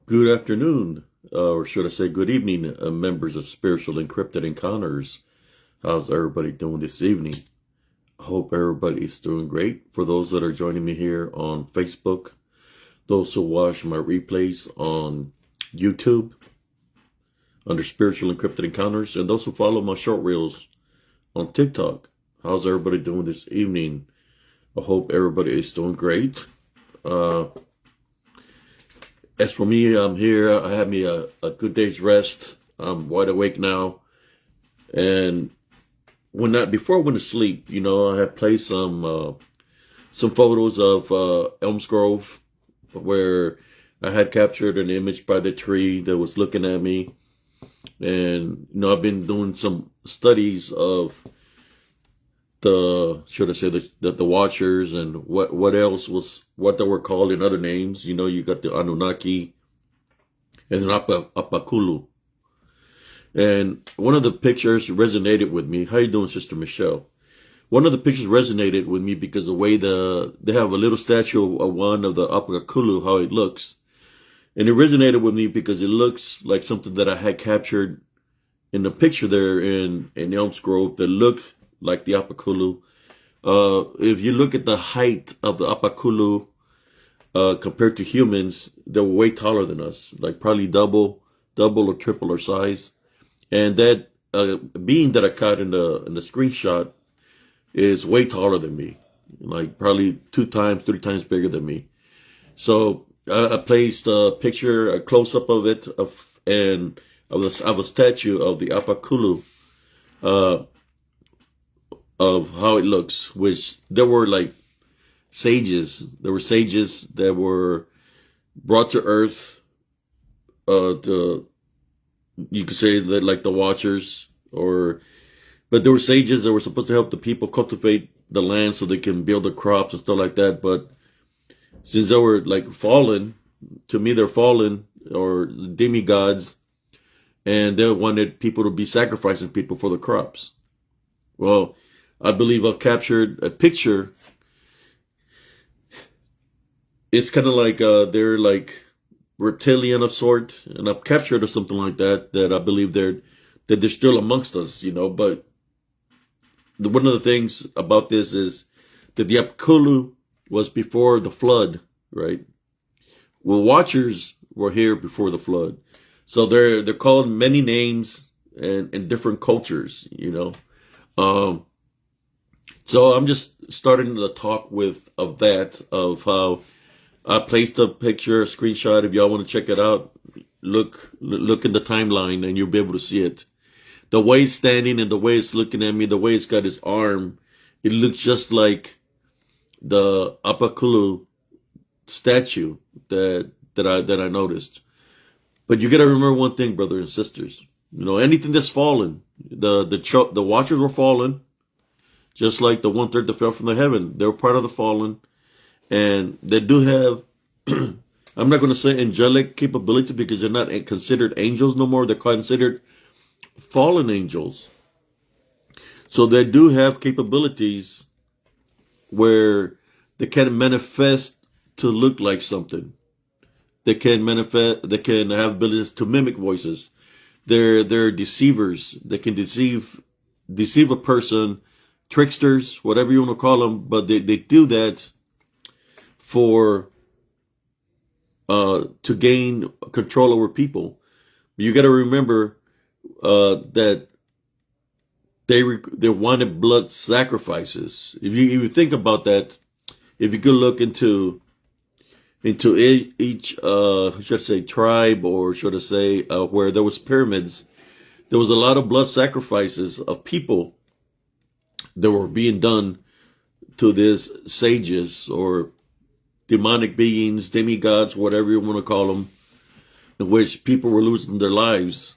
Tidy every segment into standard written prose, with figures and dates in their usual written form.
Good afternoon, or should I say good evening, members of Spiritual Encrypted Encounters. How's everybody doing this evening? I hope everybody's doing great. For those that are joining me here on Facebook, those who watch my replays on YouTube under Spiritual Encrypted Encounters, and those who follow my short reels on TikTok. How's everybody doing this evening? I hope everybody is doing great. As for me, I'm here. I had me a good day's rest. I'm wide awake now. And before I went to sleep, I had played some photos of Elms Grove, where I had captured an image by the tree that was looking at me. And I've been doing some studies of the Watchers and what else was what they were called in other names. You got the Anunnaki and then Apakulu. And one of the pictures resonated with me. How you doing, Sister Michelle? One of the pictures resonated with me because the way they have a little statue of one of the Apakulu, how it looks. And it resonated with me because it looks like something that I had captured in the picture there in Elms Grove that looked like the Apakulu. If you look at the height of the Apakulu compared to humans, they were way taller than us, like probably double or triple our size. And that being that I caught in the screenshot is way taller than me, like probably 2 times, 3 times bigger than me. So I placed a picture, a close up of it, of a statue of the Apakulu, of how it looks, which there were like sages. There were sages that were brought to Earth, you could say that like the Watchers, but there were sages that were supposed to help the people cultivate the land so they can build the crops and stuff like that. But since they were like fallen, to me they're fallen or demigods, and they wanted people to be sacrificing people for the crops. Well, I believe I've captured a picture. It's kind of like they're like reptilian of sort, and I've captured or something like that. That I believe they're still amongst us, But one of the things about this is that the Apakulu was before the flood, right? Well, Watchers were here before the flood, so they're called many names and different cultures, So I'm just starting the talk of how I placed a picture, a screenshot. If y'all want to check it out, look in the timeline and you'll be able to see it. The way it's standing and the way it's looking at me, the way it's got his arm, it looks just like the Apakulu statue that I noticed. But you got to remember one thing, brothers and sisters. Anything that's fallen, the Watchers were fallen. Just like the 1/3 that fell from the heaven. They were part of the fallen. And they do have, I'm not going to say angelic capability because they're not considered angels no more. They're considered fallen angels. So they do have capabilities where they can manifest to look like something. They can have abilities to mimic voices. They're deceivers. They can deceive a person, tricksters, whatever you want to call them, but they do that for to gain control over people. But you got to remember that they wanted blood sacrifices. If you think about that, if you could look into each should I say tribe, or should I say where there was pyramids, there was a lot of blood sacrifices of people that were being done to these sages or demonic beings, demigods, whatever you want to call them, in which people were losing their lives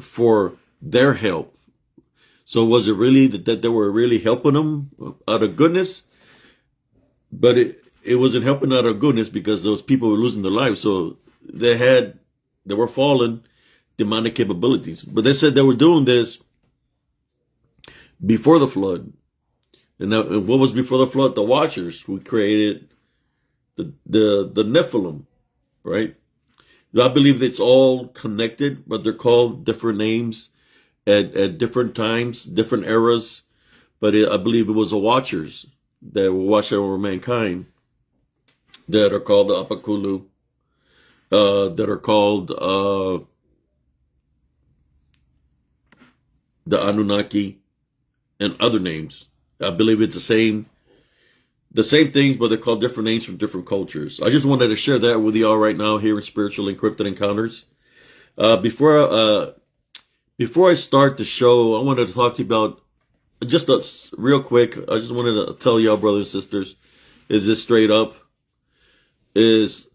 for their help. So was it really that they were really helping them out of goodness? But it wasn't helping out of goodness because those people were losing their lives. So they were fallen demonic capabilities. But they said they were doing this before the flood. And what was before the flood? The Watchers, who created the Nephilim, right? I believe it's all connected, but they're called different names at different times, different eras. But I believe it was the Watchers that were watching over mankind that are called the Apakulu, that are called the Anunnaki, and other names. I believe it's the same things, but they're called different names from different cultures. I just wanted to share that with you all right now here in Spiritual Encrypted Encounters. Before I start the show, I wanted to talk to you about just real quick. I just wanted to tell y'all, brothers and sisters, is this straight up? Is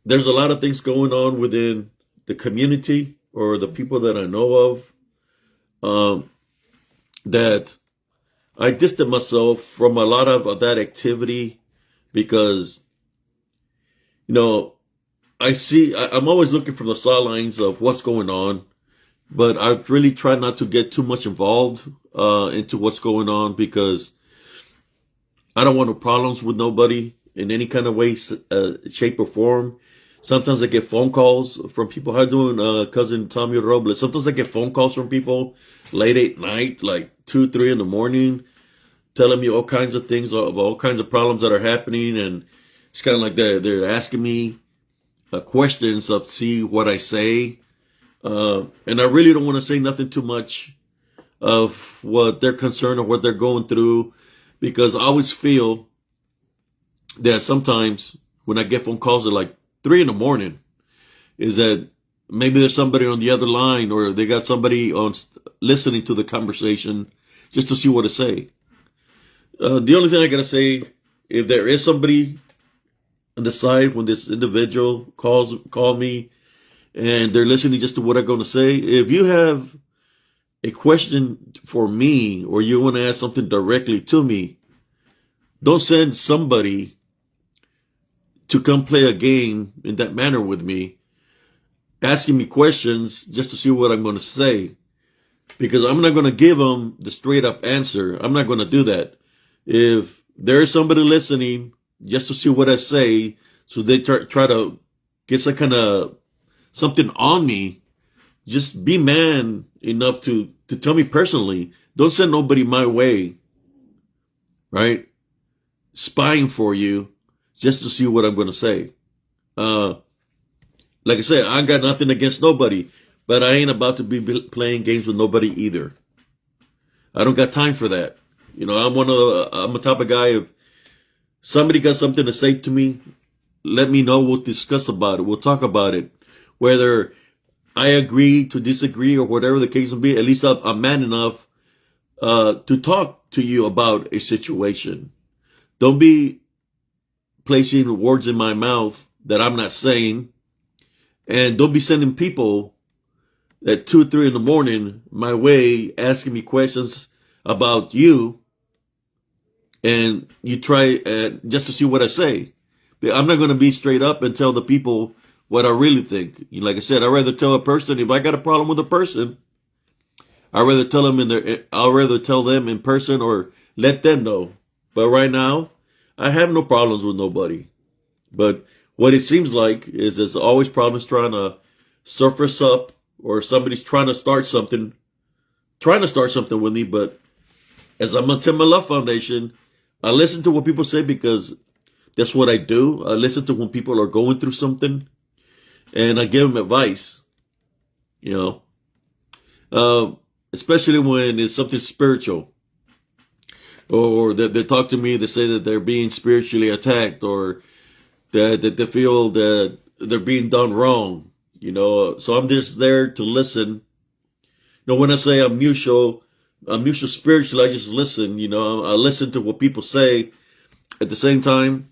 there's a lot of things going on within the community or the people that I know of, that I distanced myself from a lot of that activity because, I'm always looking from the sidelines of what's going on, but I really try not to get too much involved into what's going on because I don't want no problems with nobody in any kind of way, shape, or form. Sometimes I get phone calls from people. How you doing, cousin Tommy Robles? Sometimes I get phone calls from people late at night, like 2, 3 in the morning, telling me all kinds of things, of all kinds of problems that are happening. And it's kind of like they're asking me questions to see what I say. And I really don't want to say nothing too much of what they're concerned or what they're going through, because I always feel that sometimes when I get phone calls at like 3 in the morning, is that maybe there's somebody on the other line or they got somebody on listening to the conversation just to see what to say. The only thing I gotta say, if there is somebody on the side when this individual call me and they're listening just to what I'm going to say, if you have a question for me or you want to ask something directly to me, don't send somebody to come play a game in that manner with me, asking me questions just to see what I'm going to say, because I'm not going to give them the straight up answer. I'm not going to do that. If there is somebody listening just to see what I say, so they try to get some kind of something on me, just be man enough to tell me personally. Don't send nobody my way, right? Spying for you just to see what I'm going to say. Like I said, I got nothing against nobody, but I ain't about to be playing games with nobody either. I don't got time for that. I'm a type of guy, if somebody got something to say to me, let me know. We'll discuss about it. We'll talk about it. Whether I agree to disagree or whatever the case will be, at least I'm man enough to talk to you about a situation. Don't be placing words in my mouth that I'm not saying. And don't be sending people at 2 or 3 in the morning my way asking me questions about you, and you try just to see what I say. I'm not going to be straight up and tell the people what I really think. Like I said, I'd rather tell a person, if I got a problem with a person, I'd rather tell them in person or let them know. But right now, I have no problems with nobody. But what it seems like is there's always problems trying to surface up, or somebody's trying to start something with me. But as I'm on Tim Love Foundation, I listen to what people say because that's what I do. I listen to when people are going through something, and I give them advice, especially when it's something spiritual, or they talk to me, they say that they're being spiritually attacked, or that they feel that they're being done wrong, So I'm just there to listen. When I say I'm mutual spiritually, I just listen, I listen to what people say. At the same time,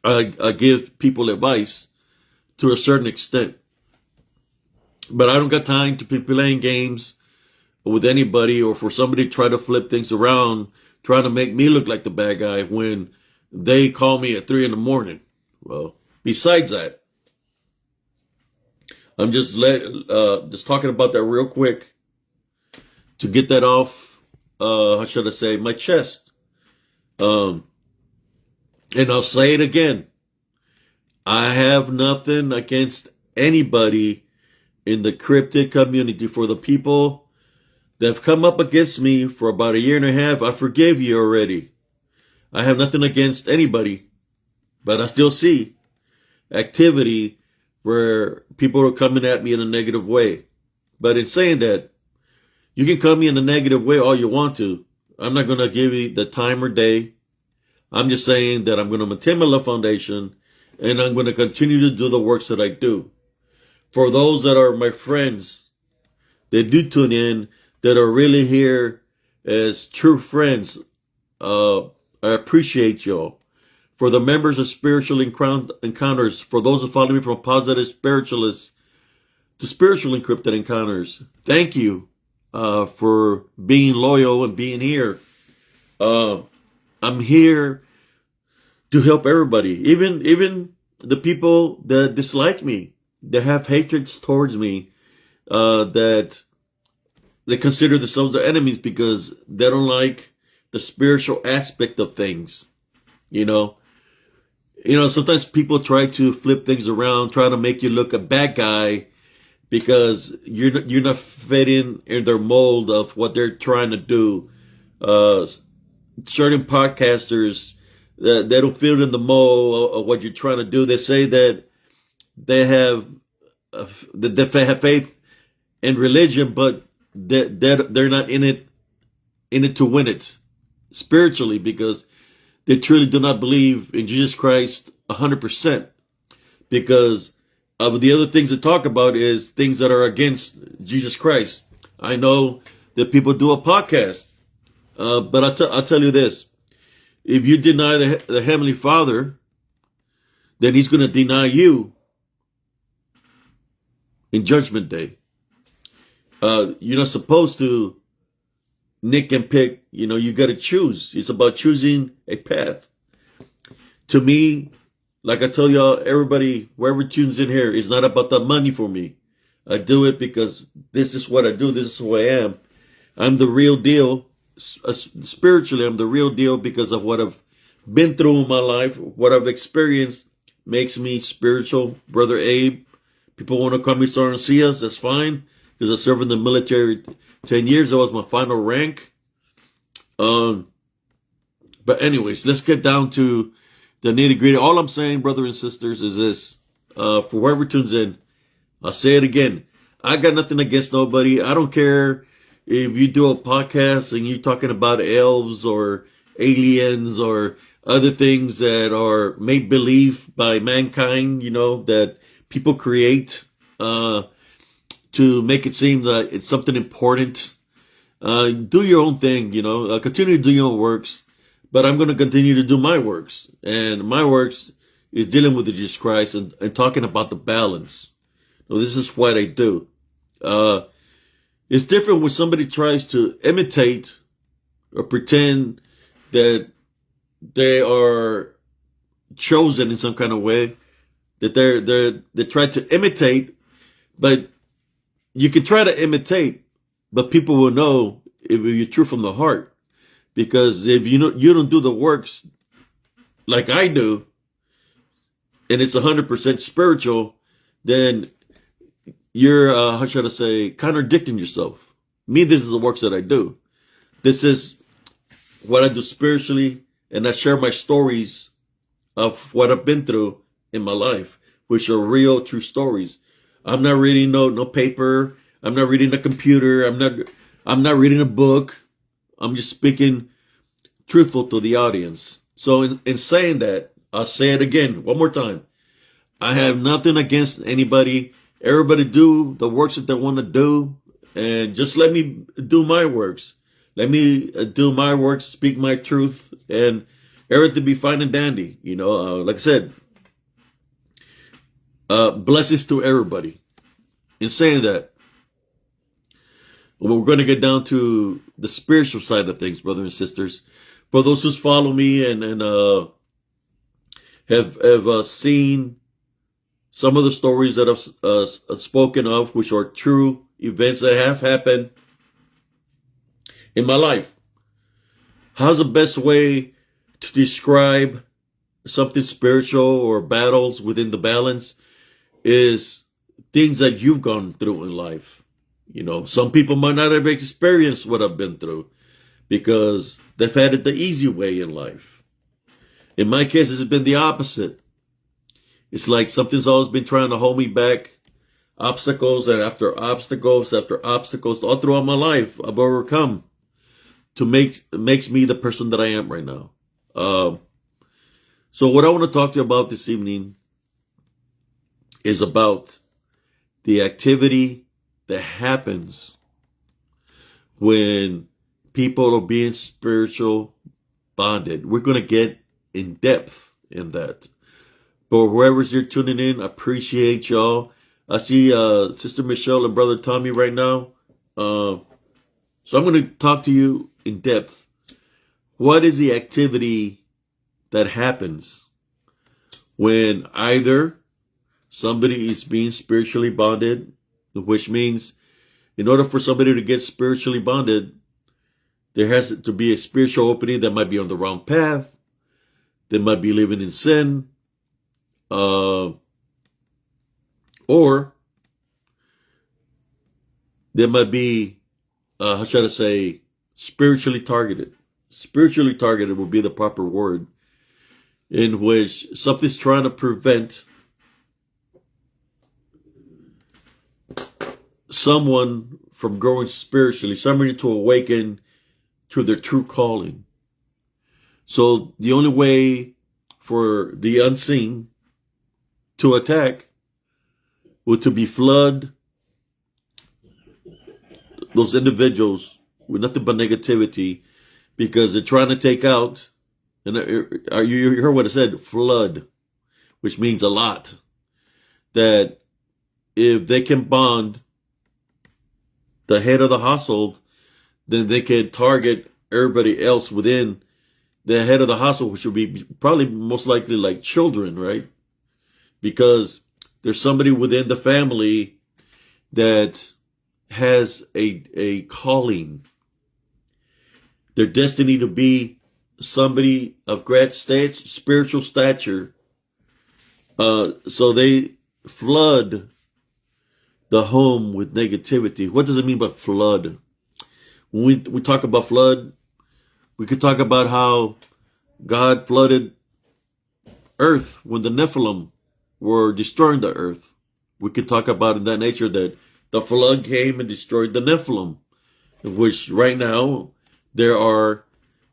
I give people advice to a certain extent. But I don't got time to be playing games with anybody, or for somebody to try to flip things around, trying to make me look like the bad guy when they call me at 3 in the morning. Well, besides that, I'm just talking about that real quick to get that off, how should I say, my chest. And I'll say it again. I have nothing against anybody in the cryptid community. For the people that have come up against me for about a year and a half, I forgave you already. I have nothing against anybody, but I still see activity where people are coming at me in a negative way. But in saying that, you can come me in a negative way all you want to. I'm not going to give you the time or day. I'm just saying that I'm going to maintain my love foundation, and I'm going to continue to do the works that I do. For those that are my friends, they do tune in, that are really here as true friends, I appreciate y'all. For the members of Spiritual Encounters, for those who follow me from Positive Spiritualists to Spiritual Encrypted Encounters, thank you for being loyal and being here. I'm here to help everybody, even the people that dislike me, that have hatreds towards me, that they consider themselves their enemies because they don't like the spiritual aspect of things. You know, sometimes people try to flip things around, try to make you look a bad guy because you're not fitting in their mold of what they're trying to do. Certain podcasters, they don't fit in the mold of what you're trying to do. They say that they have faith in religion, but they're not in it to win it spiritually, because they truly do not believe in Jesus Christ 100%. Because of the other things they talk about is things that are against Jesus Christ. I know that people do a podcast, but I'll tell you this: if you deny the Heavenly Father, then He's going to deny you in Judgment Day. You're not supposed to nick and pick. You got to choose. It's about choosing a path. To me, like I tell y'all, everybody, whoever tunes in here, it's not about the money for me. I do it because this is what I do. This is who I am. I'm the real deal. Spiritually, I'm the real deal because of what I've been through in my life. What I've experienced makes me spiritual. Brother Abe, people want to call me Sergeant Cias, that's fine, because I served in the military 10 years. That was my final rank. But anyways, let's get down to the nitty gritty. All I'm saying, brothers and sisters, is this. For whoever tunes in, I'll say it again. I got nothing against nobody. I don't care if you do a podcast and you're talking about elves or aliens or other things that are made believe by mankind, that people create to make it seem that it's something important. Do your own thing, continue to do your own works. But I'm going to continue to do my works. And my works is dealing with Jesus Christ and talking about the balance. So this is what I do. It's different when somebody tries to imitate or pretend that they are chosen in some kind of way, that they try to imitate. But you can try to imitate, but people will know if you're true from the heart. Because if you don't do the works like I do, and it's 100% spiritual, then you're, how should I say, contradicting yourself. Me, this is the works that I do. This is what I do spiritually, and I share my stories of what I've been through in my life, which are real, true stories. I'm not reading no paper. I'm not reading a computer. I'm not reading a book. I'm just speaking truthful to the audience. So in saying that, I'll say it again one more time. I have nothing against anybody. Everybody do the works that they want to do, and just let me do my works. Let me do my works, speak my truth, and everything be fine and dandy. Like I said, blessings to everybody. In saying that, we're going to get down to the spiritual side of things, brothers and sisters. For those who follow me and have seen some of the stories that I've spoken of, which are true events that have happened in my life. How's the best way to describe something spiritual or battles within the balance is things that you've gone through in life. Some people might not have experienced what I've been through because they've had it the easy way in life. In my case, it's been the opposite. It's like something's always been trying to hold me back. Obstacles and after obstacles after obstacles all throughout my life I've overcome to makes me the person that I am right now. So what I want to talk to you about this evening is about the activity that happens when people are being spiritual bonded. We're going to get in depth in that. But whoever's here tuning in, I appreciate y'all. I see Sister Michelle and Brother Tommy right now. So I'm going to talk to you in depth. What is the activity that happens when either somebody is being spiritually bonded, which means in order for somebody to get spiritually bonded, there has to be a spiritual opening that might be on the wrong path. They might be living in sin. Or there might be, how should I say, spiritually targeted. Spiritually targeted would be the proper word, in which something's trying to prevent someone from growing spiritually, somebody to awaken to their true calling. So the only way for the unseen to attack would to be flood those individuals with nothing but negativity, because they're trying to take out, and you heard what I said, flood, which means a lot. That if they can bond the head of the household, then they can target everybody else within the head of the household, which would be probably most likely like children, right? Because there's somebody within the family that has a calling. Their destiny to be somebody of great spiritual stature. So they flood the home with negativity. What does it mean by flood? When we talk about flood, we could talk about how God flooded earth when the Nephilim were destroying the earth. We could talk about in that nature that the flood came and destroyed the Nephilim, which right now there are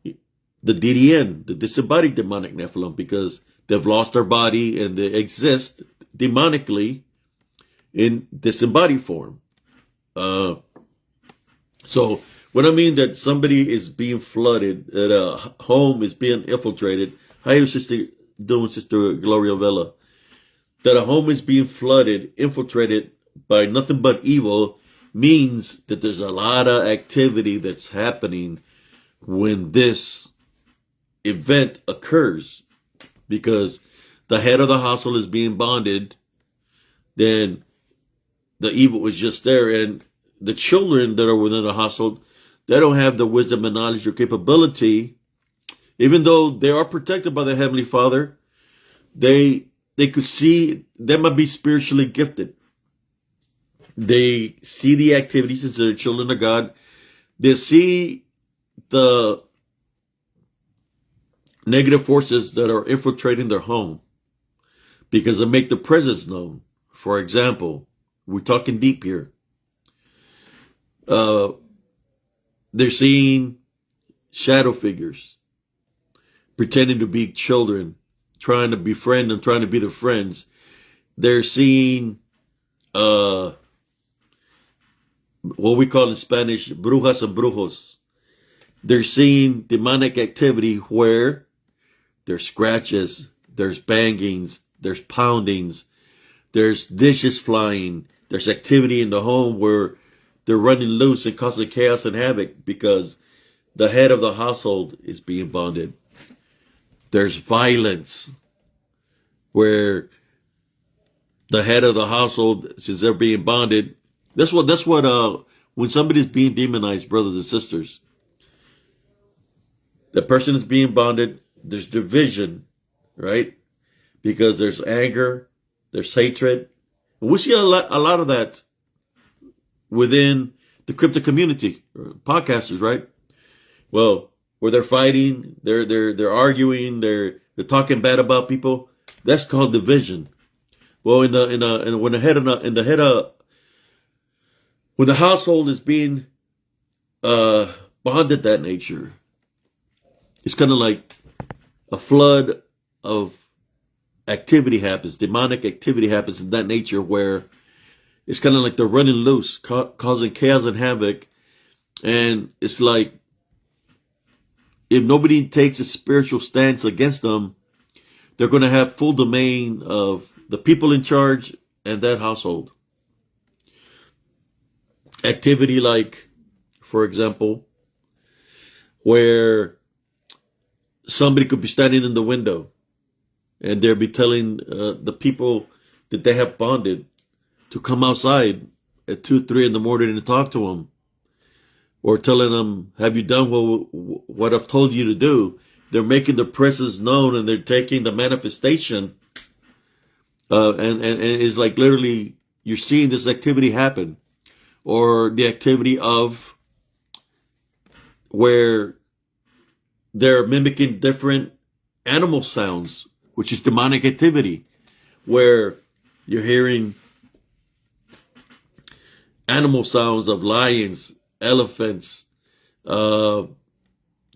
the DDN, the disembodied demonic Nephilim, because they've lost their body and they exist demonically in disembodied form. So when I mean that somebody is being flooded, that a home is being infiltrated, how are you doing, Sister Gloria Vela? That a home is being flooded, infiltrated by nothing but evil, means that there's a lot of activity that's happening when this event occurs. Because the head of the household is being bonded, then the evil is just there. And the children that are within the household, they don't have the wisdom and knowledge or capability. Even though they are protected by the Heavenly Father, they could see, they might be spiritually gifted. They see the activities since they're children of God. They see the negative forces that are infiltrating their home because they make the presence known. For example, we're talking deep here. They're seeing shadow figures pretending to be children, trying to befriend them, trying to be their friends. They're seeing what we call in Spanish, brujas and brujos. They're seeing demonic activity where there's scratches, there's bangings, there's poundings, there's dishes flying, there's activity in the home where they're running loose and causing chaos and havoc because the head of the household is being bonded. There's violence where the head of the household, since they're being bonded, that's what when somebody's being demonized, brothers and sisters, the person is being bonded, there's division right? Because there's anger, there's hatred. And we see a lot of that within the crypto community, podcasters, right? Well, where they're fighting, they're arguing, they're talking bad about people. That's called division. Well, when the household is being bonded that nature, it's kind of like a flood of activity happens, demonic activity happens in that nature, where it's kind of like they're running loose, causing chaos and havoc. And it's like, if nobody takes a spiritual stance against them, they're going to have full domain of the people in charge and that household. Activity like, for example, where somebody could be standing in the window and they'll be telling the people that they have bonded to come outside at 2, 3 in the morning and talk to them. Or telling them, have you done what I've told you to do? They're making the presence known, and they're taking the manifestation. And it's like literally you're seeing this activity happen. Or the activity of where they're mimicking different animal sounds, which is demonic activity, where you're hearing animal sounds of lions, elephants,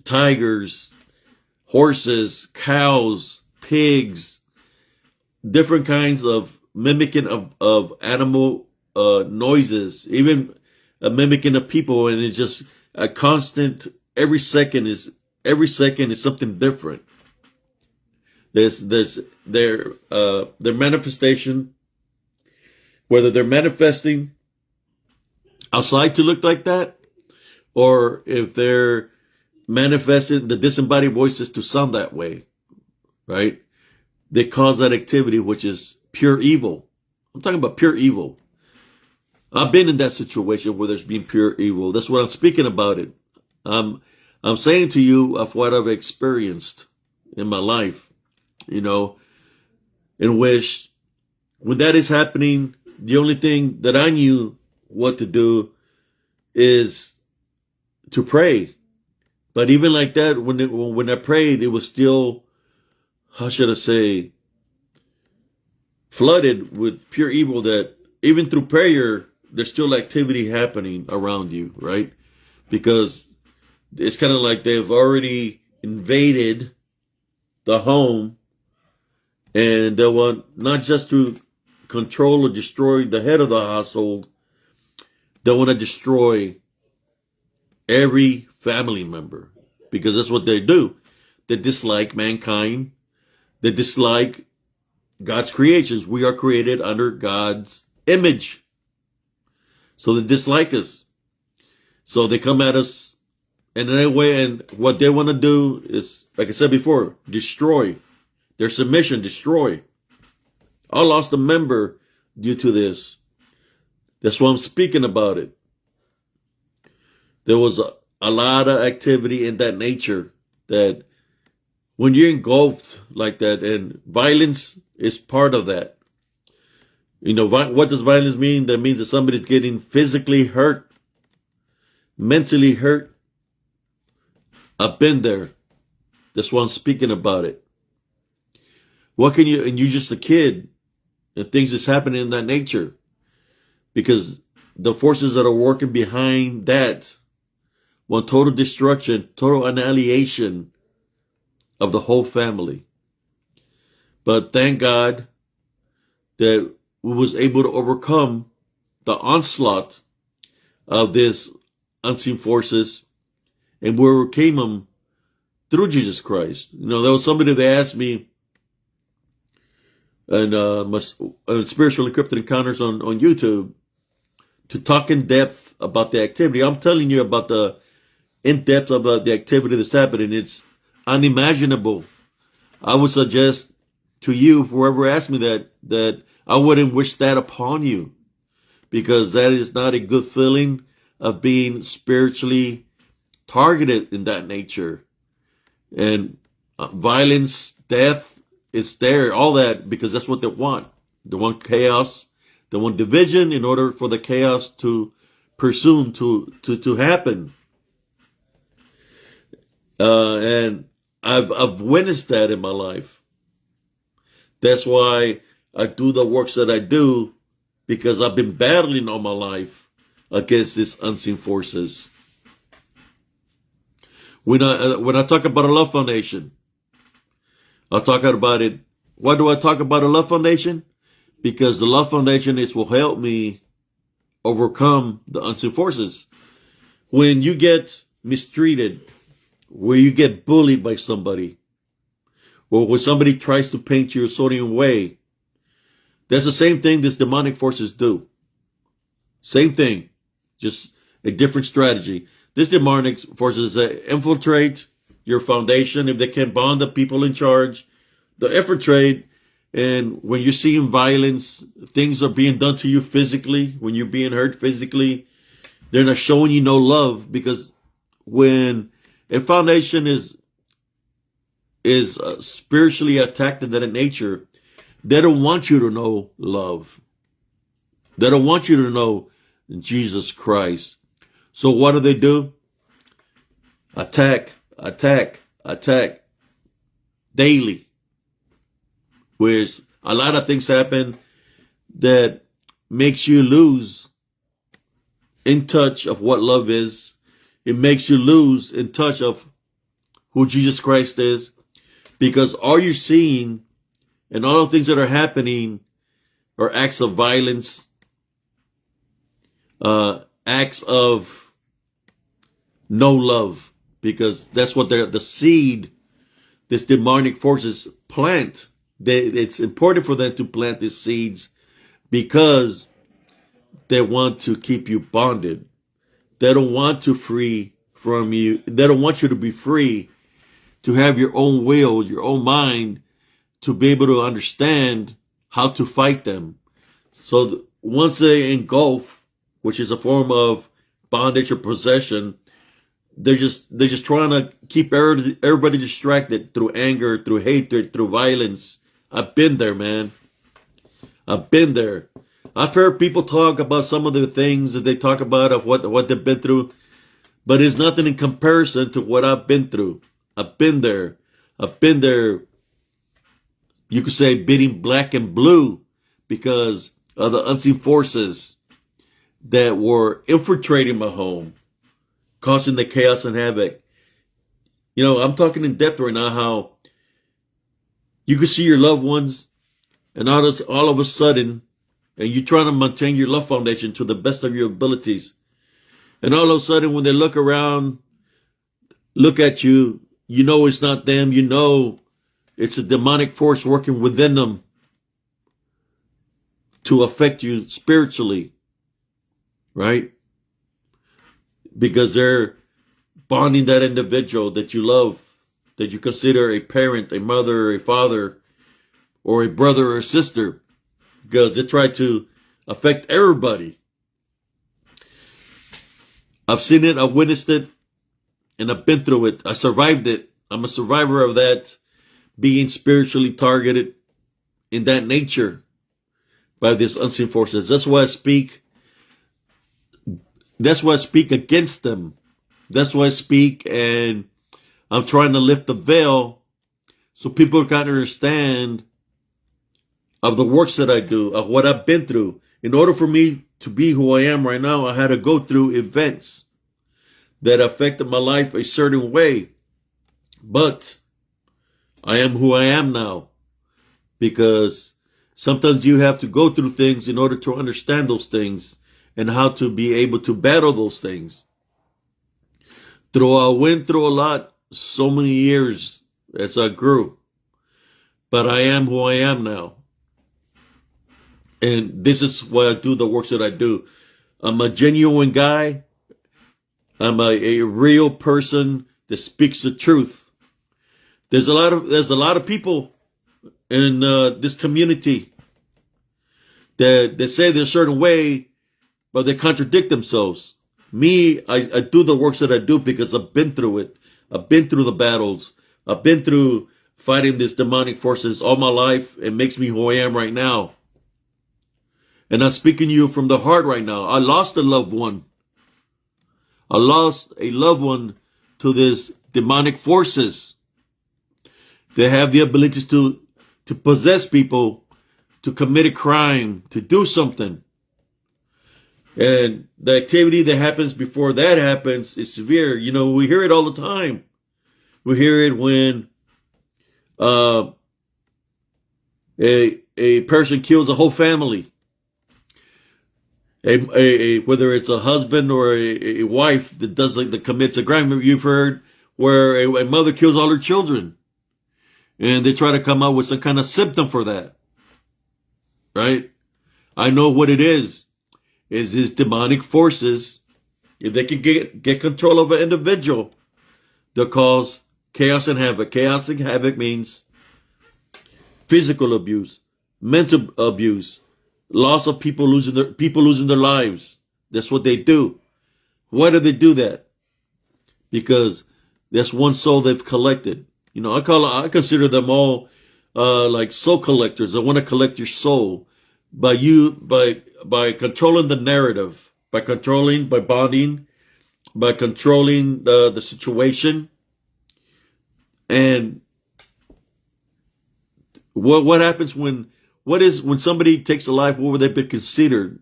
tigers, horses, cows, pigs, different kinds of mimicking of animal noises, even a mimicking of people, and it's just a constant. Every second is something different. There's their manifestation, whether they're manifesting outside to look like that, or if they're manifesting the disembodied voices to sound that way, right? They cause that activity, which is pure evil. I'm talking about pure evil. I've been in that situation where there's been pure evil. That's what I'm speaking about it. I'm saying to you of what I've experienced in my life, in which when that is happening, the only thing that I knew what to do is to pray. But even like that, when I prayed, it was still, how should I say, flooded with pure evil, that even through prayer, there's still activity happening around you, right? Because it's kind of like they've already invaded the home, and they want not just to control or destroy the head of the household, they want to destroy every family member, because that's what they do. They dislike mankind. They dislike God's creations. We are created under God's image. So they dislike us. So they come at us in a way, and what they want to do is, like I said before, destroy. Their submission, destroy. I lost a member due to this. That's why I'm speaking about it. There was a lot of activity in that nature, that when you're engulfed like that, and violence is part of that. What does violence mean? That means that somebody's getting physically hurt, mentally hurt. I've been there. That's why I'm speaking about it. What can you, and you're just a kid, and things is happening in that nature, because the forces that are working behind that want total destruction, total annihilation of the whole family. But thank God that we was able to overcome the onslaught of these unseen forces, and we overcame them through Jesus Christ. There was somebody that asked me, and my Spiritually Encrypted Encounters on YouTube, to talk in depth about the activity. I'm telling you about the in depth about the activity that's happening. It's unimaginable. I would suggest to you, if whoever asked me that I wouldn't wish that upon you, because that is not a good feeling of being spiritually targeted in that nature. And violence, death, It's there, all that, because that's what they want. They want chaos. They want division in order for the chaos to presume to happen. And I've witnessed that in my life. That's why I do the works that I do, because I've been battling all my life against these unseen forces. When I talk about a love foundation, I'll talk about it. Why do I talk about a love foundation? Because the love foundation will help me overcome the unseen forces. When you get mistreated, where you get bullied by somebody, or when somebody tries to paint you a certain way, that's the same thing these demonic forces do. Same thing, just a different strategy. These demonic forces infiltrate your foundation. If they can bond the people in charge, they infiltrate. And when you're seeing violence, things are being done to you physically, when you're being hurt physically, they're not showing you no love, because when a foundation is spiritually attacked in that nature, they don't want you to know love. They don't want you to know Jesus Christ. So what do? Attack, attack, attack daily. Whereas a lot of things happen that makes you lose in touch of what love is. It makes you lose in touch of who Jesus Christ is, because all you're seeing and all the things that are happening are acts of violence, acts of no love, because that's what the seed, this demonic forces plant. It's important for them to plant these seeds because they want to keep you bonded. They don't want to free from you. They don't want you to be free, to have your own will, your own mind, to be able to understand how to fight them. So once they engulf, which is a form of bondage or possession, they're just trying to keep everybody distracted through anger, through hatred, through violence. I've been there, man. I've been there. I've heard people talk about some of the things that they talk about of what they've been through, but it's nothing in comparison to what I've been through. I've been there. I've been there. You could say bleeding black and blue because of the unseen forces that were infiltrating my home, causing the chaos and havoc. You know, I'm talking in depth right now how you can see your loved ones, and all of a sudden, and you're trying to maintain your love foundation to the best of your abilities. And all of a sudden, when they look around, look at you, you know it's not them. You know it's a demonic force working within them to affect you spiritually, right? Because they're bonding that individual that you love, that you consider a parent, a mother, a father, or a brother or a sister, because they try to affect everybody. I've seen it, I've witnessed it, and I've been through it. I survived it. I'm a survivor of that, being spiritually targeted in that nature by these unseen forces. That's why I speak. That's why I speak against them. That's why I speak, and I'm trying to lift the veil so people can understand of the works that I do, of what I've been through. In order for me to be who I am right now, I had to go through events that affected my life a certain way. But I am who I am now, because sometimes you have to go through things in order to understand those things and how to be able to battle those things. I went through a lot, so many years as I grew, but I am who I am now. And this is why I do the works that I do. I'm a genuine guy. I'm a real person that speaks the truth. There's a lot of people in this community that say they're a certain way, but they contradict themselves. Me, I do the works that I do because I've been through it. I've been through the battles. I've been through fighting this demonic forces all my life. It makes me who I am right now. And I'm speaking to you from the heart right now. I lost a loved one. I lost a loved one to this demonic forces. They have the abilities to possess people, to commit a crime, to do something. And the activity that happens before that happens is severe. You know, we hear it all the time. We hear it when a person kills a whole family. Whether it's a husband or a wife that commits a crime. You've heard where a mother kills all her children. And they try to come up with some kind of symptom for that. Right? I know what it is. Is his demonic forces. If they can get control of an individual, they'll cause chaos and havoc. Chaos and havoc means physical abuse, mental abuse, loss of people losing their lives. That's what they do. Why do they do that? Because that's one soul they've collected. You know, I consider them all like soul collectors. I want to collect your soul by controlling the narrative, by bonding, by controlling the situation. And what happens when somebody takes a life? What would they be considered?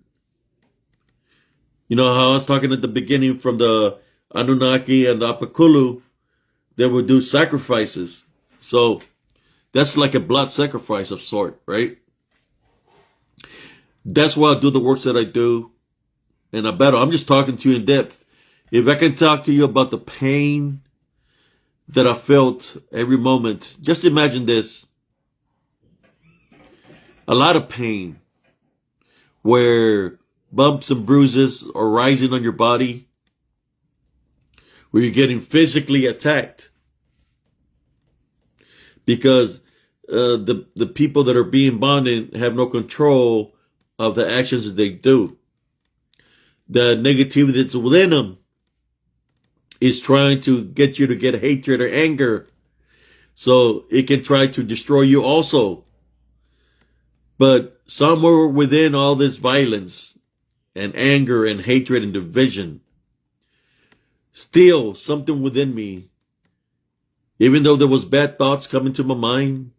You know how I was talking at the beginning from the Anunnaki and the Apakulu, they would do sacrifices. So that's like a blood sacrifice of sort, right? That's why I do the works that I do. And I'm just talking to you in depth. If I can talk to you about the pain that I felt every moment, just imagine this. A lot of pain where bumps and bruises are rising on your body, where you're getting physically attacked because the people that are being bonded have no control of the actions that they do. The negativity that's within them is trying to get you to get hatred or anger, so it can try to destroy you also. But somewhere within all this violence and anger and hatred and division, still something within me, even though there was bad thoughts coming to my mind,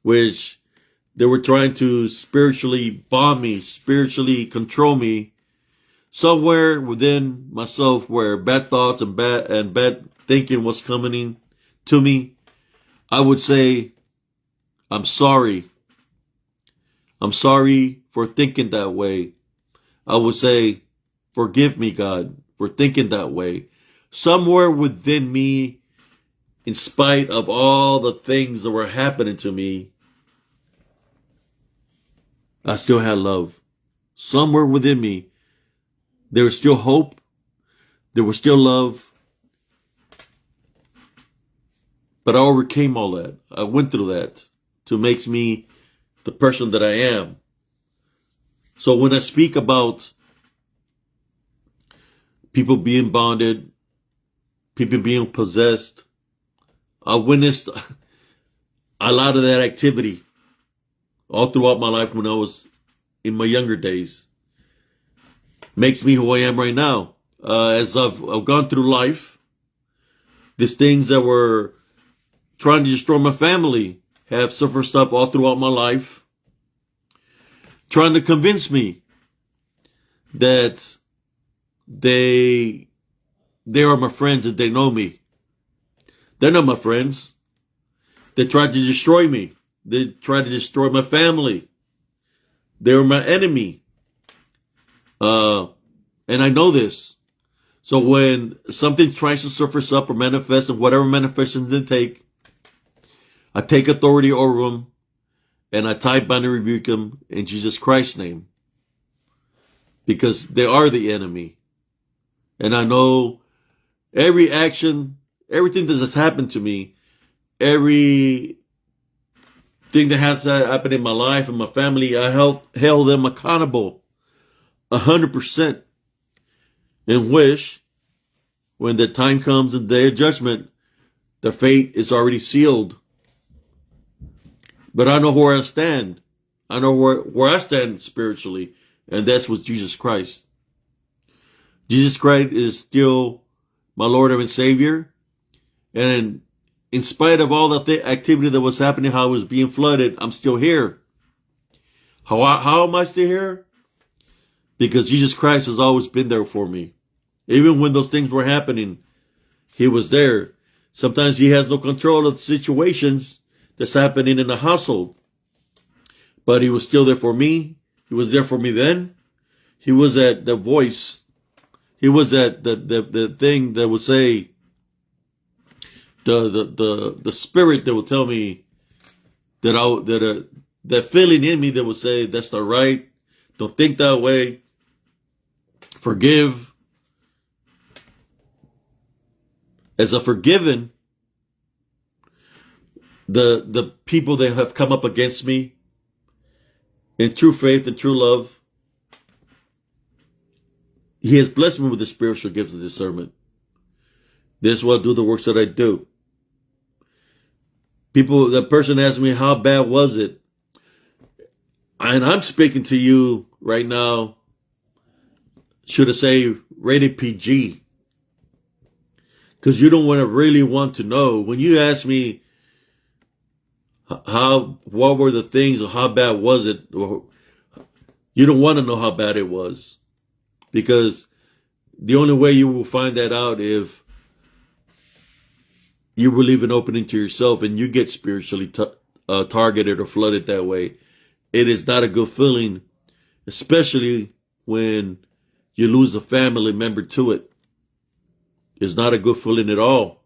which they were trying to spiritually bomb me, spiritually control me, somewhere within myself where bad thoughts and bad thinking was coming to me, I would say, I'm sorry. I'm sorry for thinking that way. I would say, forgive me, God, for thinking that way. Somewhere within me, in spite of all the things that were happening to me, I still had love. Somewhere within me, there was still hope. There was still love. But I overcame all that. I went through that to make me the person that I am. So when I speak about people being bonded, people being possessed, I witnessed a lot of that activity all throughout my life when I was in my younger days. Makes me who I am right now. As I've gone through life, these things that were trying to destroy my family have surfaced up all throughout my life, trying to convince me that they are my friends and they know me. They're not my friends. They tried to destroy me. They tried to destroy my family. They were my enemy. And I know this. So when something tries to surface up or manifest, and whatever manifestations they take, I take authority over them, and I tie, bind, and rebuke them in Jesus Christ's name. Because they are the enemy. And I know every action, everything that has happened to me, everything that has happened in my life and my family, I held them accountable 100%. And wish, when the time comes, the day of judgment, their fate is already sealed. But I know where I stand. I know where I stand spiritually, and that's with Jesus Christ. Jesus Christ is still my Lord and Savior. And in spite of all the activity that was happening, how I was being flooded, I'm still here. How am I still here? Because Jesus Christ has always been there for me. Even when those things were happening, He was there. Sometimes He has no control of the situations that's happening in the household. But He was still there for me. He was there for me then. He was at the voice. He was at the thing that would say, the spirit that would tell me that feeling in me that would say, that's not right. Don't think that way. Forgive. As I've forgiven the people that have come up against me in true faith and true love, He has blessed me with the spiritual gifts of discernment. This will do the works that I do. The person asked me, how bad was it? And I'm speaking to you right now, should I say rated PG? Because you don't really want to know. When you ask me what were the things or how bad was it, you don't want to know how bad it was. Because the only way you will find that out if you will leave an opening to yourself and you get spiritually targeted or flooded that way. It is not a good feeling, especially when you lose a family member to it. It's not a good feeling at all.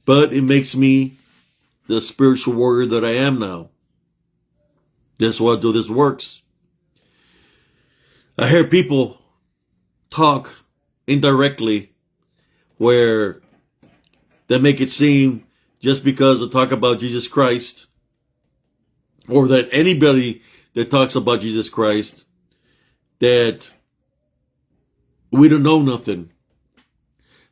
But it makes me the spiritual warrior that I am now. That's why I do this works. I hear people talk indirectly where they make it seem just because they talk about Jesus Christ, or that anybody that talks about Jesus Christ, that we don't know nothing.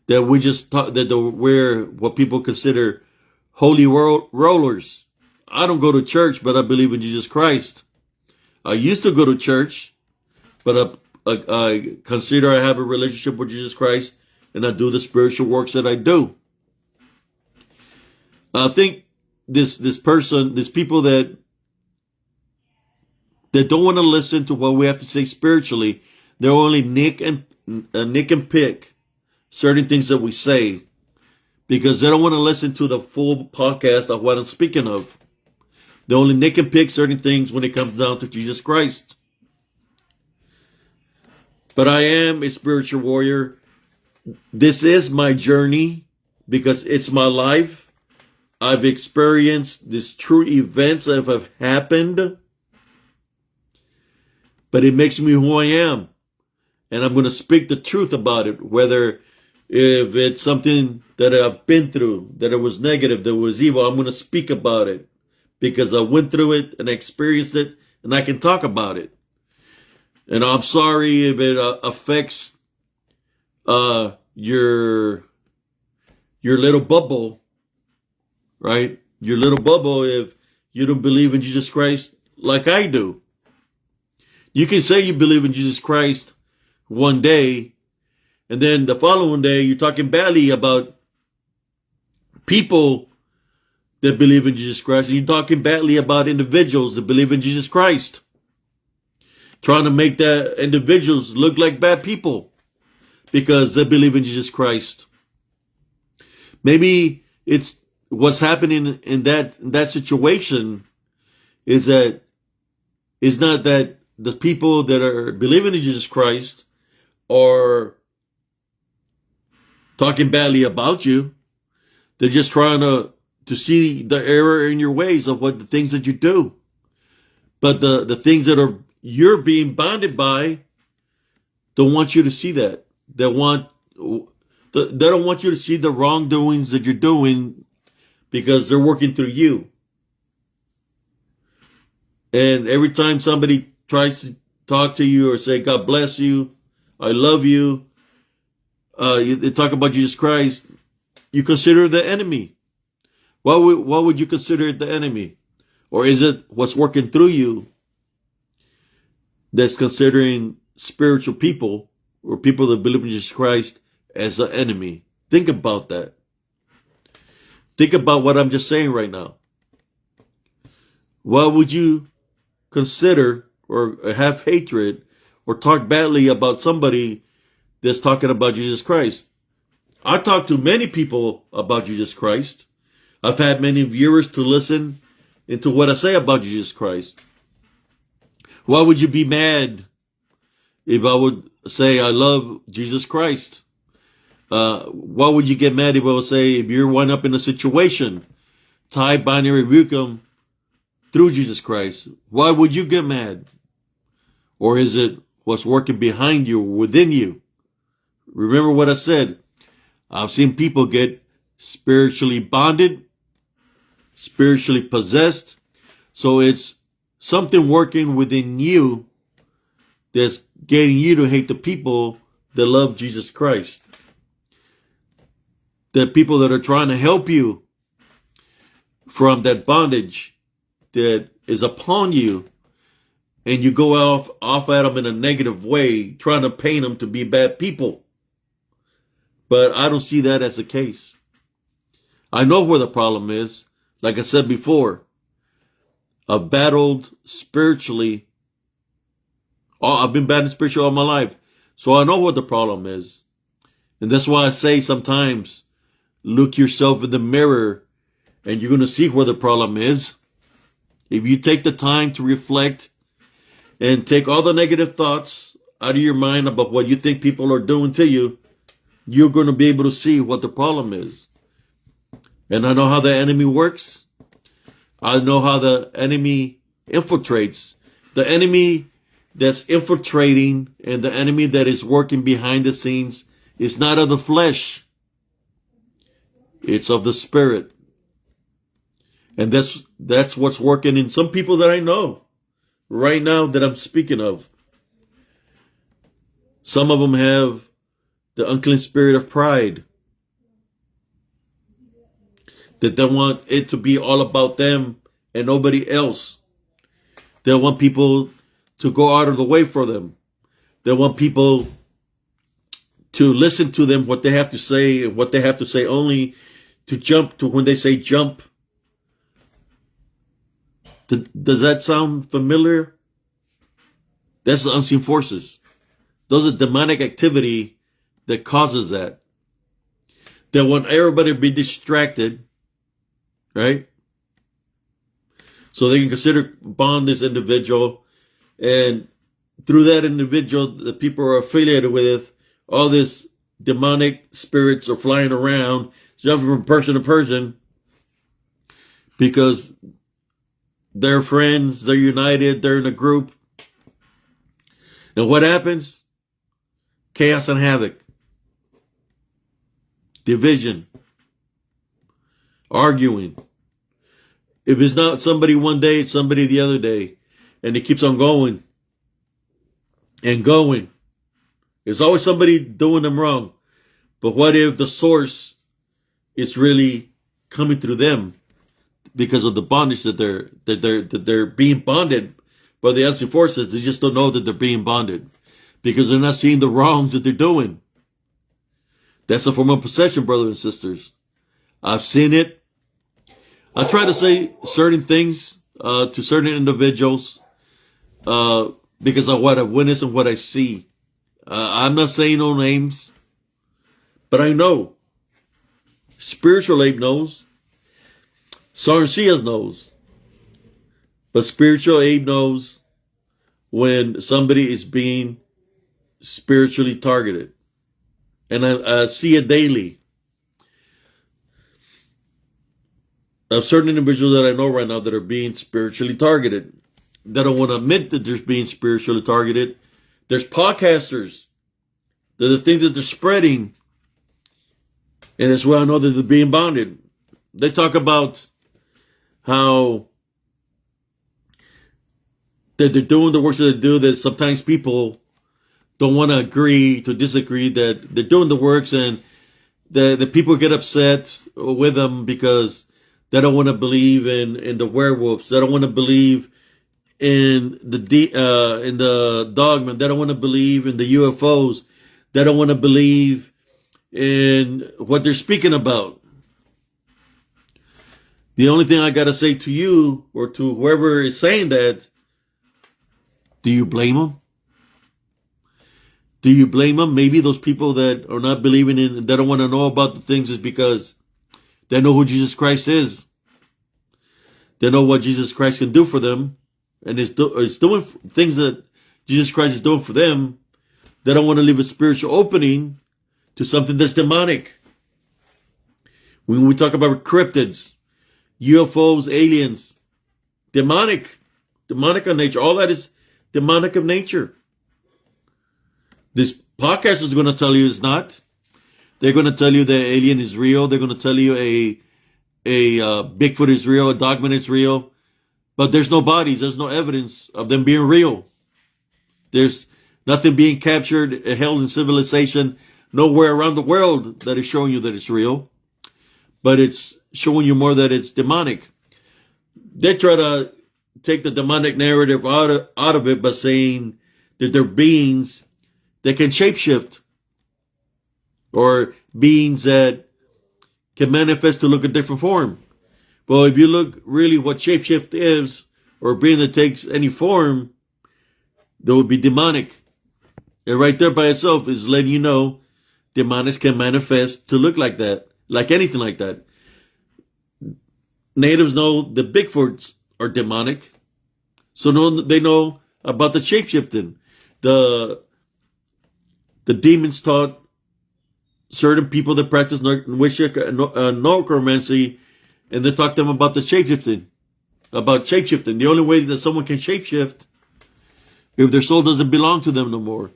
That we just talk, that we're what people consider holy rollers. I don't go to church, but I believe in Jesus Christ. I used to go to church, but I consider I have a relationship with Jesus Christ, and I do the spiritual works that I do. I think these people that don't want to listen to what we have to say spiritually, they're only nick and pick certain things that we say, because they don't want to listen to the full podcast of what I'm speaking of. They only nick and pick certain things when it comes down to Jesus Christ. But I am a spiritual warrior. This is my journey because it's my life. I've experienced these true events that have happened. But it makes me who I am. And I'm going to speak the truth about it, whether if it's something that I've been through, that it was negative, that it was evil, I'm going to speak about it because I went through it and experienced it, and I can talk about it. And I'm sorry if it affects your little bubble, right? Your little bubble if you don't believe in Jesus Christ like I do. You can say you believe in Jesus Christ one day, and then the following day you're talking badly about people that believe in Jesus Christ, and you're talking badly about individuals that believe in Jesus Christ, trying to make the individuals look like bad people because they believe in Jesus Christ. Maybe it's what's happening in that situation is that it's not that the people that are believing in Jesus Christ are talking badly about you. They're just trying to see the error in your ways of what the things that you do. But the things that you're being bonded by don't want you to see that. They don't want you to see the wrongdoings that you're doing because they're working through you. And every time somebody tries to talk to you or say, God bless you, I love you, they talk about Jesus Christ, you consider the enemy. Why would you consider it the enemy? Or is it what's working through you that's considering spiritual people or people that believe in Jesus Christ as an enemy? Think about that. Think about what I'm just saying right now. Why would you consider or have hatred or talk badly about somebody that's talking about Jesus Christ? I talk to many people about Jesus Christ. I've had many viewers to listen into what I say about Jesus Christ. Why would you be mad if I would say I love Jesus Christ? Why would you get mad if I would say if you're one up in a situation, tie, bind, and rebuke them through Jesus Christ? Why would you get mad? Or is it what's working behind you, within you? Remember what I said. I've seen people get spiritually bonded, spiritually possessed. So it's something working within you that's getting you to hate the people that love Jesus Christ. The people that are trying to help you from that bondage that is upon you, and you go off at them in a negative way, trying to paint them to be bad people. But I don't see that as the case. I know where the problem is. Like I said before, I've battled spiritually. I've been battling spiritually all my life. So I know what the problem is. And that's why I say sometimes, look yourself in the mirror and you're going to see where the problem is. If you take the time to reflect and take all the negative thoughts out of your mind about what you think people are doing to you, you're going to be able to see what the problem is. And I know how the enemy works. I know how the enemy infiltrates. The enemy that's infiltrating and the enemy that is working behind the scenes is not of the flesh. It's of the spirit. And that's what's working in some people that I know right now that I'm speaking of. Some of them have the unclean spirit of pride, that they want it to be all about them and nobody else. They want people to go out of the way for them. They want people to listen to them, what they have to say, and what they have to say only, to jump to when they say jump. Does that sound familiar? That's the unseen forces. Those are demonic activity that causes that. They want everybody to be distracted, right? So they can consider bond this individual, and through that individual, the people are affiliated with, all this demonic spirits are flying around, jumping from person to person, because they're friends, they're united, they're in a group. And what happens? Chaos and havoc. Division. Arguing. If it's not somebody one day, it's somebody the other day. And it keeps on going. And going. There's always somebody doing them wrong. But what if the source is really coming through them because of the bondage that they're being bonded by the unseen forces? They just don't know that they're being bonded because they're not seeing the wrongs that they're doing. That's a form of possession, brothers and sisters. I've seen it. I try to say certain things to certain individuals because of what I witness and what I see. I'm not saying no names, but I know. Spiritual Abe knows. Sarcias knows. But spiritual Abe knows when somebody is being spiritually targeted. And I see it daily. Of certain individuals that I know right now that are being spiritually targeted. They don't want to admit that they're being spiritually targeted. There's podcasters. They're the things that they're spreading. And that's why I know that they're being bonded. They talk about how that they're doing the work that they do, that sometimes people don't want to agree to disagree, that they're doing the works, and the people get upset with them because They don't want to believe in the werewolves. They don't want to believe in the dogma. They don't want to believe in the UFOs. They don't want to believe in what they're speaking about. The only thing I got to say to you or to whoever is saying that, do you blame them? Do you blame them? Maybe those people that are not believing in, they don't want to know about the things is because they know who Jesus Christ is. They know what Jesus Christ can do for them. And is doing things that Jesus Christ is doing for them. They don't want to leave a spiritual opening to something that's demonic. When we talk about cryptids, UFOs, aliens, demonic of nature, all that is demonic of nature. This podcast is going to tell you it's not. They're going to tell you the alien is real. They're going to tell you a Bigfoot is real, a dogman is real. But there's no bodies. There's no evidence of them being real. There's nothing being captured, held in civilization, nowhere around the world that is showing you that it's real. But it's showing you more that it's demonic. They try to take the demonic narrative out of it by saying that they're beings that can shapeshift, or beings that can manifest to look a different form. Well, if you look really what shapeshift is, or a being that takes any form, that would be demonic. And right there by itself is letting you know demonics can manifest to look like that, like anything like that. Natives know the Bigfoots are demonic, so they know about the shapeshifting. The demons taught certain people that practice necromancy, and they talk to them about the shapeshifting. About shapeshifting. The only way that someone can shapeshift, if their soul doesn't belong to them no more.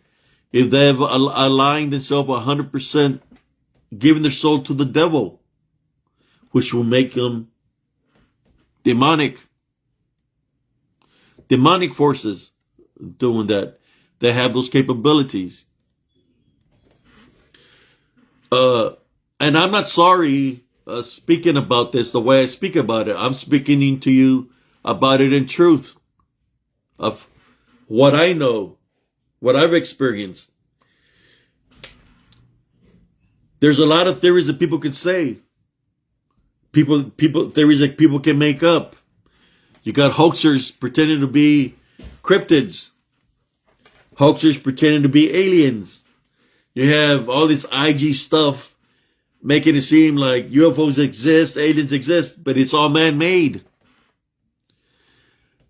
If they have aligned themselves 100%, giving their soul to the devil, which will make them demonic. Demonic forces doing that. They have those capabilities. And I'm not sorry speaking about this the way I speak about it. I'm speaking to you about it in truth of what I know, what I've experienced. There's a lot of theories that people can say. Theories that people can make up. You got hoaxers pretending to be cryptids. Hoaxers pretending to be aliens. You have all this IG stuff making it seem like UFOs exist, aliens exist, but it's all man-made.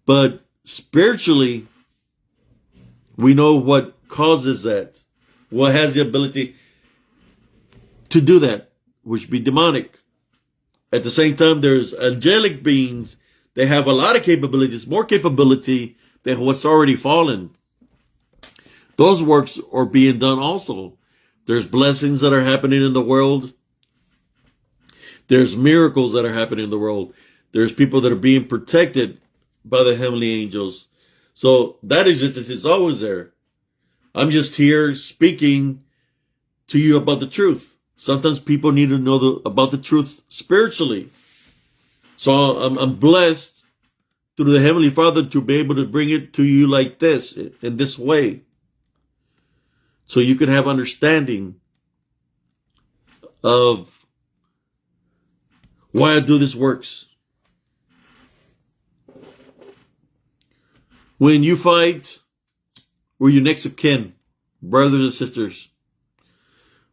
But spiritually, we know what causes that. What has the ability to do that, which would be demonic. At the same time, there's angelic beings. They have a lot of capabilities, more capability than what's already fallen. Those works are being done also. There's blessings that are happening in the world. There's miracles that are happening in the world. There's people that are being protected by the heavenly angels. So that existence is always there. I'm just here speaking to you about the truth. Sometimes people need to know about the truth spiritually. So I'm blessed through the Heavenly Father to be able to bring it to you like this, in this way. So you can have understanding of why I do this works. When you fight with your next of kin, brothers and sisters,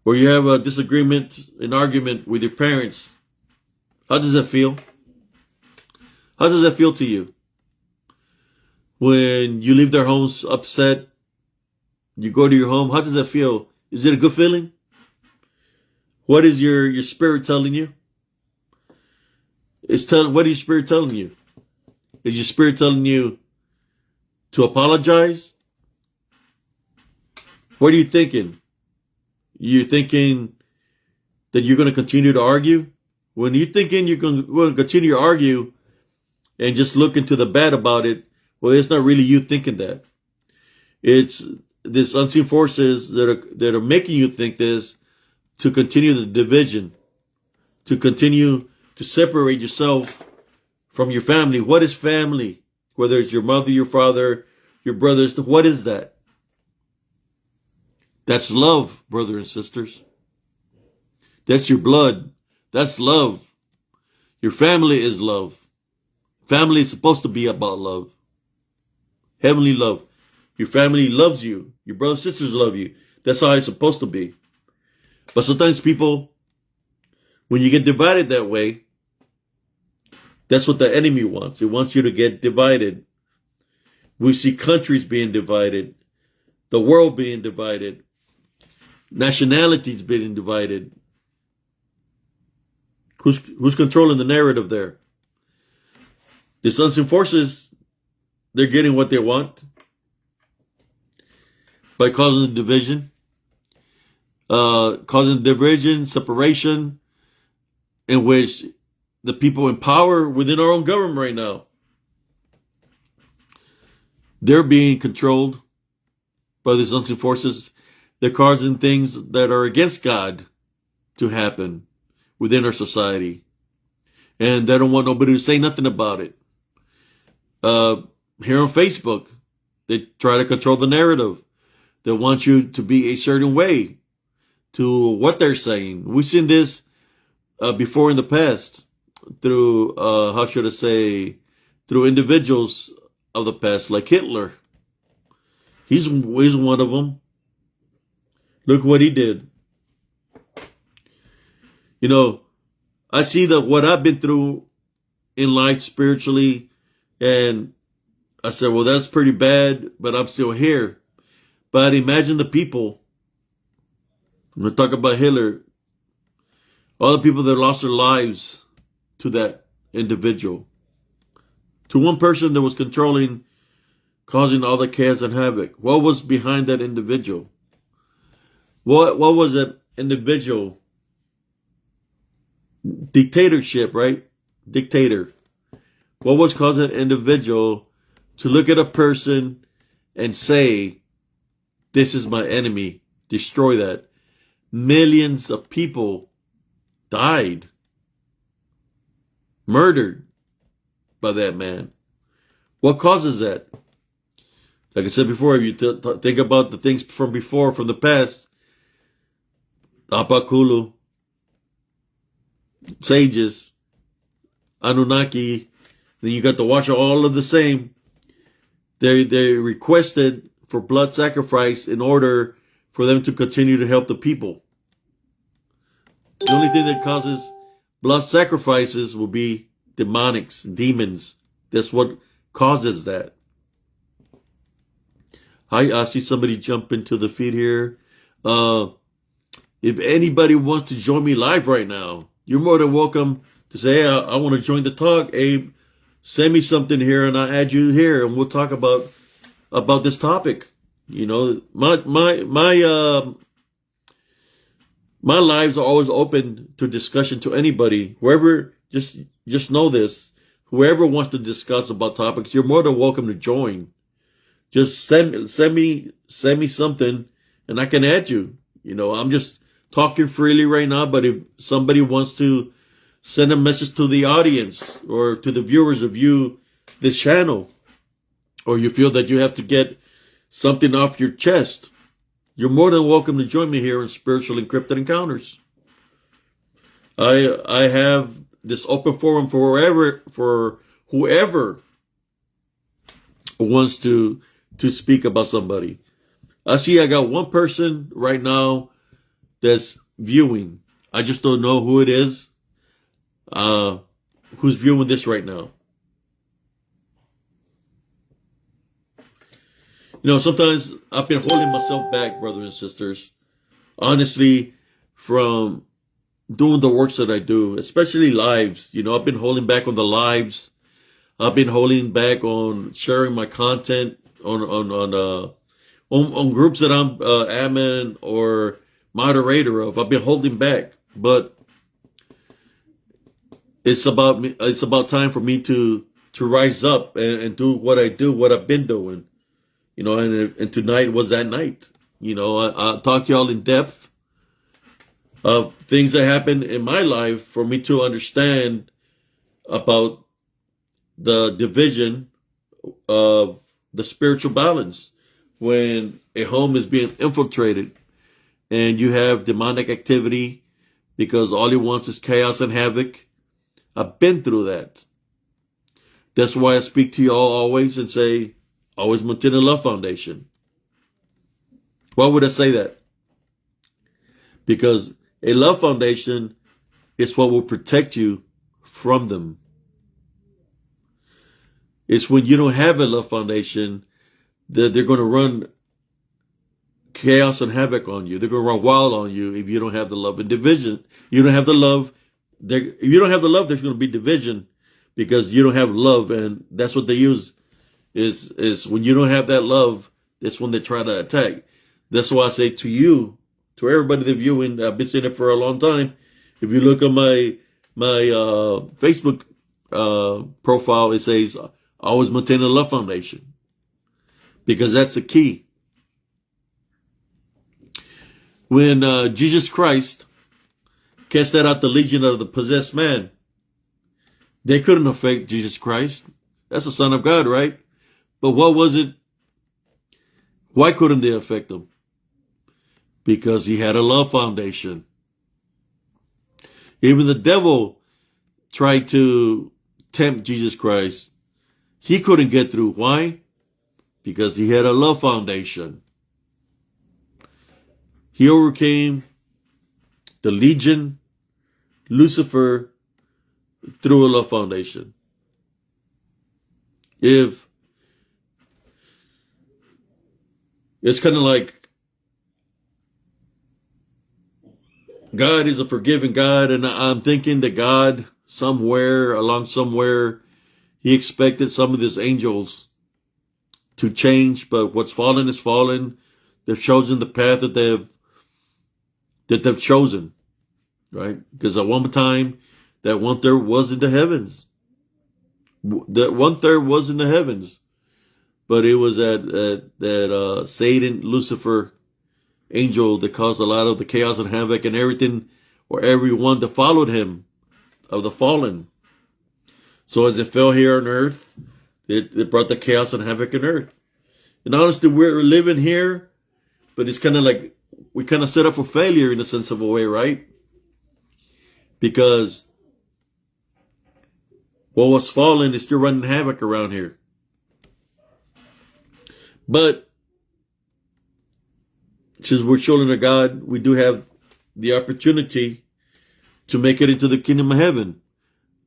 or you have a disagreement, an argument with your parents, how does that feel? How does that feel to you? When you leave their homes upset, you go to your home, how does that feel? Is it a good feeling? What is your spirit telling you? What is your spirit telling you? Is your spirit telling you to apologize? What are you thinking? You're thinking that you're going to continue to argue? When you're thinking you're going to continue to argue and just look into the bad about it, well, it's not really you thinking that. It's this unseen forces that are making you think this to continue the division, to continue to separate yourself from your family. What is family? Whether it's your mother, your father, your brothers, what is that? That's love, brothers and sisters. That's your blood. That's love. Your family is love. Family is supposed to be about love. Heavenly love. Your family loves you. Your brothers and sisters love you. That's how it's supposed to be. But sometimes people, when you get divided that way, that's what the enemy wants. It wants you to get divided. We see countries being divided, the world being divided, nationalities being divided. Who's controlling the narrative there? The unseen forces, they're getting what they want by causing division, separation, in which the people in power within our own government right now, they're being controlled by these unseen forces. They're causing things that are against God to happen within our society. And they don't want nobody to say nothing about it. Here on Facebook, they try to control the narrative. They want you to be a certain way to what they're saying. We've seen this before in the past through, through individuals of the past, like Hitler. He's one of them. Look what he did. You know, I see that what I've been through in life spiritually, and I said, well, that's pretty bad, but I'm still here. But imagine the people. I'm going to talk about Hitler. All the people that lost their lives to that individual. To one person that was controlling, causing all the chaos and havoc. What was behind that individual? What was that individual? Dictatorship, right? Dictator. What was causing an individual to look at a person and say, this is my enemy, destroy that? Millions of people died, murdered by that man. What causes that? Like I said before, if you think about the things from before, from the past, Apakulu, sages, Anunnaki, then you got to watch all of the same. They requested for blood sacrifice in order for them to continue to help the people. The only thing that causes blood sacrifices will be demonics, demons. That's what causes that. I see somebody jump into the feed here. If anybody wants to join me live right now, you're more than welcome to say, hey, I want to join the talk. Abe, send me something here and I'll add you here and we'll talk about this topic. You know, my lives are always open to discussion to anybody. Whoever, just know this. Whoever wants to discuss about topics, you're more than welcome to join. Just send me something and I can add you. You know, I'm just talking freely right now, but if somebody wants to send a message to the audience or to the viewers of this channel, or you feel that you have to get something off your chest, you're more than welcome to join me here in Spiritual Encrypted Encounters. I have this open forum for whoever wants to speak about somebody. I see I got one person right now that's viewing. I just don't know who it is. Who's viewing this right now. You know, sometimes I've been holding myself back, brothers and sisters, honestly, from doing the works that I do, especially lives. You know, I've been holding back on the lives. I've been holding back on sharing my content on groups that I'm admin or moderator of. I've been holding back, but it's about time for me to rise up and do what I've been doing. You know, and tonight was that night. You know, I'll talk to y'all in depth of things that happened in my life for me to understand about the division of the spiritual balance when a home is being infiltrated and you have demonic activity because all he wants is chaos and havoc. I've been through that. That's why I speak to you all always and say, always maintain a love foundation. Why would I say that? Because a love foundation is what will protect you from them. It's when you don't have a love foundation that they're going to run chaos and havoc on you. They're going to run wild on you if you don't have the love and division. You don't have the love. If you don't have the love, there's going to be division because you don't have love, and that's what they use. Is when you don't have that love, that's when they try to attack. That's why I say to you, to everybody that's viewing, I've been saying it for a long time. If you look at my Facebook profile, it says always maintain a love foundation because that's the key. When Jesus Christ cast out the legion of the possessed man, they couldn't affect Jesus Christ. That's the Son of God, right? But what was it? Why couldn't they affect him? Because he had a love foundation. Even the devil tried to tempt Jesus Christ. He couldn't get through. Why? Because he had a love foundation. He overcame the legion, Lucifer, through a love foundation. If it's kind of like God is a forgiving God, and I'm thinking that God somewhere, he expected some of these angels to change, but what's fallen is fallen. They've chosen the path that they've chosen, right? Because at one time, that 1/3 was in the heavens. That 1/3 was in the heavens, but it was that Satan, Lucifer, angel that caused a lot of the chaos and havoc and everything, or everyone that followed him of the fallen. So as it fell here on earth, it brought the chaos and havoc on earth. And honestly, we're living here, but it's kind of like we kind of set up for failure in a sense of a way, right? Because what was fallen is still running havoc around here. But since we're children of God, we do have the opportunity to make it into the kingdom of heaven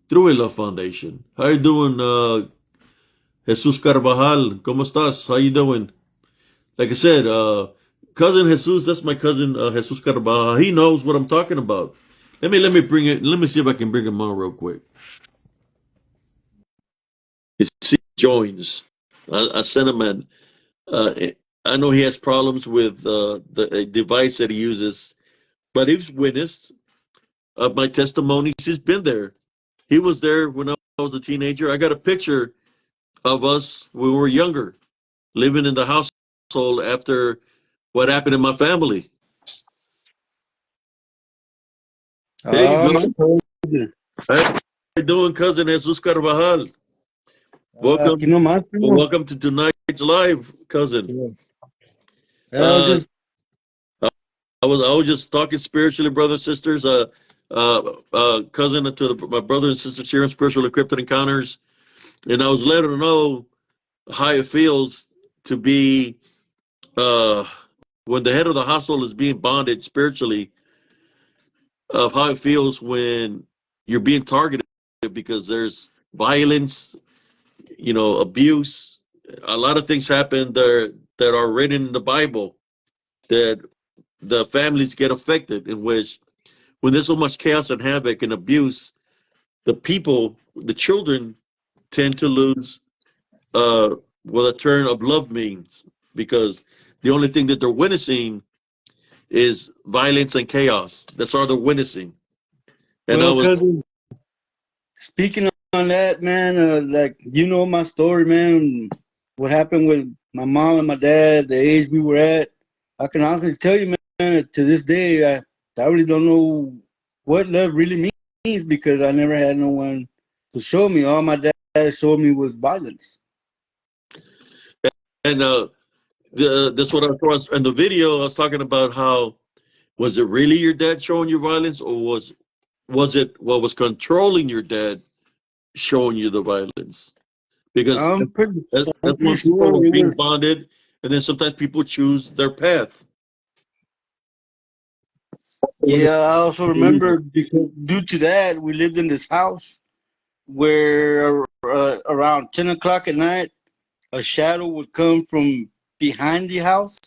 through a love foundation. How you doing, Jesus Carvajal? ¿Cómo estás? How you doing? Like I said, cousin Jesus, that's my cousin Jesus Carvajal. He knows what I'm talking about. Let me bring it. Let me see if I can bring him on real quick. He joins. I sent him an. I know he has problems with the device that he uses, but he's witnessed my testimonies. He's been there. He was there when I was a teenager. I got a picture of us when we were younger, living in the household after what happened in my family. Hey, how you doing, cousin Jesus Carvajal? Welcome to tonight's live, cousin. I was just talking spiritually, brothers and sisters. Cousin to my brothers and sisters here in Spiritual Encrypted Encounters, and I was letting them know how it feels to be when the head of the household is being bonded spiritually. Of how it feels when you're being targeted because there's violence, abuse. A lot of things happen there that are written in the Bible that the families get affected, in which when there's so much chaos and havoc and abuse, the children tend to lose what a turn of love means, because the only thing that they're witnessing is violence and chaos. That's all they're witnessing. And cousin, speaking on that, man, like, my story, man, what happened with my mom and my dad, the age we were at, I can honestly tell you, man, to this day, I really don't know what love really means because I never had no one to show me. All my dad showed me was violence. And that's what I was in the video. I was talking about how was it really your dad showing you violence, or was it what was controlling your dad showing you the violence? Because I'm that's pretty when people sure were it being was. bonded, and then sometimes people choose their path. Yeah, I also remember because due to that, we lived in this house where around 10 o'clock at night, a shadow would come from behind the house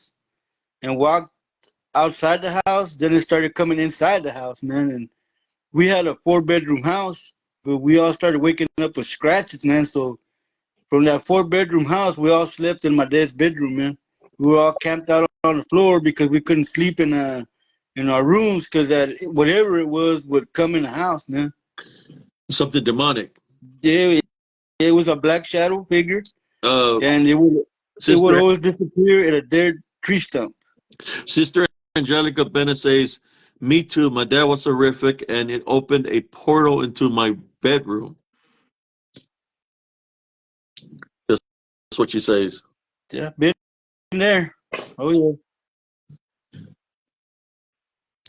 and walk outside the house. Then it started coming inside the house, man. And we had a 4 bedroom house, but we all started waking up with scratches, man. So from that 4 bedroom house, we all slept in my dad's bedroom, man. We were all camped out on the floor because we couldn't sleep in our rooms because that whatever it was would come in the house, man. Something demonic. Yeah, it was a black shadow figure, Uh, and it would sister always disappear at a dead tree stump. Sister Angelica Bennett says, "Me too. My dad was horrific, and it opened a portal into my bedroom." That's what she says. Yeah, been there. Oh yeah.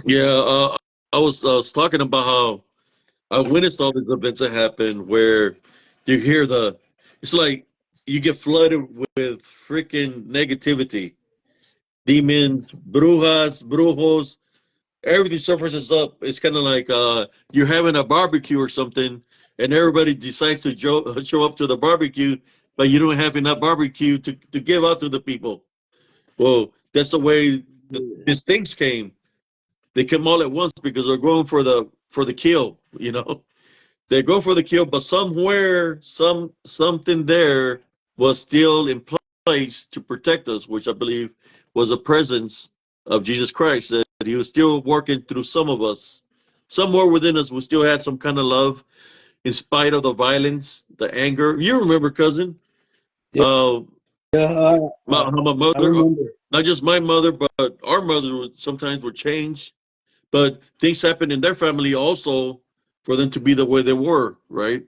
Yeah, I was talking about how I witnessed all these events that happen where you hear it's like you get flooded with freaking negativity, demons, brujas, brujos, everything surfaces up. It's kind of like you're having a barbecue or something, and everybody decides to show up to the barbecue, but you don't have enough barbecue to give out to the people. Well, that's the way these things came. They come all at once because they're going for the kill. You know, they go for the kill, but somewhere, something there was still in place to protect us, which I believe was a presence of Jesus Christ. That He was still working through some of us. Somewhere within us, we still had some kind of love, in spite of the violence, the anger. You remember, cousin, Yeah, uh, yeah. how my I mother, remember. not just my mother, but our mother sometimes would change. But things happened in their family also for them to be the way they were, right?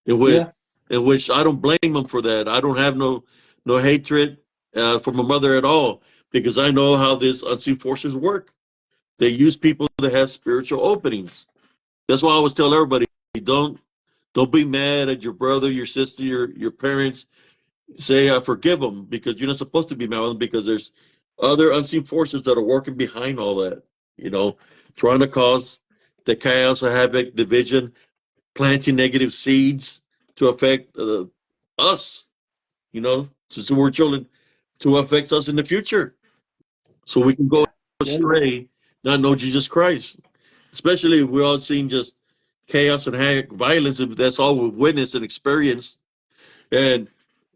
In which, Yeah, in which I don't blame them for that. I don't have no hatred for my mother at all because I know how these unseen forces work. They use people that have spiritual openings. That's why I always tell everybody don't don't be mad at your brother, your sister, your parents. Say I forgive them because you're not supposed to be mad with them because there's other unseen forces that are working behind all that. You know, trying to cause the chaos, the havoc, division, planting negative seeds to affect us, since we're children, to affect us in the future. So we can go yeah. astray, not know Jesus Christ. Especially if we're all seeing just chaos and violence, if that's all we've witnessed and experienced. And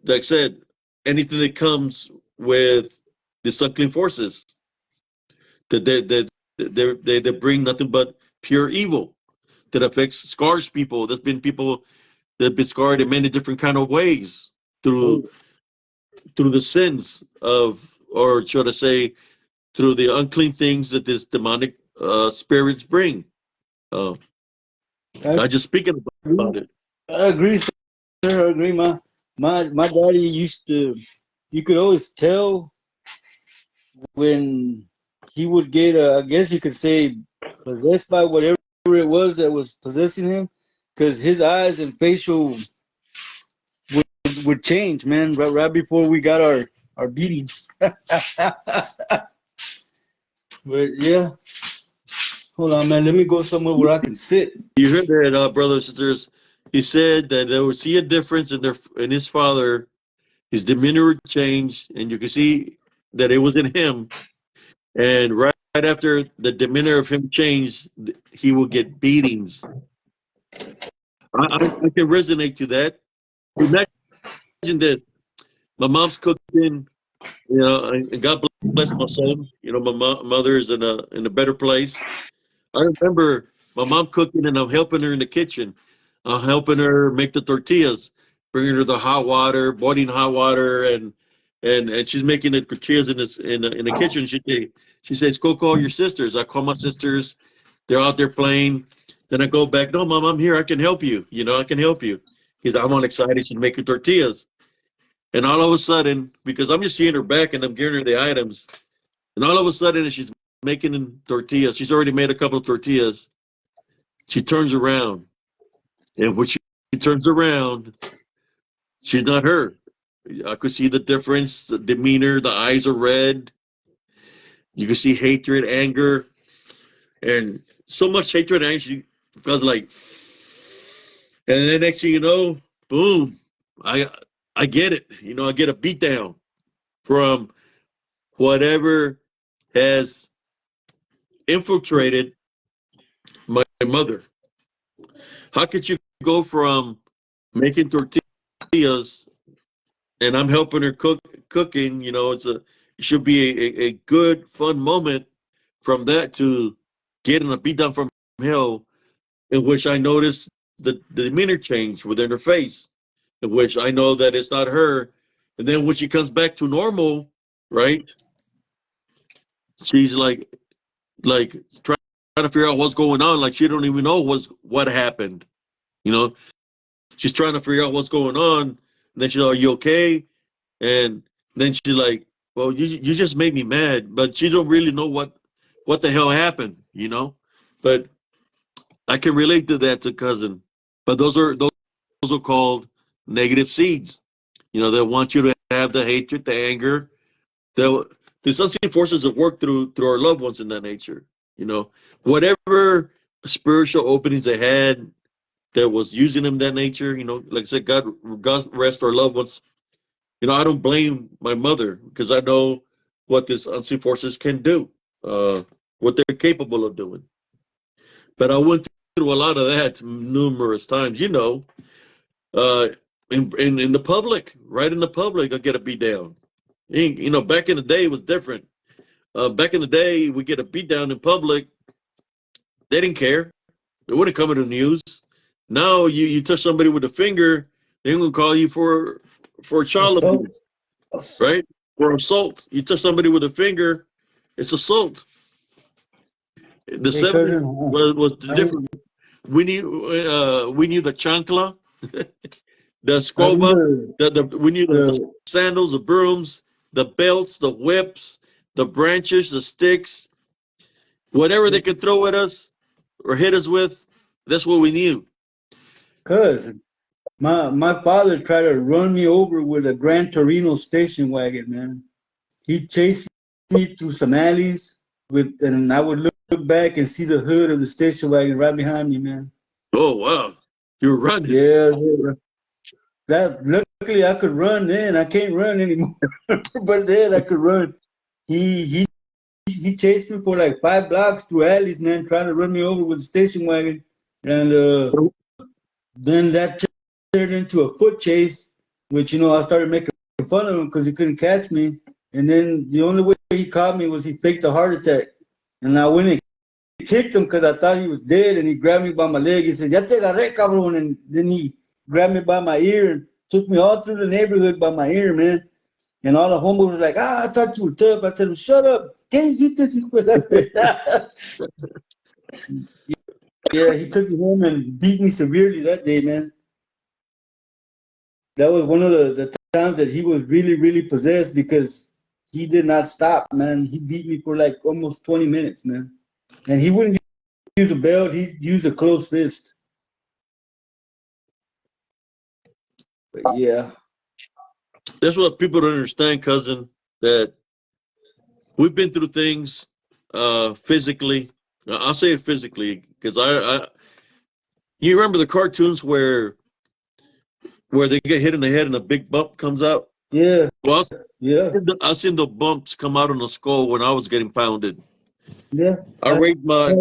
like I said, anything that comes with the unclean forces, that they bring nothing but pure evil that affects, scars people. There's been people that have been scarred in many different kind of ways Oh, through through the sins of, or should I say, through the unclean things that this demonic spirits bring. Uh, I I just speaking about agree. it. I agree, sir. I agree. My daddy used to. You could always tell when he would get, I guess you could say, possessed by whatever it was that was possessing him, because his eyes and facial would change, man. Right before we got our beating. But yeah, hold on, man. Let me go somewhere where I can sit. You heard that, brothers and sisters. He said that they would see a difference in his father. His demeanor would change, and you could see that it was in him. And right after the demeanor of him changed, he would get beatings. I can resonate to that. Imagine this: my mom's cooking, and God bless my soul. My mother is in a better place. I remember my mom cooking, and I'm helping her in the kitchen. I'm helping her make the tortillas, bringing her the hot water, boiling hot water, and she's making the tortillas in the kitchen. She says, "Go call your sisters." I call my sisters. They're out there playing. Then I go back. No, mom, I'm here. I can help you. I can help you. Because I'm all excited. She's making tortillas. And all of a sudden, because I'm just seeing her back and I'm giving her the items, and all of a sudden, as she's making tortillas, she's already made a couple of tortillas. She turns around, and when she turns around, she's not her. I could see the difference, the demeanor, the eyes are red. You can see hatred, anger, and so much hatred and anger. She was like, and then next thing you know, boom, I I get it. I get a beat down from whatever has infiltrated my mother. How could you go from making tortillas and I'm helping her cooking? It should be a good fun moment from that to getting a beat down from hell, in which I noticed the demeanor change within her face, in which I know that it's not her. And then when she comes back to normal, right? She's like trying to figure out what's going on. Like she don't even know what happened. You know, she's trying to figure out what's going on. And then she's like, "Are you okay?" And then she's like, "Well, you just made me mad," but she don't really know what the hell happened. But I can relate to that to cousin. But those are called negative seeds. They want you to have the hatred, the anger. The unseen forces that work through our loved ones in that nature. Whatever spiritual openings they had that was using them that nature. Like I said, God rest our loved ones. I don't blame my mother because I know what these unseen forces can do, what they're capable of doing. But I went through a lot of that numerous times. Uh, in the public, right in the public, I get a beat down. Back in the day, it was different. Back in the day, we get a beat down in public. They didn't care. It wouldn't come in the news. Now you touch somebody with a finger, they're gonna call you for child assault. abuse, right? For assault. You touch somebody with a finger, it's assault. The Hey, 70s cousin, was different. We knew the chancla, the I scoba, remember we knew the the sandals, the brooms, the belts, the whips, the branches, the sticks, whatever they could throw at us or hit us with. That's what we knew. cousin. My father tried to run me over with a Gran Torino station wagon, man. He chased me through some alleys and I would look back and see the hood of the station wagon right behind me, man. Oh wow, you were running. Yeah, that luckily I could run then. I can't run anymore, but then I could run. He he he chased me for like 5 blocks through alleys, man, trying to run me over with the station wagon, and then that turned into a foot chase, which I started making fun of him because he couldn't catch me. And then the only way he caught me was he faked a heart attack, and I went and kicked him because I thought he was dead, and he grabbed me by my leg. He said, "Ya te agarré, cabrón," and then he grabbed me by my ear and took me all through the neighborhood by my ear, man. And all the homeboys were like, "I thought you were tough." I told him, "Shut up. Can't hit this." Yeah, he took me home and beat me severely that day, man. That was one of the times that he was really, really possessed because he did not stop, man. He beat me for like almost 20 minutes, man. And he wouldn't use a belt, he'd use a closed fist. But yeah. That's what people don't understand, cousin. That we've been through things physically. I'll say it physically because you remember the cartoons where they get hit in the head and a big bump comes out. Yeah. Well, Yeah. I seen the bumps come out on the skull when I was getting pounded. Yeah. I raised my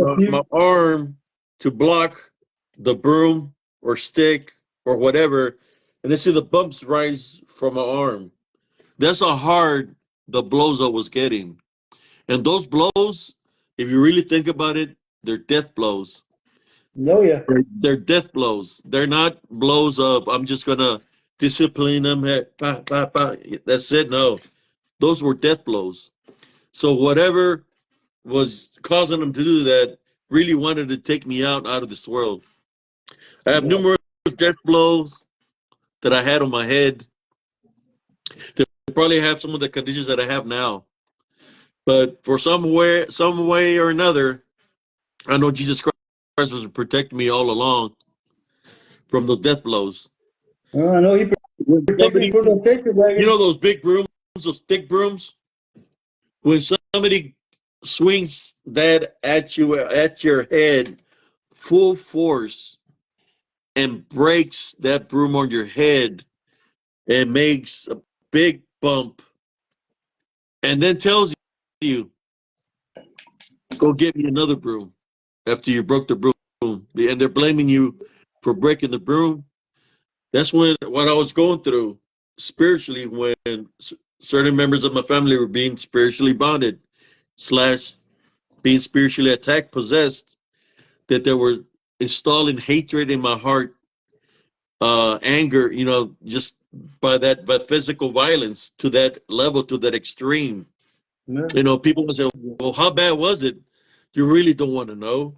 arm to block the broom or stick or whatever, and then see the bumps rise from my arm. That's how hard the blows I was getting. And those blows, if you really think about it, they're death blows. No, yeah. They're death blows. They're not blows of I'm just gonna discipline them. Hey, bah, bah, bah. That's it. No, those were death blows. So whatever was causing them to do that really wanted to take me out of this world. I have Yeah. numerous death blows that I had on my head. They probably have some of the conditions that I have now. But for some way or another, I know Jesus Christ was protecting me all along from those death blows. I know he When protected me somebody, from the station you wagon. know, those big brooms, those thick brooms, when somebody swings that at you at your head full force and breaks that broom on your head and makes a big bump and then tells you, go get me another broom after you broke the broom, and they're blaming you for breaking the broom. That's when what I was going through spiritually when certain members of my family were being spiritually bonded slash being spiritually attacked, possessed, that they were installing hatred in my heart, anger, just by physical violence to that level, to that extreme. Yeah. People would say, well, how bad was it? You really don't want to know.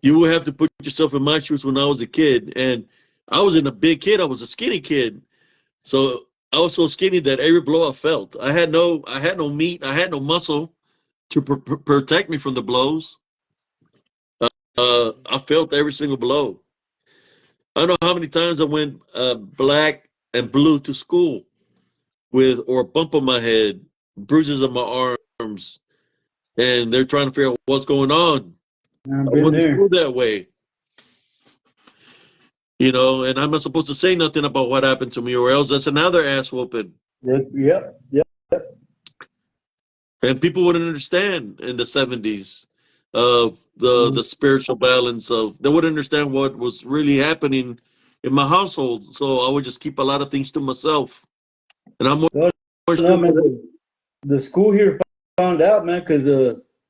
You would have to put yourself in my shoes when I was a kid. And I wasn't a big kid, I was a skinny kid. So I was so skinny that every blow I felt, I had no meat, I had no muscle to protect me from the blows. I felt every single blow. I don't know how many times I went black and blue to school with or a bump on my head, bruises on my arms, and they're trying to figure out what's going on. I've I been went to there. school that way, and I'm not supposed to say nothing about what happened to me, or else that's another ass whooping. Yep. Yep. Yep. And people wouldn't understand in the 70s of the spiritual balance of they wouldn't understand what was really happening in my household. So I would just keep a lot of things to myself. And I'm Oh, more no, still man. today. The school here found out, man, because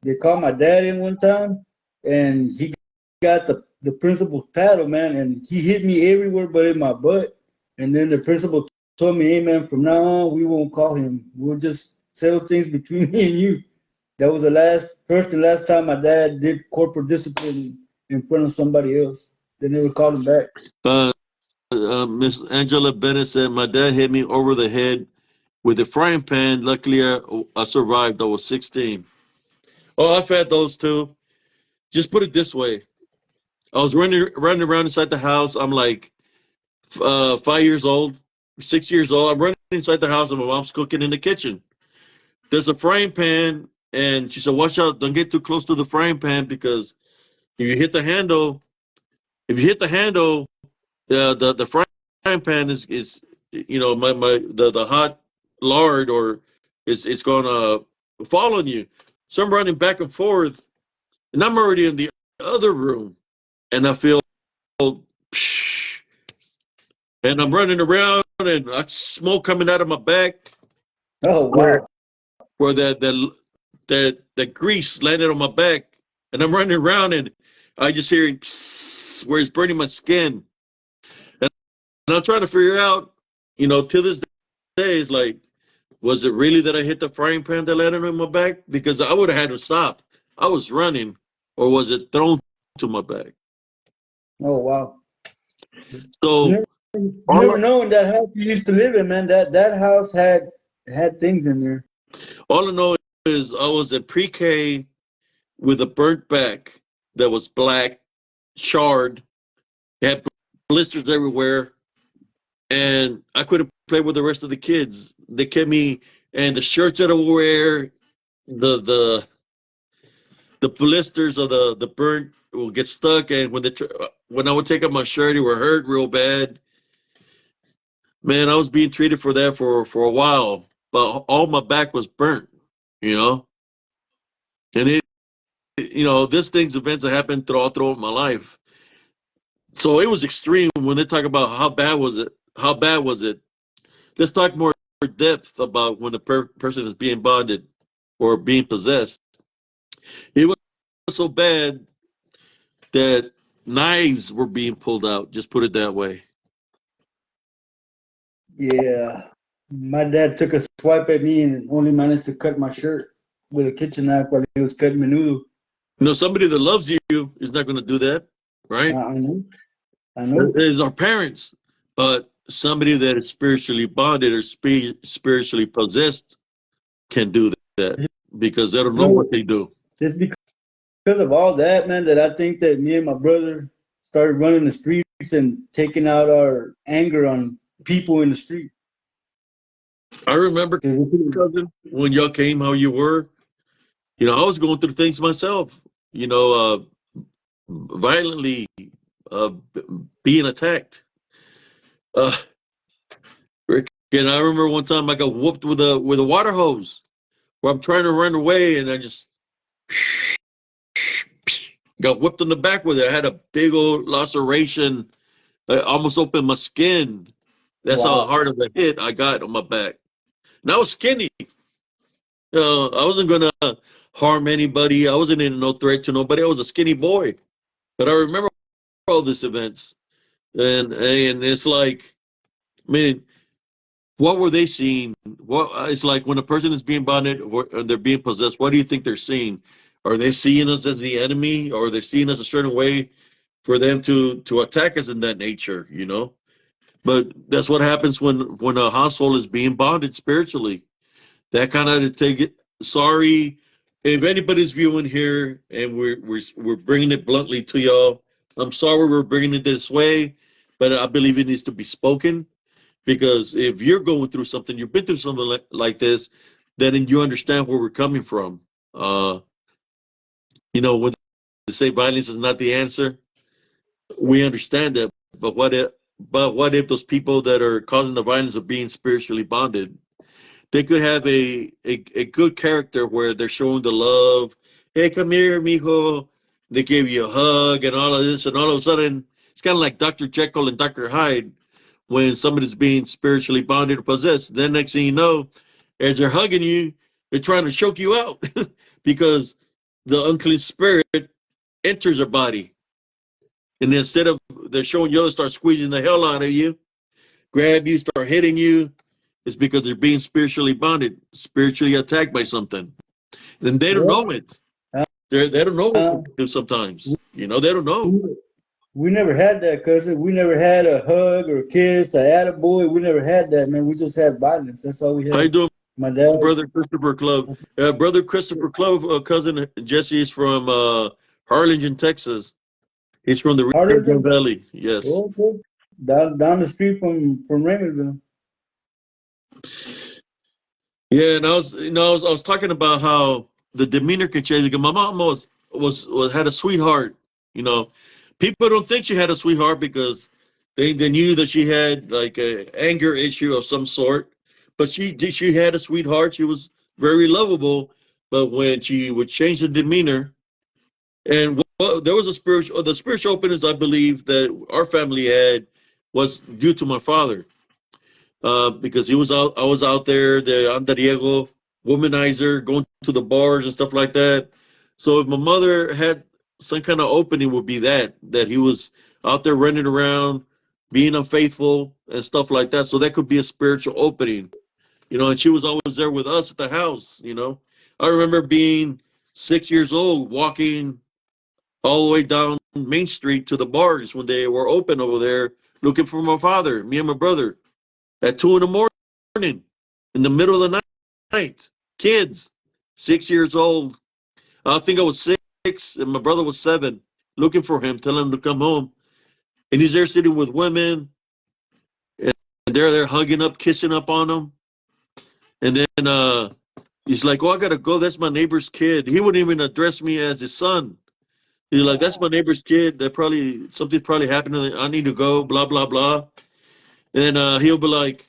they called my dad in one time, and he got the principal's paddle, man, and he hit me everywhere but in my butt. And then the principal told me, "Hey, man, from now on, we won't call him. We'll just settle things between me and you." That was the first and last time my dad did corporal discipline in front of somebody else. They never called him back. Uh, Miss Angela Bennett said, my dad hit me over the head with a frying pan. Luckily, I survived. I was 16. Oh, I've had those too. Just put it this way. I was running around inside the house. I'm like 5 years old, 6 years old. I'm running inside the house and my mom's cooking in the kitchen. There's a frying pan, and she said, watch out, don't get too close to the frying pan because if you hit the handle, the frying pan is the hot lard or it's gonna fall on you. So I'm running back and forth, and I'm already in the other room, and I feel psh, and I'm running around, and I smoke coming out of my back Oh, where wow. where the grease landed on my back, and I'm running around, and I just hear where it's burning my skin, and I'm trying to figure out, to this day, it's like, was it really that I hit the frying pan that landed on my back? Because I would have had to stop. I was running, or was it thrown to my back? Oh, wow. You So never, you all never know in that house you used to live in, man. That house had things in there. all I know is I was in pre-K with a burnt back that was black, charred, had blisters everywhere, and I couldn't play with the rest of the kids. They kept me, and the shirts that I would wear, the the blisters of the burnt will get stuck, and when I would take off my shirt, it would hurt real bad. Man, I was being treated for that for a while, but all my back was burnt, you know, and this things events that happened throughout my life. So it was extreme when they talk about how bad was it. How bad was it? Let's talk more depth about when a person is being bonded or being possessed. It was so bad that knives were being pulled out. Just put it that way. Yeah. My dad took a swipe at me and only managed to cut my shirt with a kitchen knife while he was cutting menudo. Somebody that loves you is not going to do that, right? I know, I know. It is our parents, but somebody that is spiritually bonded or spiritually possessed can do that because they don't You know what know, they do. it's because of all that, man, that I think that me and my brother started running the streets and taking out our anger on people in the street. I remember, 'Cause cousin, when y'all came, how you were. I was going through things myself. You know, violently being attacked. Uh, Rick, and I remember one time I got whooped with a water hose where I'm trying to run away, and I just got whipped in the back with it. I had a big old laceration. I almost opened my skin. That's how Wow. hard of a hit I got on my back. And I was skinny. I wasn't gonna harm anybody. I wasn't in no threat to nobody. I was a skinny boy. But I remember all these events, and it's like, I mean, what were they seeing? What it's like when a person is being bonded or they're being possessed. What do you think they're seeing? Are they seeing us as the enemy, or are they seeing us a certain way for them to attack us in that nature? But that's what happens when a household is being bonded spiritually. That kind of take it. Sorry, if anybody's viewing here, and we're bringing it bluntly to y'all. I'm sorry we're bringing it this way, but I believe it needs to be spoken because if you're going through something, you've been through something like this, then you understand where we're coming from. Uh, when they say violence is not the answer, we understand that. But what if those people that are causing the violence are being spiritually bonded? They could have a good character where they're showing the love. Hey, come here, mijo. They give you a hug and all of this, and all of a sudden, it's kind of like Dr. Jekyll and Dr. Hyde when somebody's being spiritually bonded or possessed. Then next thing you know, as they're hugging you, they're trying to choke you out because the unclean spirit enters their body. And instead of they're showing you, they start squeezing the hell out of you, grab you, start hitting you. It's because they're being spiritually bonded, spiritually attacked by something. And they don't Yep. know it. They don't know what Uh, to do sometimes. They don't know. we, we never had that, cousin. We never had a hug or a kiss, a attaboy. We never had that, man. We just had violence. That's all we How you had. doing, My dad, brother Christopher Club? Brother Christopher Club, cousin Jesse is from Harlingen, Texas. He's from the Rio Grande Harlingen, Valley. Yes. okay, down the street from Raymondville. Yeah, and I was talking about how the demeanor can change. Because my mom was had a sweetheart. You know, people don't think she had a sweetheart because they knew that she had like a anger issue of some sort. But she had a sweetheart. She was very lovable. But when she would change the demeanor, and there was the spiritual openness I believe that our family had was due to my father because I was out there, the andariego, womanizer, going to the bars and stuff like that. So if my mother had some kind of opening, would be that he was out there running around, being unfaithful and stuff like that. So that could be a spiritual opening, and she was always there with us at the house. I remember being 6 years old, walking all the way down Main Street to the bars when they were open over there, looking for my father, me and my brother at 2 in the morning, in the middle of the night. Kids, 6 years old. I think I was 6, and my brother was 7, looking for him, telling him to come home. And he's there sitting with women, and they're hugging up, kissing up on him. And then he's like, "Oh, I gotta go. That's my neighbor's kid." He wouldn't even address me as his son. He's like, "That's my neighbor's kid. That probably something probably happened. I need to go. Blah blah blah." And he'll be like,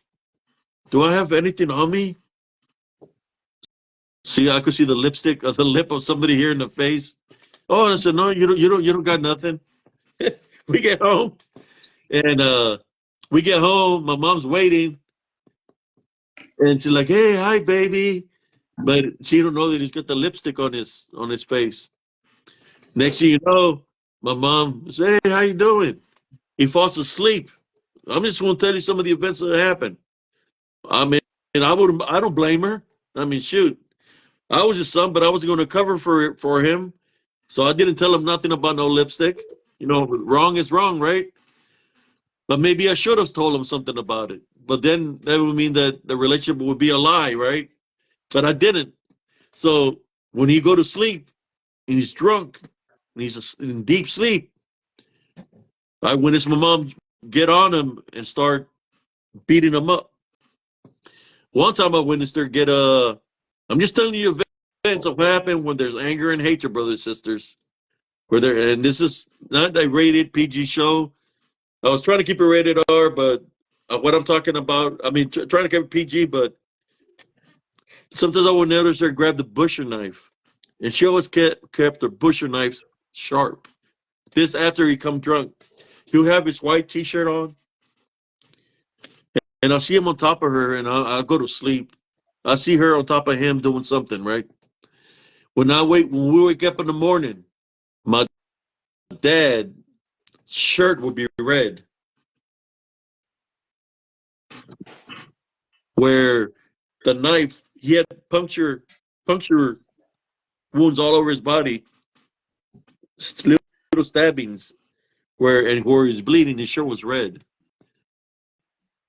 "Do I have anything on me?" See, I could see the lipstick of the lip of somebody here in the face. Oh, I said, no, you don't got nothing. We get home, and we get home. My mom's waiting, and she's like, "Hey, hi, baby," but she don't know that he's got the lipstick on his face. Next thing you know, my mom says, "Hey, how you doing?" He falls asleep. I'm just going to tell you some of the events that happened. I'm I don't blame her. I mean, shoot, I was his son, but I was going to cover for him, so I didn't tell him nothing about no lipstick. You know, wrong is wrong, right? But maybe I should have told him something about it. But then that would mean that the relationship would be a lie, right? But I didn't. So when he go to sleep and he's drunk and he's in deep sleep, I witnessed my mom get on him and start beating him up. One time I witnessed her get a. I'm just telling you events of what happened when there's anger and hatred, brothers and sisters. Where there, and this is not a rated PG show. I was trying to keep it rated R, but what I'm talking about, I mean, trying to keep it PG, but sometimes I would notice her grab the butcher knife, and she always kept her butcher knives sharp. This after he come drunk, he'll have his white T-shirt on, and I'll see him on top of her, and I'll go to sleep. I see her on top of him doing something, right? When we wake up in the morning, my dad's shirt would be red, where the knife he had puncture wounds all over his body, little stabbings where he's bleeding. His shirt was red.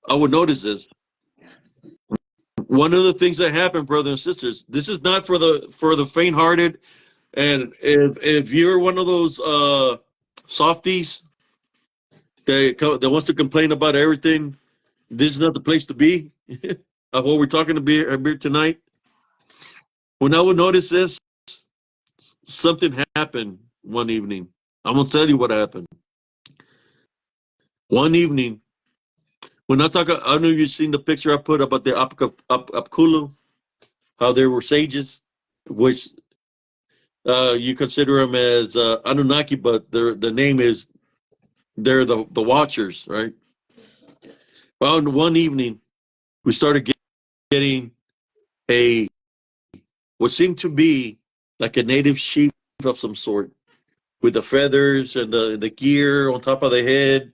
I would notice this. One of the things that happened, brothers and sisters, this is not for the faint-hearted. And if you're one of those softies that wants to complain about everything, this is not the place to be. Of what we're talking about tonight. When I would notice this, something happened one evening. I'm gonna tell you what happened. One evening, when I know you've seen the picture I put about the Apkulu, how there were sages, which you consider them as Anunnaki, but the name is they're the Watchers, right? Well, one evening we started getting a what seemed to be like a native chief of some sort with the feathers and the gear on top of the head.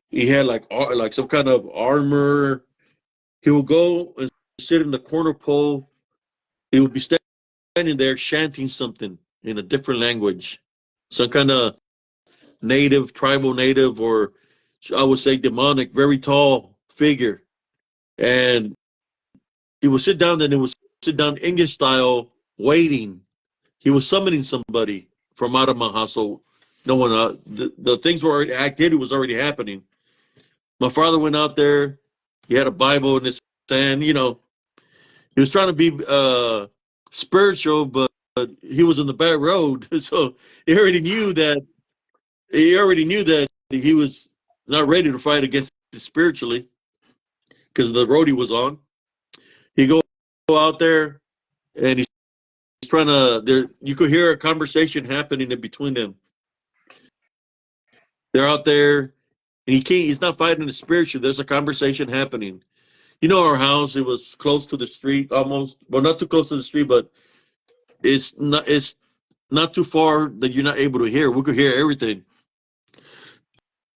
He had like some kind of armor. He would go and sit in the corner pole. He would be standing there chanting something in a different language, some kind of native, tribal native, or I would say demonic, very tall figure. And he would sit down, then he would sit down English style, waiting. He was summoning somebody from out of my household. No one, the things were already, activity was already happening. My father went out there. He had a Bible in his hand. You know, he was trying to be spiritual, but he was on the bad road. So he already knew that he was not ready to fight against it spiritually because of the road he was on. He go out there and he's trying to. There, you could hear a conversation happening in between them. They're out there, and he can't. He's not fighting the spiritual. There's a conversation happening. You know, our house, it was close to the street almost. Well, not too close to the street, but it's not too far that you're not able to hear. We could hear everything.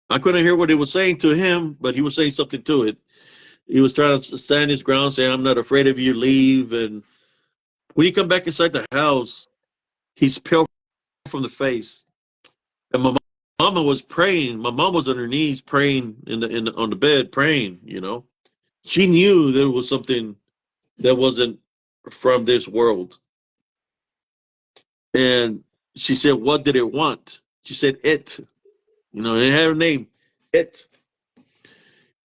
I couldn't hear what he was saying to him, but he was saying something to it. He was trying to stand his ground, saying, "I'm not afraid of you, leave." And when he come back inside the house, he's pale from the face. And my mama was praying. My mom was on her knees praying on the bed, praying, you know. She knew there was something that wasn't from this world. And she said, "What did it want?" She said, "It." You know, it had a name. It.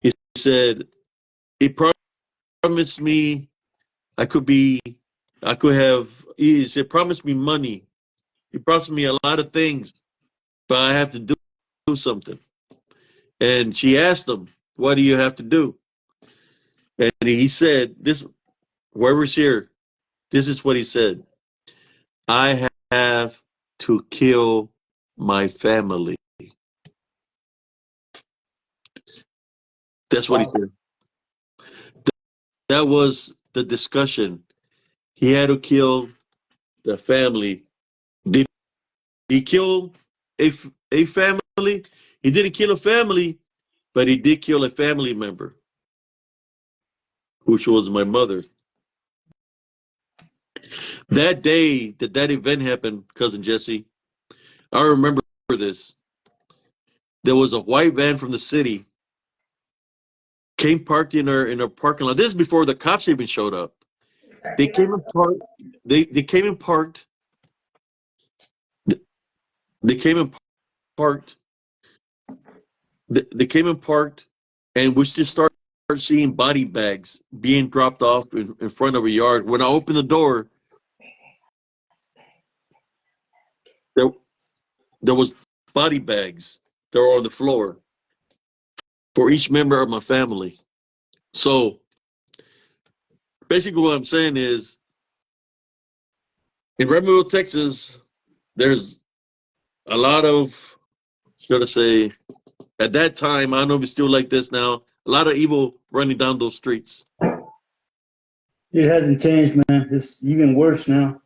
He said, "It promised me I could be, I could have." He said, "Promised me money. He promised me a lot of things, but I have to do something." And she asked him, "What do you have to do?" And he said, "This, whoever's here, this is what he said. I have to kill my family." That's what he said. That was the discussion. He had to kill the family. Did he kill a, a family? He didn't kill a family, but he did kill a family member. which was my mother. That day that that event happened, cousin Jesse, I remember this. There was a white van from the city came parked in our parking lot. This is before the cops even showed up. They came and parked. They came and parked. They came and parked. They came and parked, and we just started seeing body bags being dropped off in front of a yard. When I opened the door, there there was body bags that were on the floor for each member of my family. So basically, what I'm saying is, in Redmondville, Texas, there's a lot of, should I say, at that time, I don't know if it's still like this now, a lot of evil running down those streets. It hasn't changed, man. It's even worse now.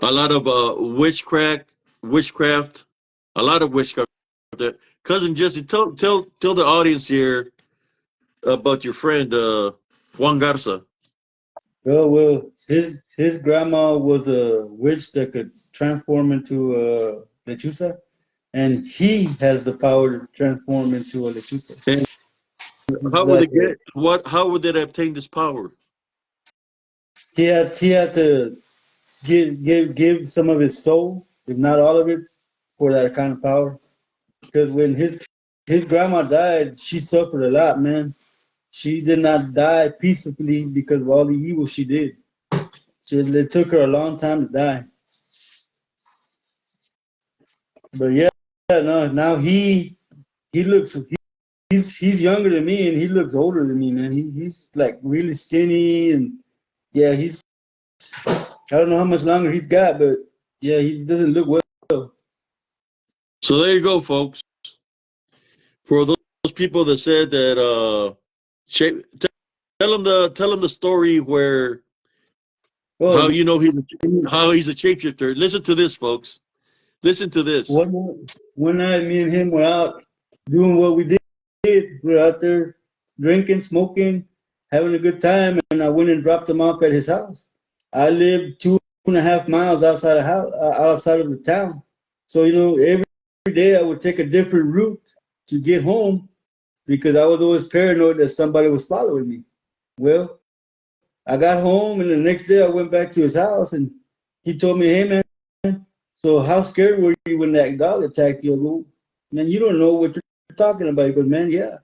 A lot of witchcraft, a lot of witchcraft. Cousin Jesse, tell the audience here about your friend Juan Garza. Well, his grandma was a witch that could transform into a lechuza, and he has the power to transform into a lechuza. And He's how would they like get what? How would they obtain this power? he had to give some of his soul, if not all of it, for that kind of power. Because when his grandma died, she suffered a lot, man. She did not die peacefully because of all the evil she did. It took her a long time to die. But yeah, no, now he looks he's younger than me and he looks older than me, man. He's like really skinny and yeah, he's I don't know how much longer he's got, but yeah, he doesn't look well. So there you go, folks. For those people that said that, tell them the story where Oh, how you know how he's a shapeshifter. Listen to this, folks. Listen to this. one night me and him were out doing what we did. We were out there drinking, smoking, having a good time, and I went and dropped him off at his house. I lived 2.5 miles outside of the town. So, every day I would take a different route to get home because I was always paranoid that somebody was following me. Well, I got home and the next day I went back to his house and he told me, "Hey man, so how scared were you when that dog attacked you?" I go, "Man, you don't know what you're talking about." He goes, "Man, yeah.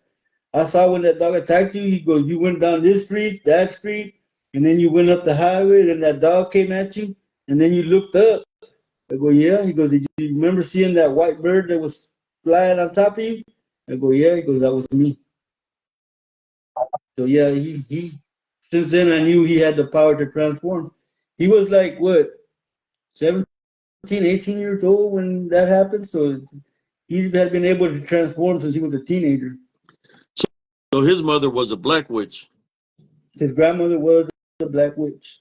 I saw when that dog attacked you." He goes, "You went down this street, that street, and then you went up the highway, then that dog came at you, and then you looked up." I go, "Yeah." He goes, "Did you remember seeing that white bird that was flying on top of you?" I go, "Yeah." He goes, "That was me." So yeah, he since then I knew he had the power to transform. He was like what, 17, 18 years old when that happened. So he had been able to transform since he was a teenager. So his mother was a black witch. His grandmother was a black witch.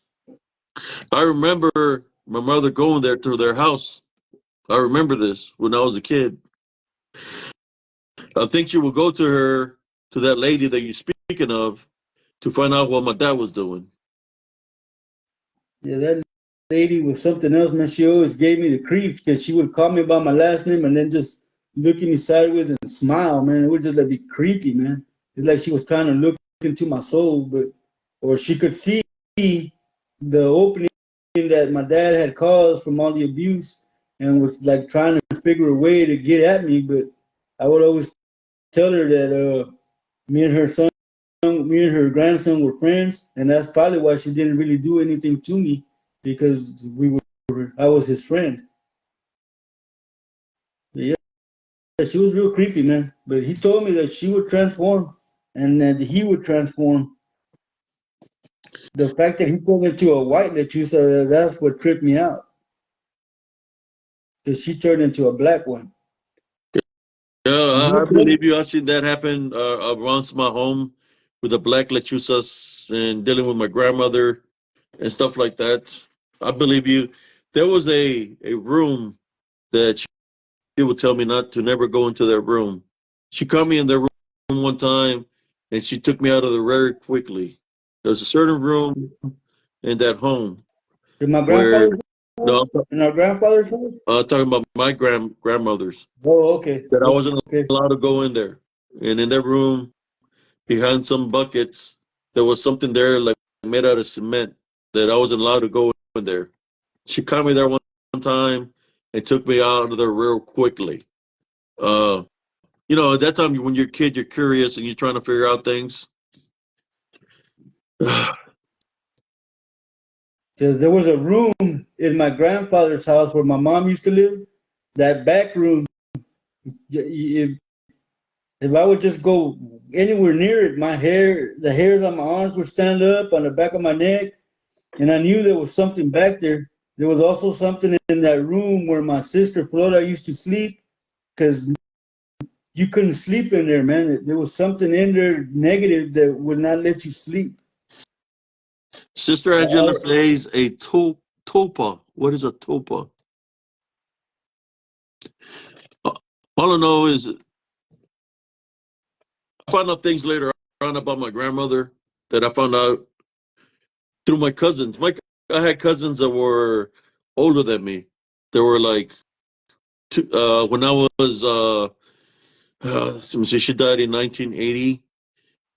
I remember my mother going there to their house. I remember this when I was a kid. I think she would go to that lady that you're speaking of, to find out what my dad was doing. Yeah, that lady was something else, man. She always gave me the creeps because she would call me by my last name and then just look at me sideways and smile, man. It would just like be creepy, man. It's like she was trying to look into my soul, but or she could see the opening that my dad had caused from all the abuse and was like trying to figure a way to get at me. But I would always tell her that me and her son, me and her grandson were friends, and that's probably why she didn't really do anything to me because I was his friend. But yeah, she was real creepy, man. But he told me that she would transform and that he would transform. The fact that he turned into a white lechuza, that's what tripped me out. Because she turned into a black one. Yeah, I believe you. I seen that happen around my home with the black lechusas and dealing with my grandmother and stuff like that. I believe you. There was a room that she would tell me not to never go into their room. She caught me in their room one time and she took me out of there very quickly. There's a certain room in that home In my where, grandfather's no, house? In our grandfather's house? I'm talking about my grandmother's, Oh, okay. that I wasn't Okay. allowed to go in there. And in that room, behind some buckets, there was something there like made out of cement that I wasn't allowed to go in there. She caught me there one time and took me out of there real quickly. Uh, at that time when you're a kid, you're curious and you're trying to figure out things. So there was a room in my grandfather's house where my mom used to live. That back room, if I would just go anywhere near it, the hairs on my arms would stand up on the back of my neck, and I knew there was something back there. There was also something in that room where my sister Flora used to sleep, because you couldn't sleep in there, man. There was something in there negative that would not let you sleep. Sister Angela says a topa. What is a topa? Uh, All I know is I found out things later on about my grandmother that I found out through my cousins. I had cousins that were older than me. They were like, when I was, let me see, she died in 1980.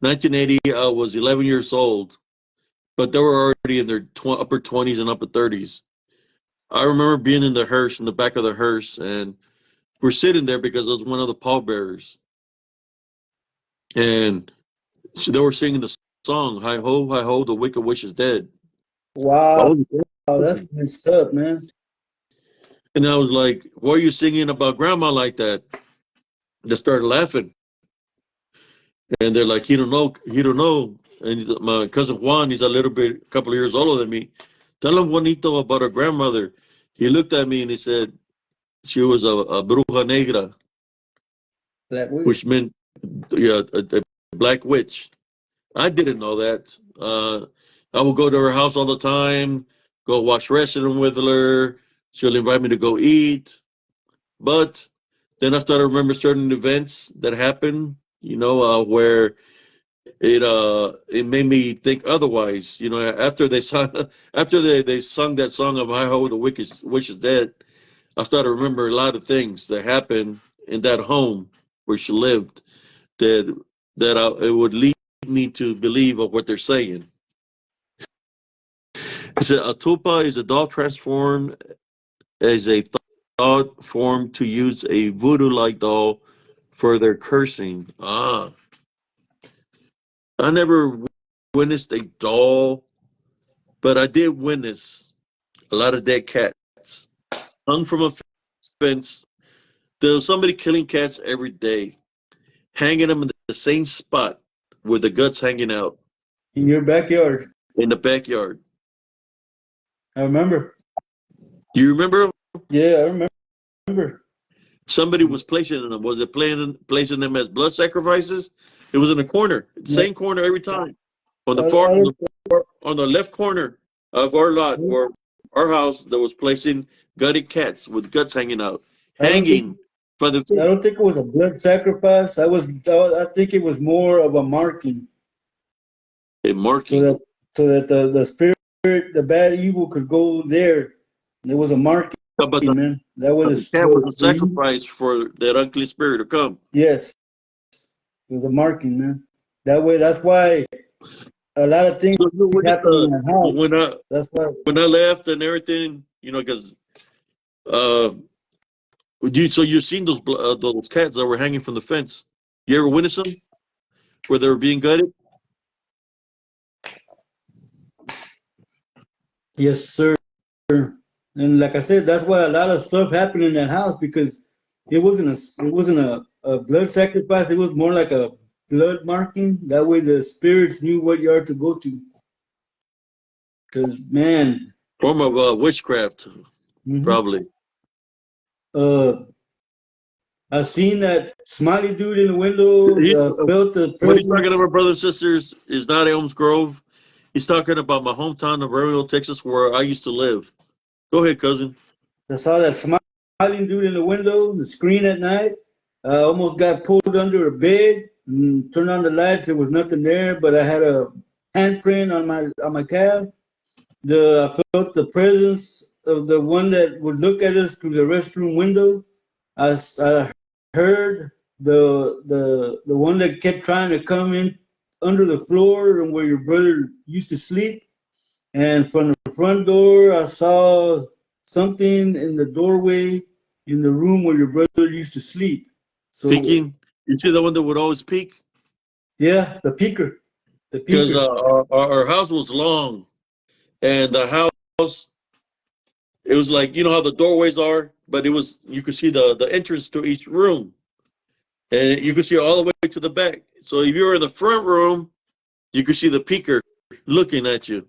1980, I was 11 years old, but they were already in their upper 20s and upper 30s. I remember being in the hearse, in the back of the hearse, and we're sitting there because I was one of the pallbearers. And so they were singing the song, hi ho, the wicked witch is dead. Wow, Oh, that's messed up, man. and I was like, why are you singing about grandma like that? They started laughing. And they're like, he don't know, he don't know. And my cousin Juan, he's a couple of years older than me. Tell him Juanito about her grandmother. He looked at me and he said she was a bruja negra, That way. which meant a black witch. I didn't know that. I would go to her house all the time, go watch wrestling with her. She'll invite me to go eat. But then I started to remember certain events that happened, where it made me think otherwise. After they sung they sung that song of "Hi Ho, the Wicked Witch is Dead," I started to remember a lot of things that happened in that home where she lived that it would lead me to believe of what they're saying. It said a tupa is a doll transformed as a thought form to use a voodoo-like doll for their cursing. I never witnessed a doll, but I did witness a lot of dead cats hung from a fence. There was somebody killing cats every day, hanging them in the same spot with the guts hanging out In your backyard. in the backyard. I remember. You remember Yeah, I remember. somebody was placing them? Was it placing them as blood sacrifices? It was in the corner, Yeah, same corner every time. On the I, far, I, on the left corner of our lot or our house, that was placing gutted cats with guts hanging out, I don't think hanging by the I don't think it was a blood sacrifice. I think it was more of a marking, so marking. that the spirit, the bad evil, could go there. There was a marking, But man. That the was cat was a sacrifice for that unclean spirit to come. yes, it was a marking, man. That way, that's why a lot of things So you witnessed happen in the house. That's why. when I left and everything, because uh, so you've seen those cats that were hanging from the fence. You ever witness them where they were being gutted? Yes, sir. And like I said, that's why a lot of stuff happened in that house, because it wasn't a blood sacrifice. It was more like a blood marking. That way, the spirits knew what yard to go to. Because man, Form of witchcraft, hmm probably. uh, I seen that smiley dude in the window. He, Felt the what he's talking presence. about, brothers and sisters, is not Elms Grove. He's talking about my hometown of Ariel, Texas, where I used to live. Go ahead, cousin. I saw that smiling dude in the window, the screen at night. I almost got pulled under a bed. Turned on the lights. There was nothing there, but I had a handprint on my calf. I felt the presence of the one that would look at us through the restroom window. I heard the one that kept trying to come in under the floor and where your brother used to sleep. And from the front door, I saw something in the doorway in the room where your brother used to sleep. So Peeking. You see the one that would always peek? yeah, the Because peeker. our house was long, and the house, it was like, you know how the doorways are, but it was, you could see the entrance to each room, and you could see all the way to the back. So if you were in the front room, you could see the peeker looking at you,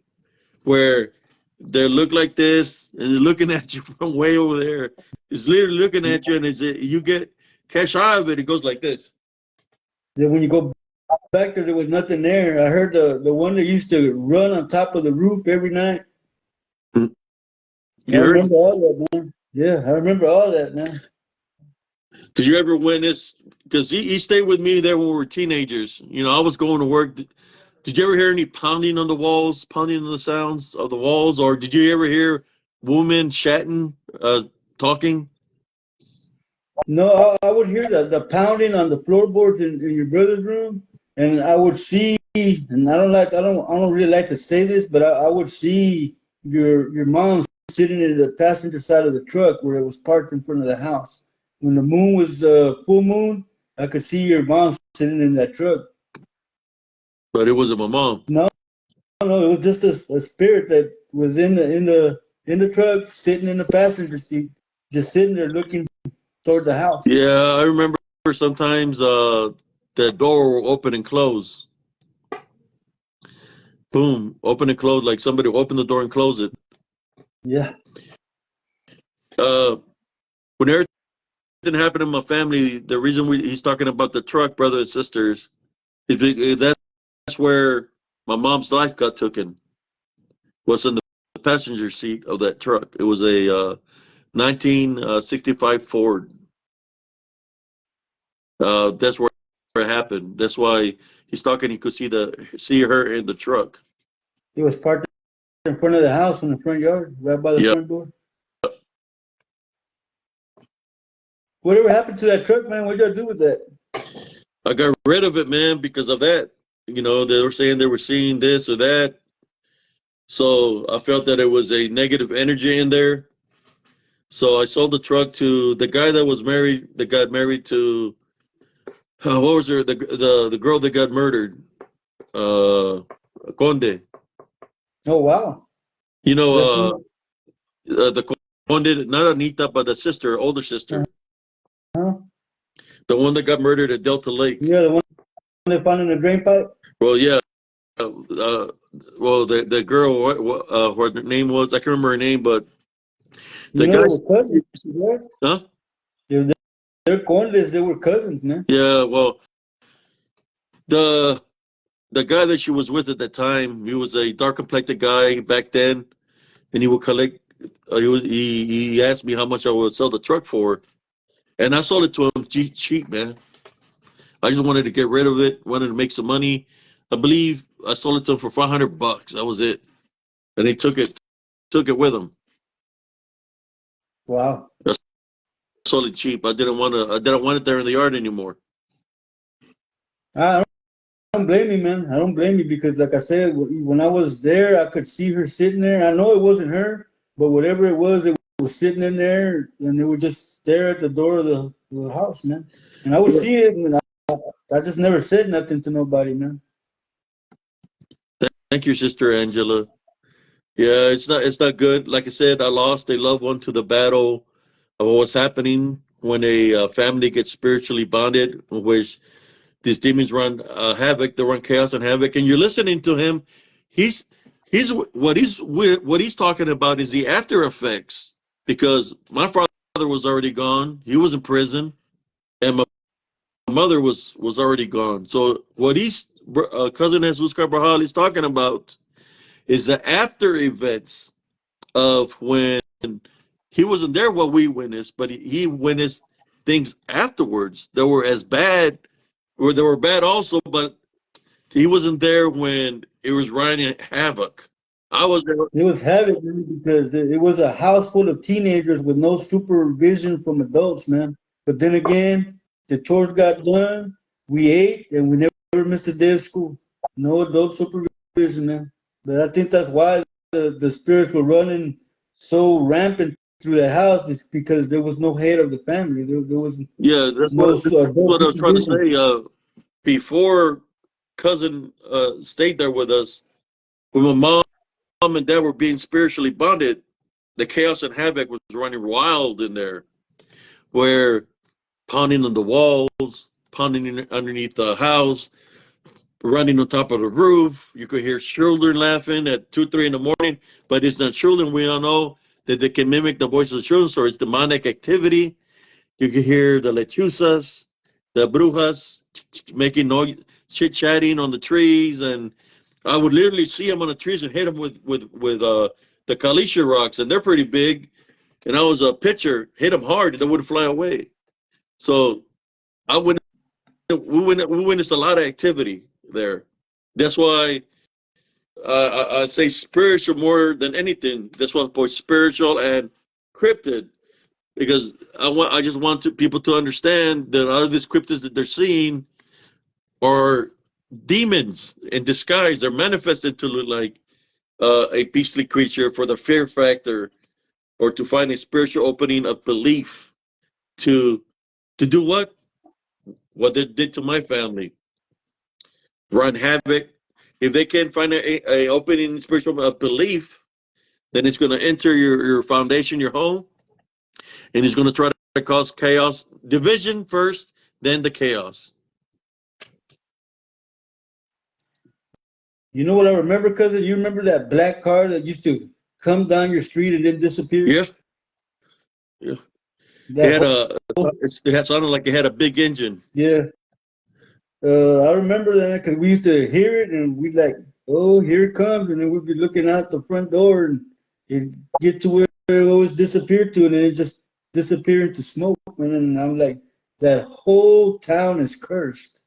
where they look like this, and they're looking at you from way over there. It's literally looking at you, and you get catch eye of it, it goes like this. Then when you go back there was nothing there. I heard the one that used to run on top of the roof every night. I You heard? remember all that, man. Yeah, I remember all that, man. Did you ever witness? Because he stayed with me there when we were teenagers. You know, I was going to work. Did you ever hear any pounding on the walls, pounding on the sounds of the walls, or did you ever hear women chatting, talking? No, I would hear the pounding on the floorboards in your brother's room, and I would see, and I don't really like to say this, but I would see your mom sitting in the passenger side of the truck where it was parked in front of the house. When the moon was full moon, I could see your mom sitting in that truck. But it wasn't my mom. No, no, it was just a spirit that was in the truck, sitting in the passenger seat, just sitting there looking toward the house. Yeah, I remember sometimes the door will open and close. Boom, open and close, like somebody opened the door and close it. Yeah. Uh, when everything happened in my family, the reason he's talking about the truck, brother and sisters, is that's where my mom's life got taken. Was in the passenger seat of that truck. It was a 1965 Ford. That's where it happened. That's why he's talking. He could see her in the truck. It was parked in front of the house in the front yard, right by the Yeah, front door. Whatever happened to that truck, man? What y'all do with that? I got rid of it, man, because of that. You know, they were saying they were seeing this or that. So I felt that it was a negative energy in there. So I sold the truck to the guy that was married, that got married to, what was her, the girl that got murdered, uh, Conde. Oh wow, You that's know, one. the Conde, not Anita, but the sister, older sister, Uh-huh. the one that got murdered at Delta Lake. Yeah, the one they found in the drain pipe. Well, yeah. Well, the girl, what her name was, I can't remember her name, but You the know, they guys, were cousins. Right? huh? They're, they're Condes. They were cousins, man. Yeah. Well, the the guy that she was with at the time, he was a dark complected guy back then, and he would collect. He asked me how much I would sell the truck for, and I sold it to him cheap, man. I just wanted to get rid of it, wanted to make some money. I believe I sold it to him for $500. That was it, and he took it with him. Wow. I sold it cheap. I didn't want it there in the yard anymore. I don't blame you, man. I don't blame you because, like I said, when I was there, I could see her sitting there. I know it wasn't her, but whatever it was sitting in there, and it would just stare at the door of the house, man. And I would see it, and I just never said nothing to nobody, man. Thank you, Sister Angela. Yeah, it's not good. Like I said, I lost a loved one to the battle of what's happening when a family gets spiritually bonded, in which these demons run havoc, they run chaos and havoc. And you're listening to him. He's what he's talking about is the after effects, because my father was already gone. He was in prison, and my mother was already gone. So what cousin Jesus Carvajal is talking about is the after events of when he wasn't there what we witnessed, but he witnessed things afterwards that were as bad they were bad also, but he wasn't there when it was running havoc. I was there. It was havoc, man, because it was a house full of teenagers with no supervision from adults, man. But then again, the chores got done, we ate, and we never missed a day of school. No adult supervision, man. But I think that's why the spirits were running so rampant through that house, is because there was no head of the family. There was Yeah, no that's adult what I was trying to supervision. say. Before cousin stayed there with us, when my mom and dad were being spiritually bonded, the chaos and havoc was running wild in there, where pounding on the walls, pounding underneath the house, running on top of the roof. You could hear children laughing at 2, 3 in the morning, but it's not children. We all know that they can mimic the voices of children, so it's demonic activity. You could hear the lechuzas, the brujas making noise, chit chatting on the trees, and I would literally see them on the trees and hit them with the kalisha rocks, and they're pretty big. And I was a pitcher, hit them hard, and they wouldn't fly away. So I would we witnessed a lot of activity there. That's why I say spiritual more than anything. That's why both spiritual and cryptid, because I just want people to understand that all of these cryptids that they're seeing are demons in disguise. They're manifested to look like a beastly creature for the fear factor, or to find a spiritual opening of belief to do what they did to my family, run havoc. If they can't find a opening spiritual belief, then it's going to enter your foundation, your home, and it's going to try to cause chaos, division first, then the chaos. You know what I remember, cousin? You remember that black car that used to come down your street and then disappear? Yeah, yeah. It That had whole, a it had sounded like it had a big engine. yeah. I remember that because we used to hear it and we'd like, oh, here it comes. And then we'd be looking out the front door and it get to where it always disappeared to, and then it just disappeared into smoke. And then I'm like, that whole town is cursed.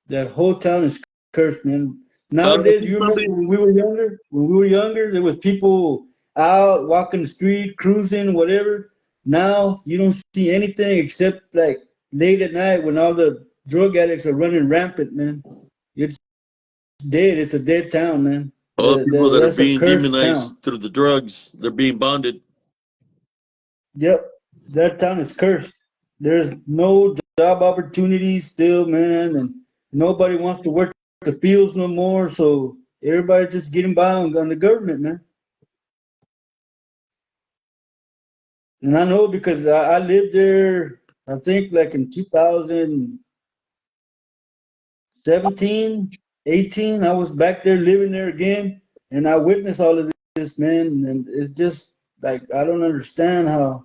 That whole town is cursed, man. I Nowadays, think you remember something. when we were younger? When we were younger, there was people out walking the street, cruising, whatever. Now you don't see anything except like late at night when all the drug addicts are running rampant, man. It's dead. It's a dead town, man. All the people that are That's a being cursed demonized town. through the drugs, they're being bonded. Yep, that town is cursed. There's no job opportunities still, man, and nobody wants to work the fields no more. So everybody just getting by on the government, man. And I know because I lived there. I think like in 2017, 18, I was back there living there again, and I witnessed all of this, man. And it's just like I don't understand how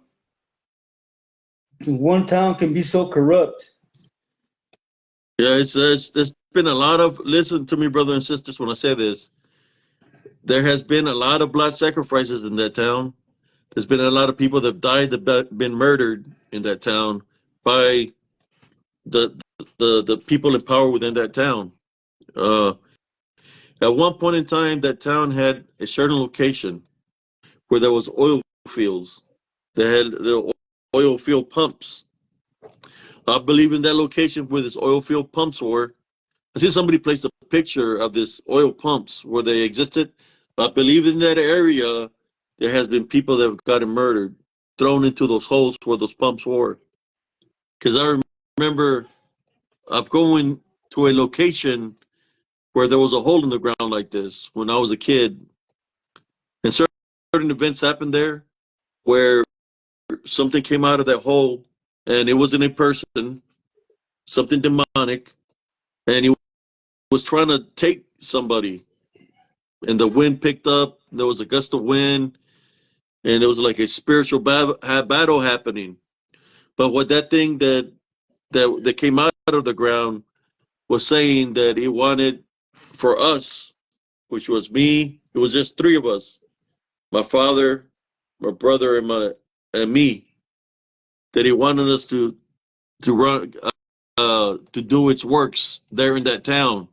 one town can be so corrupt. Yeah, there's been a lot of, listen to me, brothers and sisters, when I say this. There has been a lot of blood sacrifices in that town. There's been a lot of people that have died, that have been murdered in that town by the the people in power within that town. Uh, at one point in time, that town had a certain location where there was oil fields. They had the oil field pumps. I believe in that location where this oil field pumps were. I see somebody placed a picture of this oil pumps where they existed. I believe in that area there has been people that have gotten murdered, thrown into those holes where those pumps were. Because I remember of going to a location where there was a hole in the ground like this when I was a kid, and certain events happened there where something came out of that hole, and it wasn't a person, something demonic, and he was trying to take somebody, and the wind picked up. There was a gust of wind, and it was like a spiritual battle happening. But what that thing that came out of the ground was saying that it wanted for us, which was me. It was just three of us: my father, my brother, and me. That he wanted us to run. to do its works there in that town.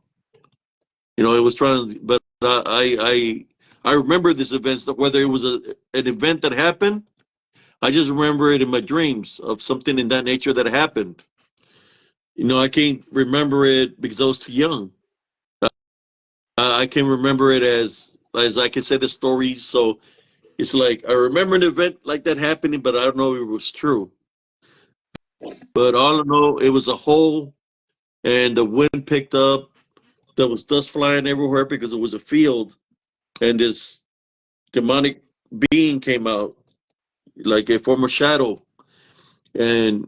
You know, it was trying, but I remember this event. Whether it was an event that happened, I just remember it in my dreams of something in that nature that happened. You know, I can't remember it because I was too young. I can remember it as I can say the stories. So it's like I remember an event like that happening, but I don't know if it was true. But all I know, it was a hole, and the wind picked up. There was dust flying everywhere because it was a field, and this demonic being came out like a form of shadow, and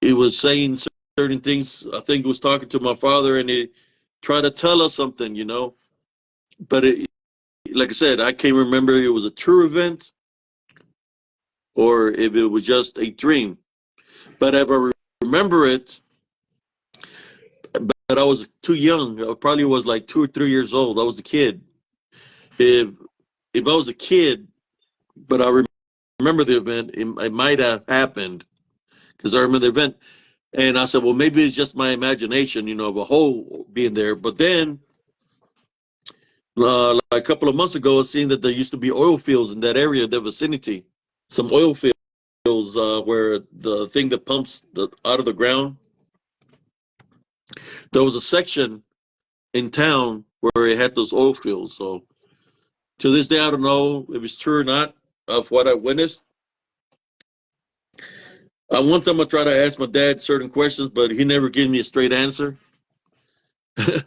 it was saying certain things. I think it was talking to my father, and it tried to tell us something, you know. But it, like I said, I can't remember if it was a true event or if it was just a dream. But if I remember it, but I was too young. I probably was like 2 or 3 years old. I was a kid. If if I was a kid, but I remember the event, it might have happened because I remember the event. And I said, well, maybe it's just my imagination, you know, of a hole being there. But then, like a couple of months ago, I seen that there used to be oil fields in that area, the vicinity. Some oil fields where the thing that pumps out of the ground. There was a section in town where it had those oil fields. So to this day, I don't know if it's true or not of what I witnessed. One time I tried to ask my dad certain questions, but he never gave me a straight answer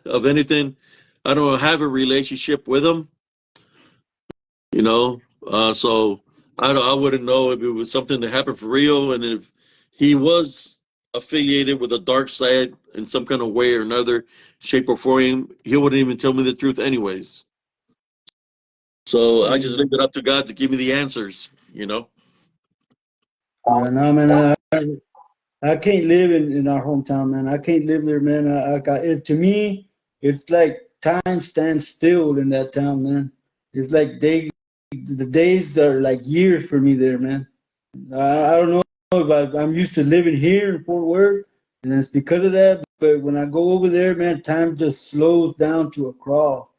of anything. I don't have a relationship with him, you know. So I wouldn't know if it was something that happened for real, and if he was affiliated with a dark side in some kind of way or another, shape or form, he wouldn't even tell me the truth, anyways. So I just leave it up to God to give me the answers, you know. Yeah, no, man, I can't live in our hometown, man. I can't live there, man. I got it. To me, it's like time stands still in that town, man. It's like the days are like years for me there, man. I don't know if I'm used to living here in Fort Worth, and it's because of that. But when I go over there, man, time just slows down to a crawl.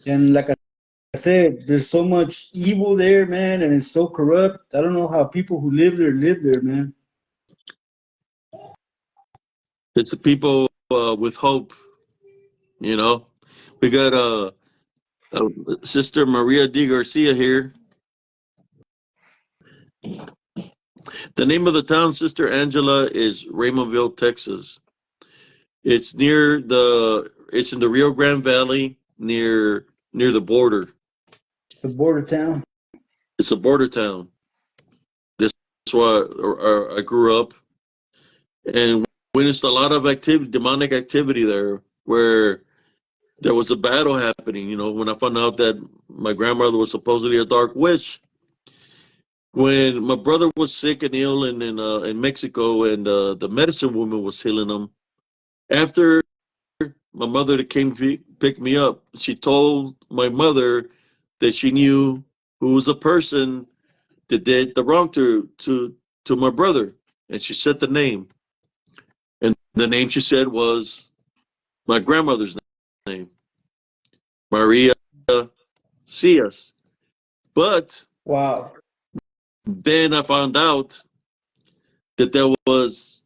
And like I said, there's so much evil there, man, and it's so corrupt. I don't know how people who live there, man. It's the people with hope, you know. We got Sister Maria D. Garcia here. The name of the town, Sister Angela, is Raymondville, Texas. It's in the Rio Grande Valley near the border. It's a border town. It's a border town. That's why I grew up and witnessed a lot of activity, demonic activity there, where there was a battle happening. You know, when I found out that my grandmother was supposedly a dark witch, when my brother was sick and ill in Mexico, and the medicine woman was healing him. After my mother came to pick me up, she told my mother that she knew who was a person that did the wrong to my brother, and she said the name, and the name she said was my grandmother's name, Maria Cias. But Wow. then I found out that there was,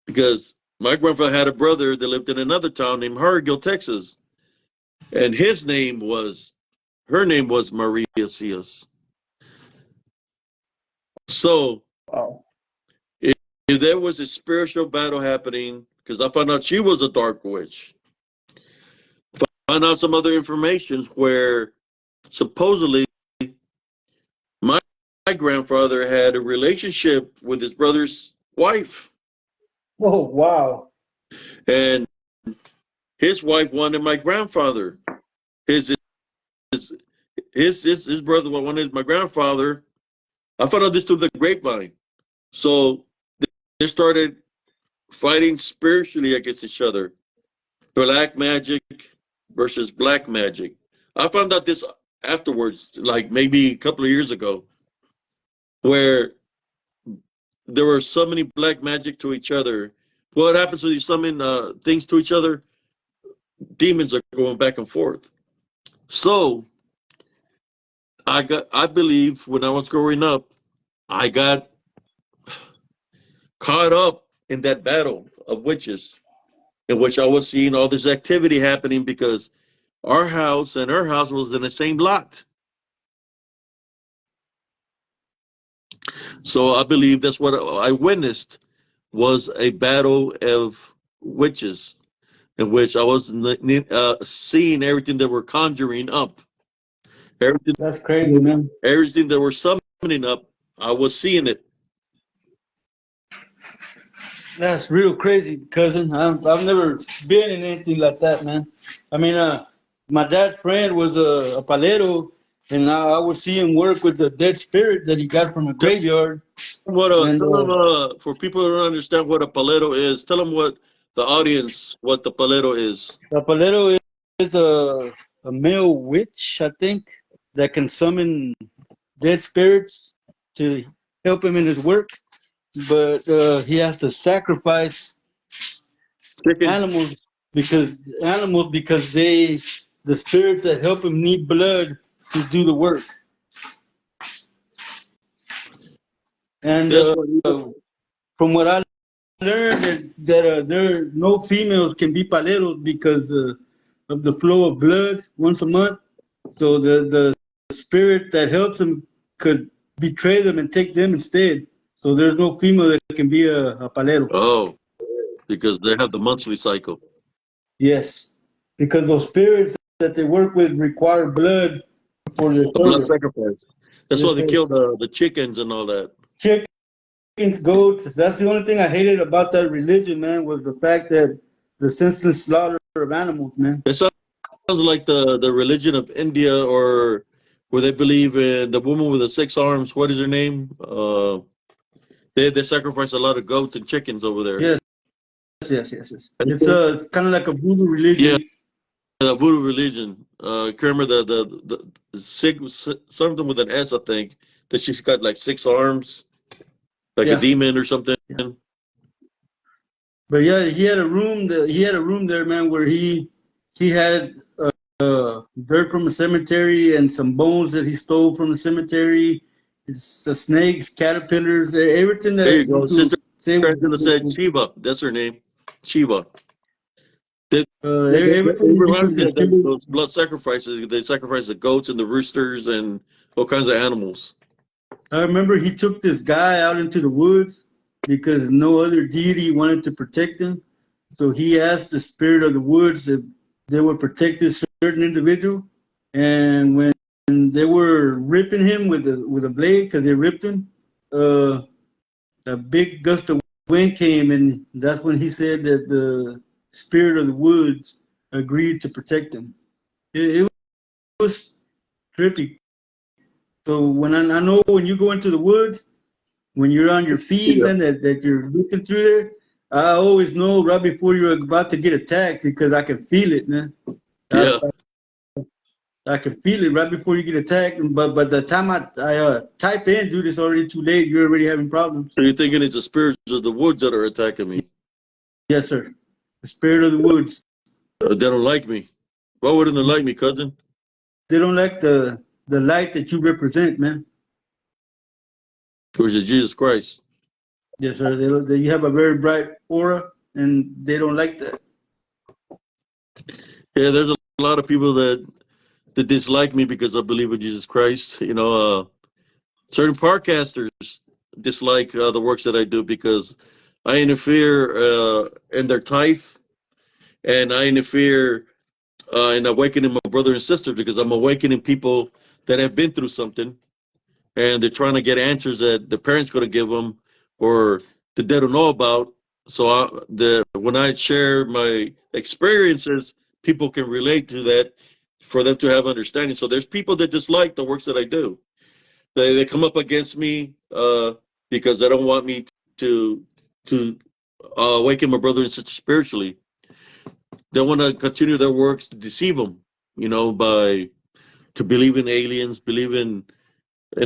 because my grandfather had a brother that lived in another town named Hargill, Texas, and her name was Maria Cias. So Wow. if, if there was a spiritual battle happening, because I found out she was a dark witch, found out some other information where supposedly my, my grandfather had a relationship with his brother's wife, Oh, wow. and his wife wanted my grandfather. His his his brother wanted my grandfather. I found out this through the grapevine. So they started fighting spiritually against each other. Black magic versus black magic. I found out this afterwards, like maybe a couple of years ago, where there were so many black magic to each other what happens when you summon things to each other? Demons are going back and forth. So I believe when I was growing up, I got caught up in that battle of witches, in which I was seeing all this activity happening because our house and her house was in the same lot. So I believe that's what I witnessed was a battle of witches in which I was seeing everything that were conjuring up, everything, That's crazy, man. everything that were summoning up. I was seeing it. That's real crazy, cousin. I've never been in anything like that, man. I mean, my dad's friend was a palero, and I would see him work with the dead spirit that he got from a Tell graveyard. tell And them for people who don't understand what a palero is. Tell them what the audience what the palero is. a palero is a male witch, I think, that can summon dead spirits to help him in his work. But he has to sacrifice Chicken. animals because the spirits that help him need blood to do the work. And That's what. from what I learned, that there no females can be paleros because of the flow of blood once a month. So the spirit that helps them could betray them and take them instead. So there's no female that can be a palero. Oh, because they have the monthly cycle, Yes, because those spirits that they work with require blood for their a blood service. sacrifice. That's why Yes, they sir. kill the chickens and all that. Chickens, goats. That's the only thing I hated about that religion, man, was the fact that the senseless slaughter of animals, man. It sounds like the religion of India, or where they believe in the woman with the six arms. What is her name? They sacrifice a lot of goats and chickens over there. Yes, yes. And It's kind of like a voodoo yeah, religion. the voodoo religion. I can't remember the six something with an S. I think that she's got like six arms, like a Yeah, demon or something. yeah. But yeah, he had a room there, man, where he had dirt from a cemetery and some bones that he stole from the cemetery. It's the snakes, caterpillars, everything There you that you go. could Sister say. Angela said Shiva. That's her name. Shiva. Everything that you Abraham could did that, consider. those blood sacrifices. They sacrifice the goats and the roosters and all kinds of animals. I remember he took this guy out into the woods because no other deity wanted to protect him. So he asked the spirit of the woods if they would protect this certain individual. And when they were ripping him with a blade because they ripped him, uh, a big gust of wind came, and that's when he said that the spirit of the woods agreed to protect him. It was trippy. So I know when you go into the woods, when you're on your feet, Yeah. man, that you're looking through there, I always know right before you're about to get attacked because I can feel it, man. I, Yeah. I can feel it right before you get attacked. But the time I type in, dude, it's already too late. You're already having problems. So you're thinking it's the spirits of the woods that are attacking me? Yes, sir. The spirit of the woods. They don't like me. Why wouldn't they like me, cousin? They don't like the light that you represent, man. Which is Jesus Christ. Yes, sir. You have a very bright aura, and they don't like that. Yeah, there's a lot of people that dislike me because I believe in Jesus Christ. Certain podcasters dislike the works that I do because I interfere in their tithe, and I interfere in awakening my brother and sister because I'm awakening people that have been through something and they're trying to get answers that the parents going to give them or that they don't know about. So when I share my experiences, people can relate to that for them to have understanding. So there's people that dislike the works that I do. They come up against me because they don't want me to awaken my brother and sister spiritually. They want to continue their works to deceive them, by to believe in aliens, believe in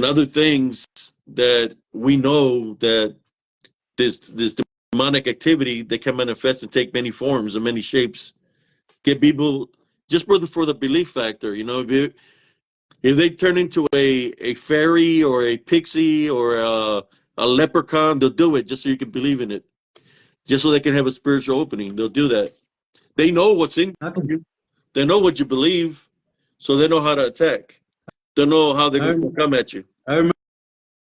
other things that we know that this demonic activity that can manifest and take many forms and many shapes. Get people just for the belief factor. You know, if they turn into a fairy or a pixie or a leprechaun, they'll do it just so you can believe in it, just so they can have a spiritual opening. They'll do that. They know what's in you. They know what you believe, so they know how to attack. They know how they're going to come at you. I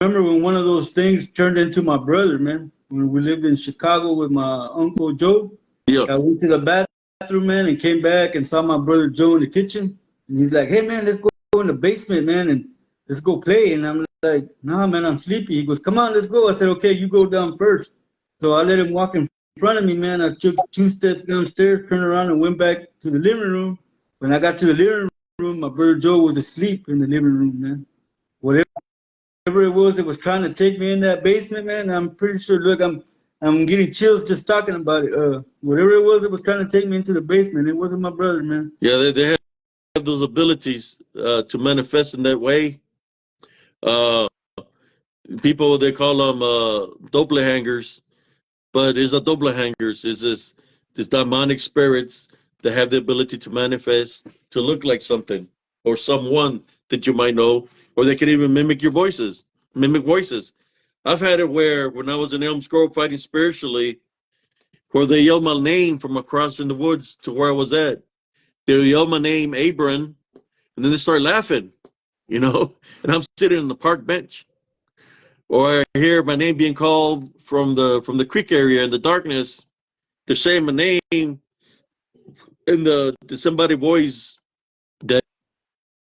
remember when one of those things turned into my brother, man. When we lived in Chicago with my uncle Joe, Yeah. I went to the bathroom, man, and came back and saw my brother Joe in the kitchen. And he's like, "Hey, man, let's go in the basement, man, and let's go play." And I'm like, "Nah, man, I'm sleepy." He goes, "Come on, let's go." I said, "Okay, you go down first." So I let him walk in front of me, man. I took 2 steps downstairs, turned around, and went back to the living room. When I got to the living room, my brother Joe was asleep in the living room, man. Whatever it was that was trying to take me in that basement, man, I'm pretty sure. Look, I'm getting chills just talking about it. Whatever it was that was trying to take me into the basement, it wasn't my brother, man. Yeah, they have those abilities to manifest in that way. Uh, People, they call them doppelgangers, but it's not doppelgangers. It's this demonic spirits that have the ability to manifest, to look like something or someone that you might know, or they can even mimic voices. I've had it where when I was in Elm Grove fighting spiritually, where they yelled my name from across in the woods to where I was at. They yelled my name, Abram, and then they start laughing, you know, and I'm sitting on the park bench. Or I hear my name being called from the creek area in the darkness. They're saying my name in the somebody voice that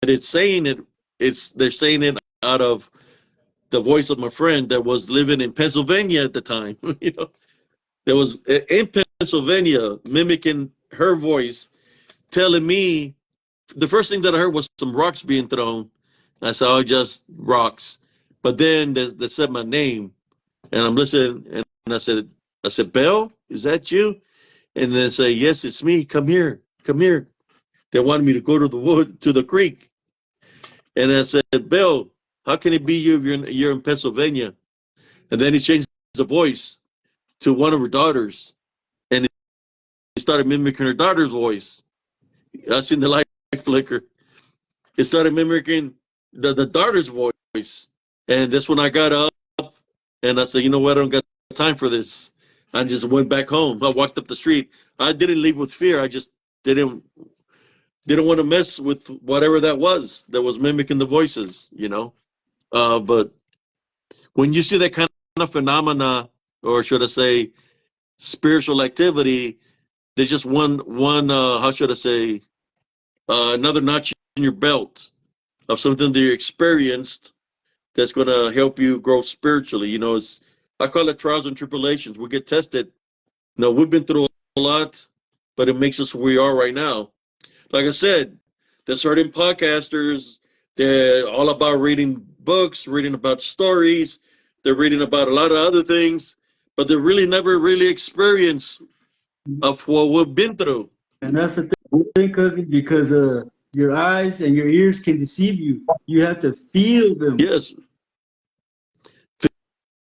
it's saying it. They're saying it out of the voice of my friend that was living in Pennsylvania at the time. You know, there was in Pennsylvania mimicking her voice, telling me the first thing that I heard was some rocks being thrown. I said, "Oh, just rocks." But then they said my name, and I'm listening, and I said, "Bell, is that you?" And then say, "Yes, it's me. Come here, come here." They wanted me to go to the wood, to the creek, and I said, "Bell, how can it be you if you're in Pennsylvania?" And then he changed the voice to one of her daughters, and he started mimicking her daughter's voice. I seen the light flicker. It started mimicking the daughter's voice, and that's when I got up and I said, "You know what? I don't got time for this." I just went back home. I walked up the street. I didn't leave with fear. I just didn't want to mess with whatever that was mimicking the voices, you know. But when you see that kind of phenomena, or should I say, spiritual activity, there's just one how should I say, another notch in your belt of something that you experienced that's going to help you grow spiritually. You know, it's I call it trials and tribulations. We get tested. No, we've been through a lot, but it makes us who we are right now. Like I said, there's certain podcasters, they're all about reading books, reading about stories, they're reading about a lot of other things, but they really never really experience of what we've been through. And that's the thing, cousin, because your eyes and your ears can deceive you. You have to feel them. Yes,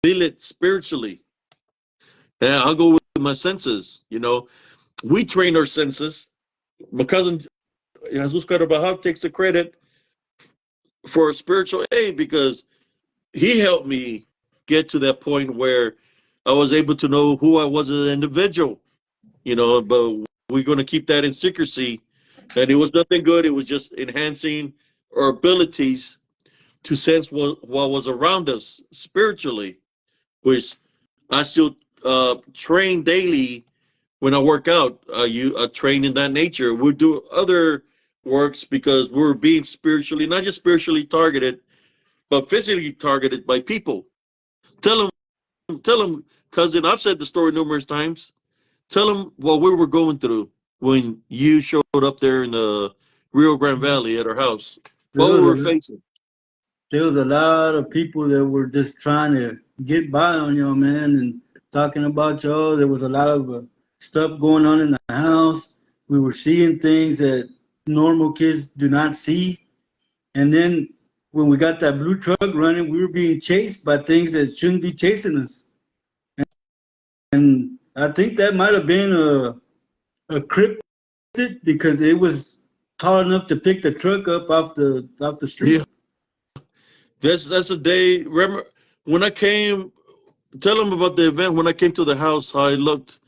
feel it spiritually. Yeah, I'll go with my senses. You know, we train our senses. My cousin Jesus Carabajal takes the credit for spiritual aid because he helped me get to that point where I was able to know who I was as an individual, you know, but we're going to keep that in secrecy. And it was nothing good. It was just enhancing our abilities to sense what was around us spiritually, which I still train daily when I work out. I train in that nature. We do other works because we're being spiritually, not just spiritually targeted, but physically targeted by people. Tell tell them, cousin. I've said the story numerous times. Tell them what we were going through when you showed up there in the Rio Grande Valley at our house. There What we was, were a, facing. there was a lot of people that were just trying to get by on y'all, man, and talking about y'all. There was a lot of stuff going on in the house. We were seeing things that normal kids do not see. And then when we got that blue truck running, we were being chased by things that shouldn't be chasing us. And I think that might have been a cryptid because it was tall enough to pick the truck up off the Yeah, street. that's a day. Remember when I came? Tell them about the event when I came to the house. How I looked,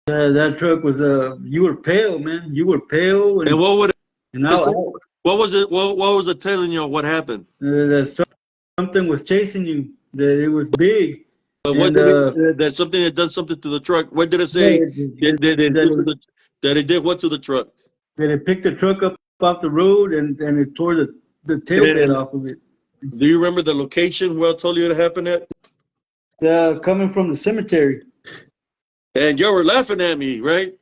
That truck was you were pale, man. You were pale, and what would and it say? What was it? What was it telling you? What happened? that something was chasing you. That it was big, But what and did it? That something that done something to the truck. What did it yeah, say? Did it do to that that it did what to the truck? it picked the truck up off the road and it tore the tailgate And off of it. do you remember the location where I told you it happened at? Coming from the cemetery. And you were laughing at me, right?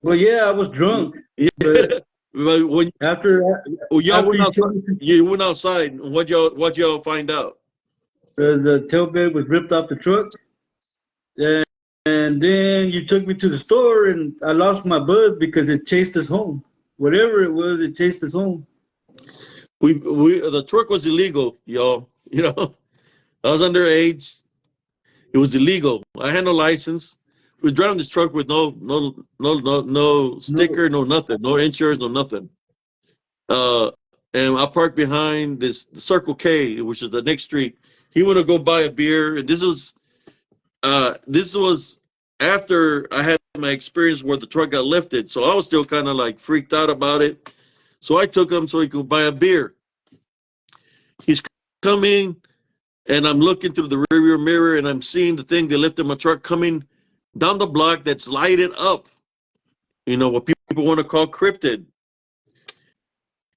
Well, yeah, I was drunk, Yeah. but But after when y'all after went you outside, told me you went outside. And what y'all find out? the tailgate was ripped off the truck, and, and then you took me to the store, and I lost my buzz because it chased us home. Whatever it was, it chased us home. We the truck was illegal, y'all. You know, I was underage. It was illegal. I had no license. We was driving this truck with no No, sticker, no nothing, no insurance, no nothing. Uh, and I parked behind this Circle K, which is the next street. He wanted to go buy a beer, and this was after I had my experience where the truck got lifted, so I was still kind of like freaked out about it. So I took him so he could buy a beer. He's coming, and I'm looking through the rearview mirror, and I'm seeing the thing that lifted my truck coming down the block that's lighted up. You know what people want to call cryptid.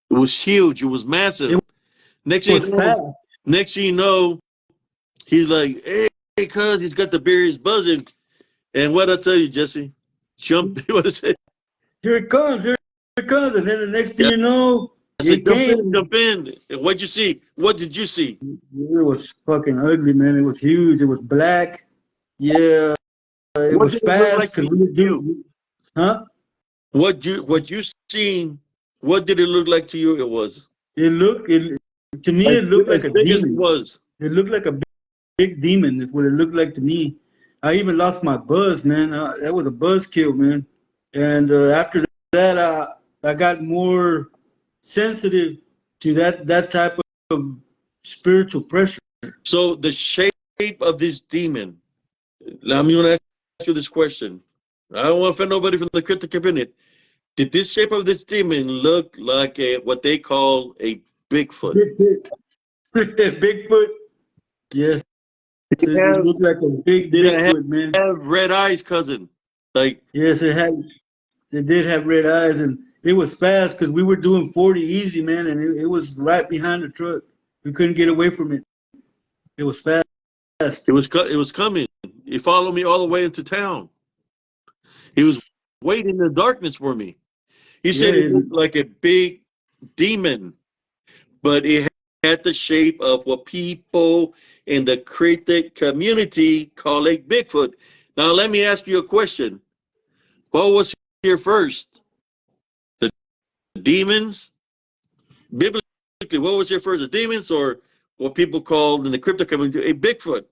It was huge. It was it massive. Next thing was you know, fast. next thing you know, he's like, "Hey, cuz he's got the beer, he's buzzing." And what I tell you, Jesse, jump. What I say? Here it comes, and then the next thing Yeah, you know, I said, it "Jump in, came. jump in." And what'd you see? What did you see? It was fucking ugly, man. It was huge. It was black. Yeah, it What was did it look fast like to because we were you? doing, huh? What you seen? What did it look like to you? It was It to me, as it looked like as a big as it demon. was. It looked like a big demon. Is what it looked like to me. I even lost my buzz, man. That was a buzz kill, man. And after that, I got more sensitive to that type of spiritual pressure. So the shape of this demon. I'm going to ask you this question. I don't want to offend nobody from the cryptic community. Did this shape of this demon look like what they call a Bigfoot? Bigfoot. Bigfoot. Yes, Did it it have, looked like a big did it Bigfoot, man. have red eyes, cousin? Like, Yes, it had. It did have red eyes, and it was fast because we were doing 40 easy, man, and it was right behind the truck. We couldn't get away from it. It was fast. it was coming. He followed me all the way into town. He was waiting in the darkness for me. He Yeah, said it looked like a big demon, but it had the shape of what people in the cryptic community call a Bigfoot. Now, let me ask you a question. What was here first? The demons? Biblically, what was here first? The demons or what people called in the cryptic community a Bigfoot?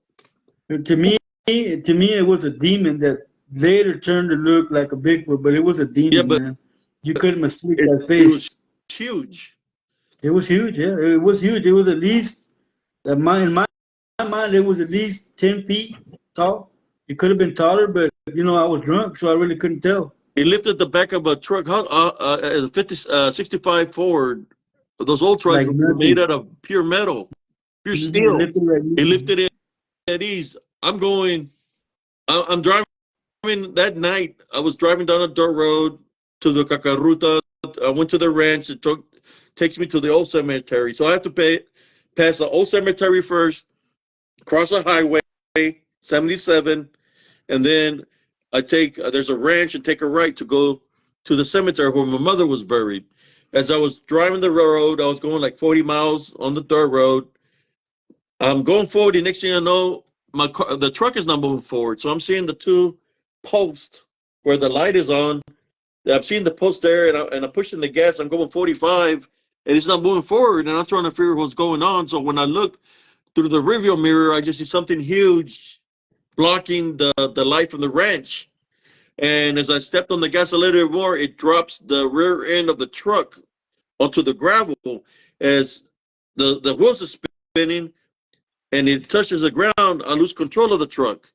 to me, it was a demon that later turned to look like a Bigfoot, but it was a Yeah, demon, but man. You couldn't mistake it, that it was face. huge. It was huge. Yeah, it was huge. It was at least in my mind, it was at least 10 feet tall. It could have been taller, but I was drunk, so I really couldn't tell. He lifted the back of a truck. How, as a 65 Ford, those old trucks Like were made nothing. out of pure metal, pure It steel. lifted like He nothing. lifted it at ease. I'm driving that night. I was driving down a dirt road to the Cacaruta. I went to the ranch. Takes me to the old cemetery. So I have to pass the old cemetery first, cross a highway, 77, and then I take there's a ranch and take a right to go to the cemetery where my mother was buried. As I was driving the road, I was going like 40 miles on the dirt road. I'm going forward. The next thing I know, the truck is not moving forward. So I'm seeing the two posts where the light is on. I've seen the post there, and I'm pushing the gas. I'm going 45, and it's not moving forward. And I'm trying to figure what's going on. So when I look through the rearview mirror, I just see something huge blocking the light from the wrench. And as I stepped on the gas a little bit more, it drops the rear end of the truck onto the gravel as the wheels are spinning and it touches the ground. I lose control of the truck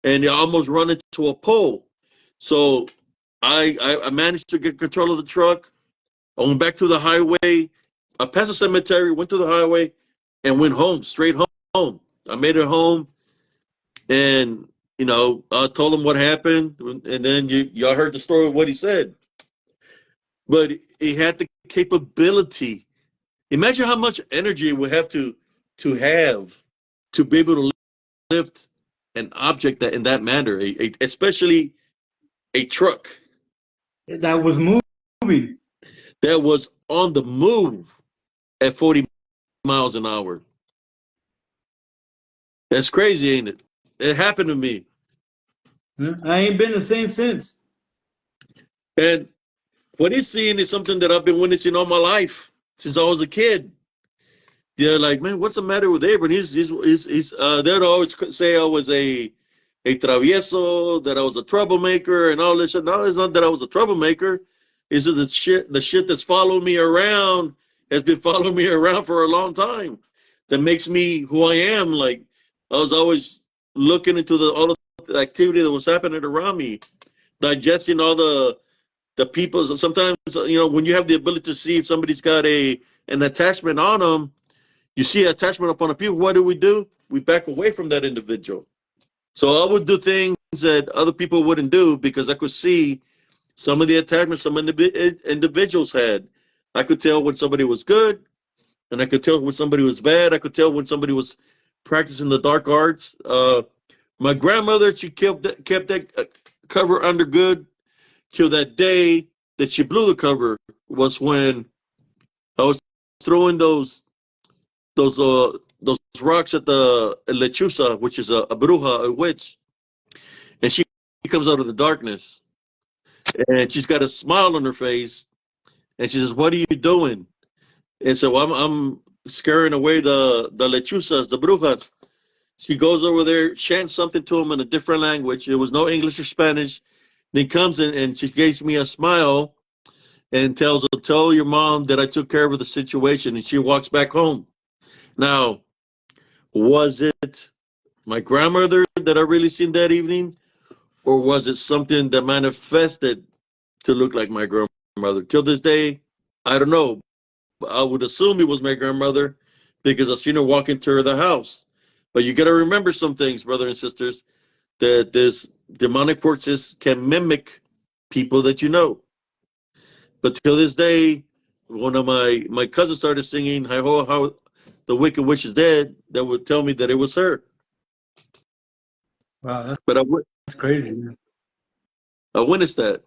and I almost run into a pole. So I managed to get control of the truck. I went back to the highway. I passed the cemetery, went to the highway, and went home, straight home. I made it home, and I told him what happened, and then y'all heard the story of what he said. But he had the capability. Imagine how much energy it would have have to be able to lift an object that in that manner, especially a truck That was moving. that was on the move at 40 miles an hour. That's crazy, ain't it? It happened to me. I ain't been the same since. And what he's seeing is something that I've been witnessing all my life since I was a kid. They're like, man, what's the matter with Abram? They'd always say I was a travieso, that I was a troublemaker, and all this shit. No, it's not that I was a troublemaker. It's that the shit that's following me around has been following me around for a long time. That makes me who I am. Like I was always looking into all the activity that was happening around me, digesting all the people. Sometimes when you have the ability to see if somebody's got an attachment on them, you see attachment upon a people. What do? We back away from that individual. So I would do things that other people wouldn't do because I could see some of the attachments some individuals had. I could tell when somebody was good, and I could tell when somebody was bad. I could tell when somebody was practicing the dark arts. My grandmother, she kept that cover under good till that day that she blew the cover. Was when I was throwing those rocks at the lechuza, which is a bruja, a witch, and she comes out of the darkness, and she's got a smile on her face, and she says, "What are you doing?" And so I'm scaring away the lechuzas, the brujas. She goes over there, chants something to them in a different language. It was no English or Spanish. Then comes in and she gives me a smile and tells her, "Tell your mom that I took care of the situation," and she walks back home. Now, was it my grandmother that I really seen that evening, or was it something that manifested to look like my grandmother? Till this day, I don't know. I would assume it was my grandmother because I seen her walk into the house. But you got to remember some things, brothers and sisters, that this demonic forces can mimic people that you know. But till this day, one of my cousins started singing how the Wicked Witch is dead, that would tell me that it was her. Wow, But that's crazy, man. I witnessed that.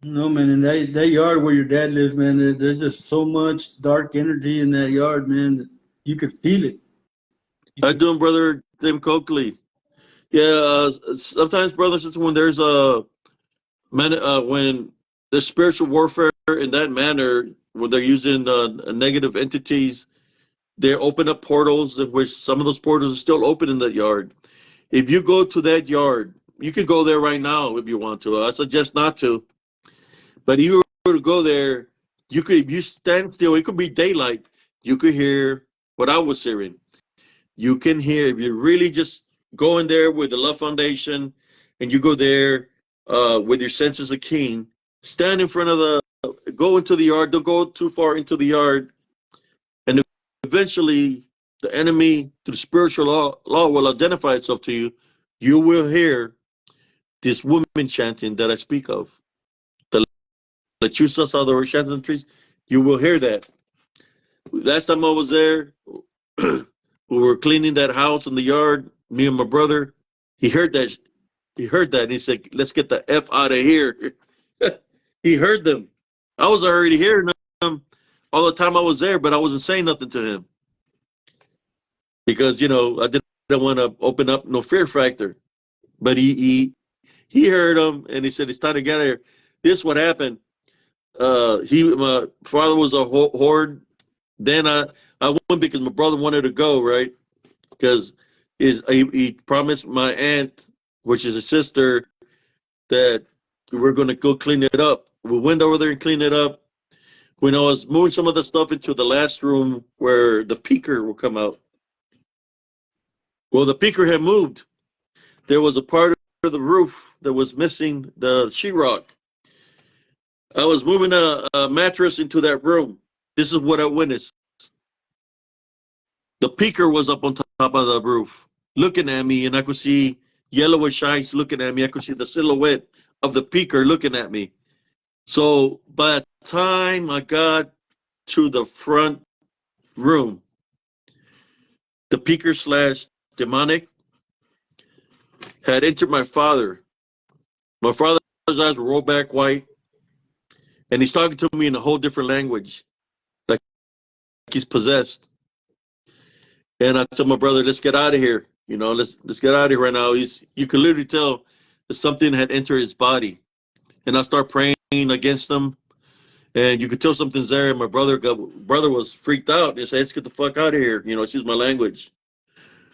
No, man, in that yard where your dad lives, man, there's just so much dark energy in that yard, man. That you could feel it. How you doing, brother Tim Coakley? Yeah, sometimes, brothers and sisters, when there's when there's spiritual warfare in that manner, when they're using negative entities, they open up portals in which some of those portals are still open in that yard. If you go to that yard, you can go there right now if you want to. I suggest not to. But if you were to go there, you could, if you stand still, it could be daylight. You could hear what I was hearing. You can hear if you really just go in there with the love foundation, and you go there with your senses of keen. Stand in front of go into the yard. Don't go too far into the yard, and eventually the enemy, through spiritual law, will identify itself to you. You will hear this woman chanting that I speak of. The lechuzas are the chanting trees. You will hear that. Last time I was there, we were cleaning that house in the yard. Me and my brother. He heard that. He heard that, and he said, "Let's get the f out of here." He heard them. I was already hearing them all the time I was there, but I wasn't saying nothing to him because I didn't want to open up no fear factor. But he heard them, and he said, "It's time to get out of here." This what happened. My father was a horde. Then I went because my brother wanted to go, right? Because is he promised my aunt, which is a sister, that we're going to go clean it up. We went over there and cleaned it up. When I was moving some of the stuff into the last room where the peaker will come out, well, the peaker had moved. There was a part of the roof that was missing the sheetrock. I was moving a mattress into that room. This is what I witnessed. The peaker was up on top of the roof, looking at me, and I could see yellowish eyes looking at me. I could see the silhouette of the peaker looking at me. So by the time I got to the front room, the peaker slash demonic had entered my father. My father's eyes were rolled back white, and he's talking to me in a whole different language, like he's possessed. And I told my brother, "Let's get out of here. You know, let's get out of here right now." You could literally tell that something had entered his body, and I start praying against him, and you could tell something's there. And my brother was freaked out and said, "Let's get the fuck out of here." You know, excuse my language.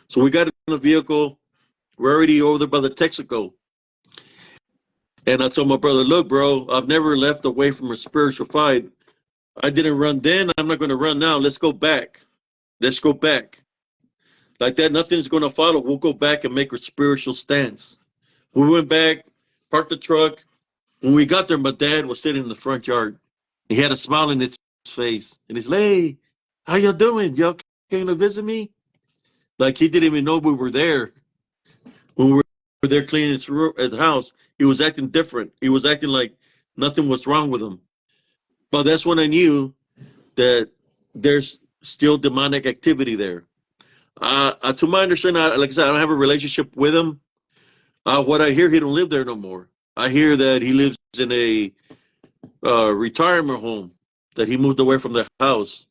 So we got in the vehicle. We're already over there by the Texaco. And I told my brother, "Look, bro, I've never left away from a spiritual fight. I didn't run then. I'm not going to run now. Let's go back. Let's go back. Like that, nothing's going to follow. We'll go back and make a spiritual stance." We went back, parked the truck. When we got there, my dad was sitting in the front yard. He had a smile on his face. And he's like, "Hey, how y'all doing? Y'all came to visit me?" Like he didn't even know we were there. When we were there cleaning his house, he was acting different. He was acting like nothing was wrong with him. But that's when I knew that there's still demonic activity there. To my understanding, like I said, I don't have a relationship with him. What I hear, he don't live there no more. I hear that he lives in a retirement home, that he moved away from the house,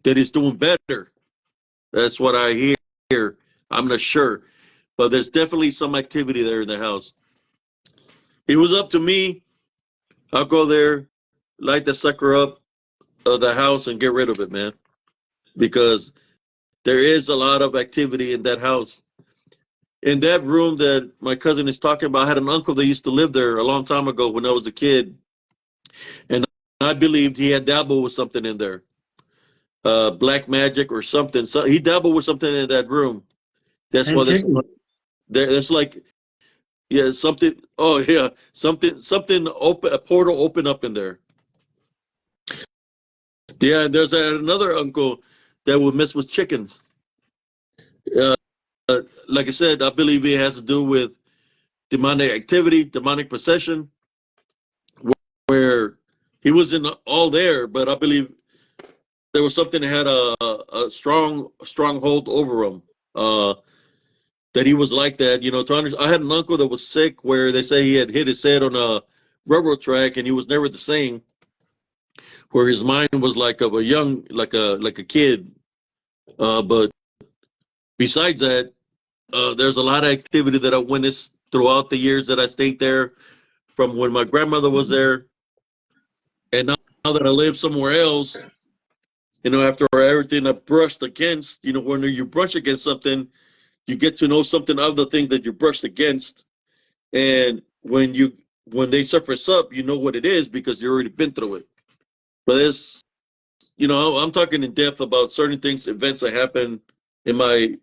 that he's doing better. That's what I hear. I'm not sure. But there's definitely some activity there in the house. It was up to me. I'll go there, light the sucker up of the house and get rid of it, man. Because there is a lot of activity in that house. In that room that my cousin is talking about, I had an uncle that used to live there a long time ago when I was a kid. And I believed he had dabbled with something in there. Black magic or something. So he dabbled with something in that room. That's And why chicken. there's like, yeah, something. Oh yeah, something open. A portal open up in there. Yeah, and there's another uncle that would mess with chickens. Uh, like I said, I believe it has to do with demonic activity, demonic possession, where he wasn't all there, but I believe there was something that had a stronghold over him. That he was like that, you know. I had an uncle that was sick, where they say he had hit his head on a railroad track, and he was never the same. Where his mind was like of a young, like a kid. But besides that, there's a lot of activity that I witnessed throughout the years that I stayed there, from when my grandmother was there, and now that I live somewhere else. You know, after everything I brushed against, you know, when you brush against something, you get to know something of the thing that you brushed against, and when they surface up, you know what it is because you've already been through it. But it's, you know, I'm talking in depth about certain things, events that happened in my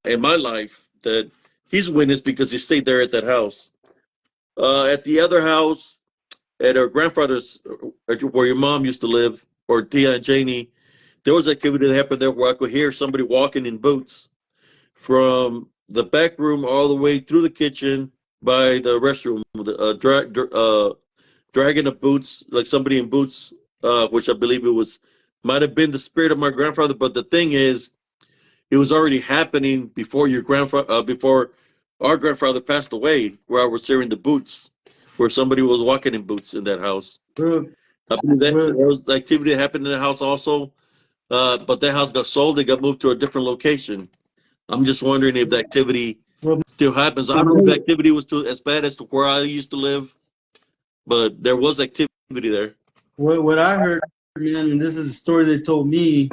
life that he's witnessed because he stayed there at that house. At the other house, at her grandfather's, where your mom used to live, or Tia and Janie, there was activity that happened there where I could hear somebody walking in boots from the back room all the way through the kitchen by the restroom, dragging the boots, like somebody in boots, which I believe it was, might have been the spirit of my grandfather. But the thing is, it was already happening before before our grandfather passed away, where I was hearing the boots, where somebody was walking in boots in that house. Bro, I believe that bro, there was activity that happened in the house also, but that house got sold. It got moved to a different location. I'm just wondering if the activity bro, still happens. I don't know if the activity was as bad as to where I used to live, but there was activity there. what I heard, man, and this is a story they told me,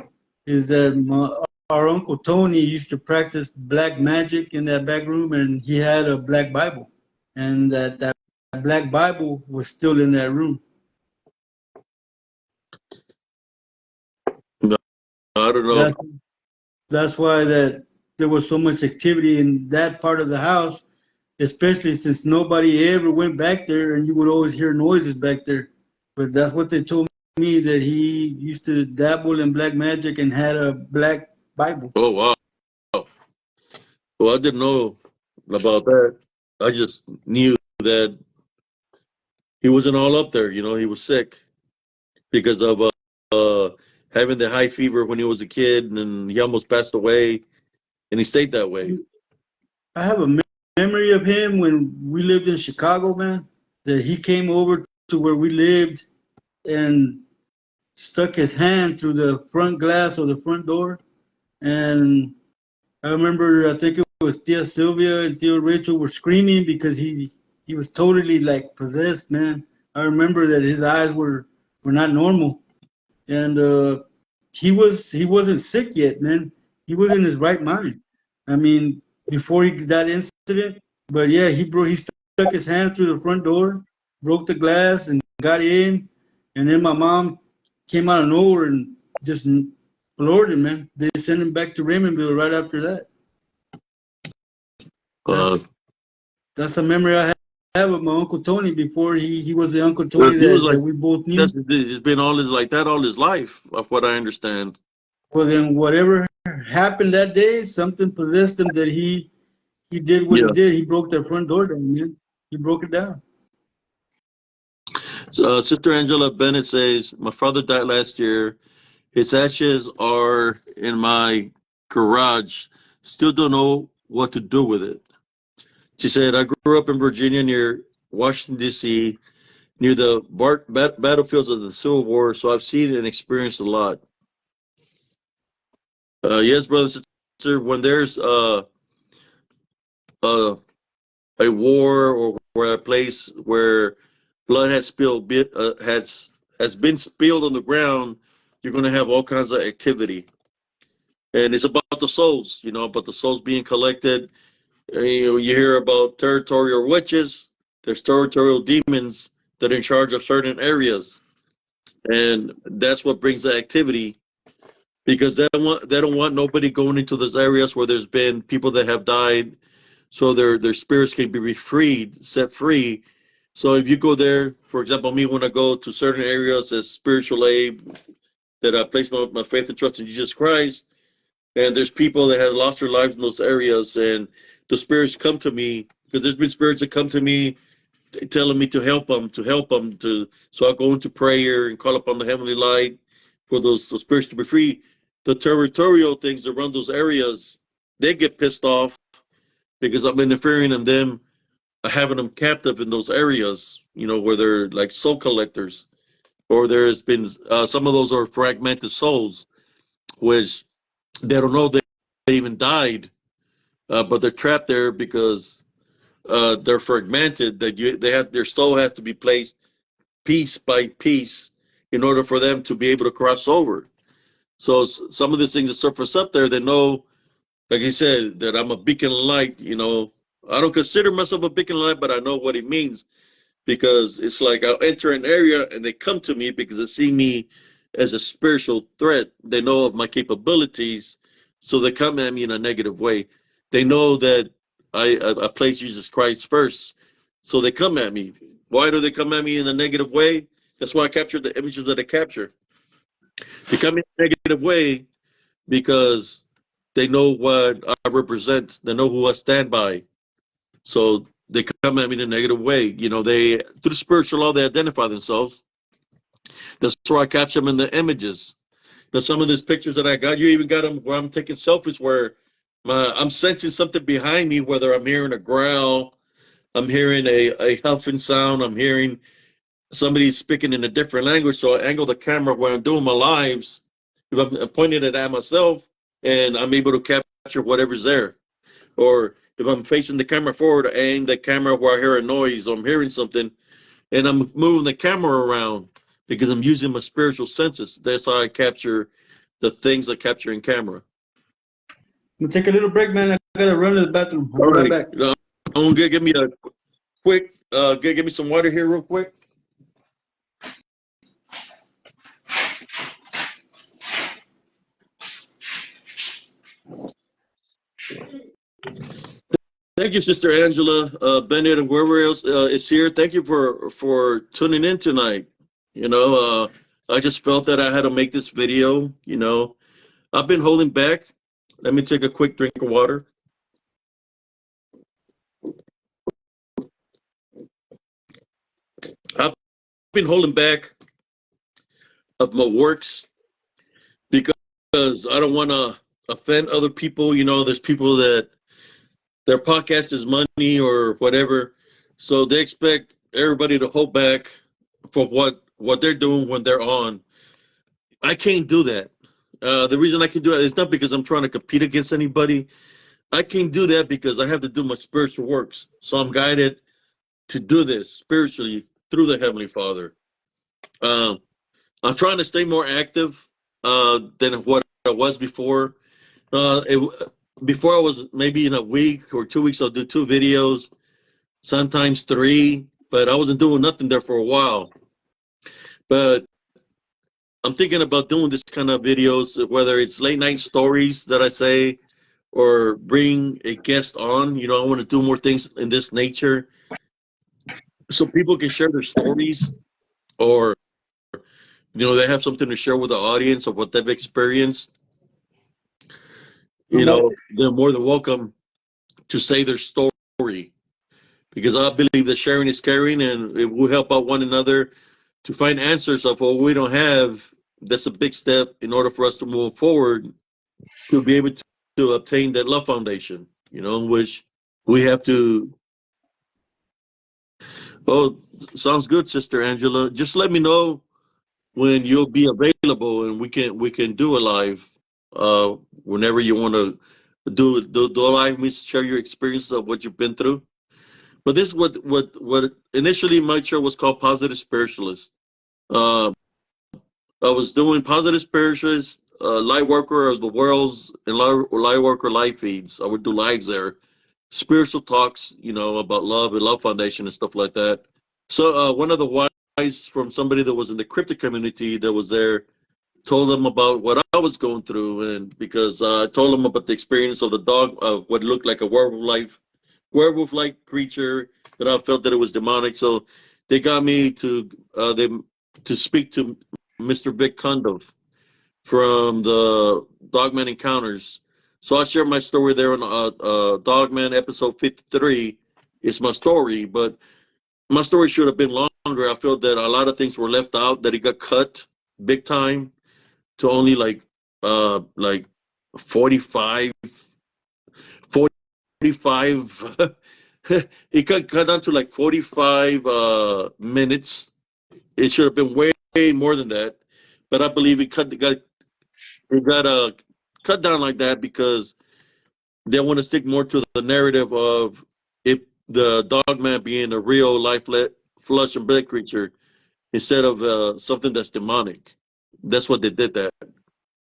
is that our Uncle Tony used to practice black magic in that back room, and he had a black Bible, and that black Bible was still in that room. No, I don't know. That that's why that there was so much activity in that part of the house, especially since nobody ever went back there, and you would always hear noises back there. But that's what they told me, that he used to dabble in black magic and had a black Bible. Oh wow. Well, I didn't know about that. I just knew that he wasn't all up there. You know, he was sick because of uh, having the high fever when he was a kid, and he almost passed away, and he stayed that way. I have a memory of him when we lived in Chicago, man. That he came over to where we lived and stuck his hand through the front glass of the front door. And I remember, I think it was Tia Sylvia and Tia Rachel were screaming because he was totally like possessed, man. I remember that his eyes were not normal, and he wasn't sick yet, man. He was in his right mind. I mean, before that incident, but yeah, he stuck his hand through the front door, broke the glass, and got in. And then my mom came out of nowhere and just floored him, man. They sent him back to Raymondville right after that. That's Uh, that's a memory I have of my Uncle Tony before he was the Uncle but Tony he was that like we both knew. that's it's been all his like that all his life, of what I understand. Well, then whatever happened that day, something possessed him that he did what he Yeah. did. He broke that front door down, man. He broke it down. So, Sister Angela Bennett says, "My father died last year. His ashes are in my garage. Still don't know what to do with it." She said, "I grew up in Virginia near Washington, D.C., near the battlefields of the Civil War, so I've seen and experienced a lot." Yes, brothers and sisters, when there's uh, a war or where a place where blood has spilled, has been spilled on the ground, you're going to have all kinds of activity, and it's about the souls, about the souls being collected. You hear about territorial witches. There's territorial demons that are in charge of certain areas, and that's what brings the activity, because they don't want nobody going into those areas where there's been people that have died, so their spirits can be freed, set free. So if you go there, for example, me, when I go to certain areas as spiritually, that I place my faith and trust in Jesus Christ, and there's people that have lost their lives in those areas, and the spirits come to me, because there's been spirits that come to me telling me to help them. So I go into prayer and call upon the heavenly light for those spirits to be free. The territorial things around those areas, they get pissed off because I'm interfering in them, having them captive in those areas, where they're like soul collectors, or there's been some of those are fragmented souls, which they don't know they even died, but they're trapped there because they're fragmented. They have their soul has to be placed piece by piece in order for them to be able to cross over. So some of these things that surface up there, they know, like you said, that I'm a beacon of light. I don't consider myself a beacon of light, but I know what it means, because it's like I'll enter an area and they come to me because they see me as a spiritual threat. They know of my capabilities, so they come at me in a negative way. They know that I place Jesus Christ first, so they come at me. Why do they come at me in a negative way? That's why I capture the images that I capture. They come in a negative way because they know what I represent. They know who I stand by. So they come at me in a negative way. They, through the spiritual law, they identify themselves. That's why I catch them in the images. Now, some of these pictures that I got, you even got them where I'm taking selfies where I'm sensing something behind me, whether I'm hearing a growl, I'm hearing a huffing sound, I'm hearing somebody speaking in a different language. So I angle the camera when I'm doing my lives, if I'm pointing it at myself, and I'm able to capture whatever's there. Or if I'm facing the camera forward, I aim the camera where I hear a noise or I'm hearing something, and I'm moving the camera around because I'm using my spiritual senses. That's how I capture the things I capture in camera. gonna take a little break, man. I gotta run to the bathroom. I'll All be right right. back. I'm gonna give me a quick. Give me some water here, real quick. Thank you, Sister Angela, Bennett, and whoever else is here. Thank you for tuning in tonight. You know, I just felt that I had to make this video. You know, I've been holding back. Let me take a quick drink of water. I've been holding back of my works because I don't want to offend other people. You know, there's people that their podcast is money or whatever, so they expect everybody to hold back for what they're doing when they're on. I can't do that. The reason I can do it is not because I'm trying to compete against anybody. I can't do that because I have to do my spiritual works. So I'm guided to do this spiritually through the Heavenly Father. Um, I'm trying to stay more active than what I was before. Before I was maybe in a week or 2 weeks, I'll do 2 videos, sometimes 3, but I wasn't doing nothing there for a while. But I'm thinking about doing this kind of videos, whether it's late night stories that I say or bring a guest on. You know, I want to do more things in this nature so people can share their stories or, you know, they have something to share with the audience of what they've experienced. You know, they're more than welcome to say their story because I believe that sharing is caring and it will help out one another to find answers of what we don't have. That's a big step in order for us to move forward to be able to obtain that love foundation, you know, which we have to. Oh, sounds good, Sister Angela. Just let me know when you'll be available and we can do a live whenever you want to do a live. Me share your experiences of what you've been through. But this is what initially my show was called Positive Spiritualist. Uh, I was doing Positive Spiritualist, Light Worker of the Worlds, and Light Worker live feeds. I would do lives there, spiritual talks, you know, about love and Love Foundation and stuff like that. So one of the wise from somebody that was in the cryptic community that was there told them about what I was going through, and because I told them about the experience of the dog of what looked like a werewolf-like creature that I felt that it was demonic. So they got me to speak to Mr. Vic Condov from the Dogman Encounters. So I share my story there on Dogman episode 53. It's my story, but my story should have been longer. I feel that a lot of things were left out, that it got cut big time to only like 45 45 it got cut down to like 45 minutes. It should have been way more than that, but I believe it got cut down like that because they want to stick more to the narrative of it, the dog man being a real life flesh and blood creature instead of something that's demonic. That's what they did that,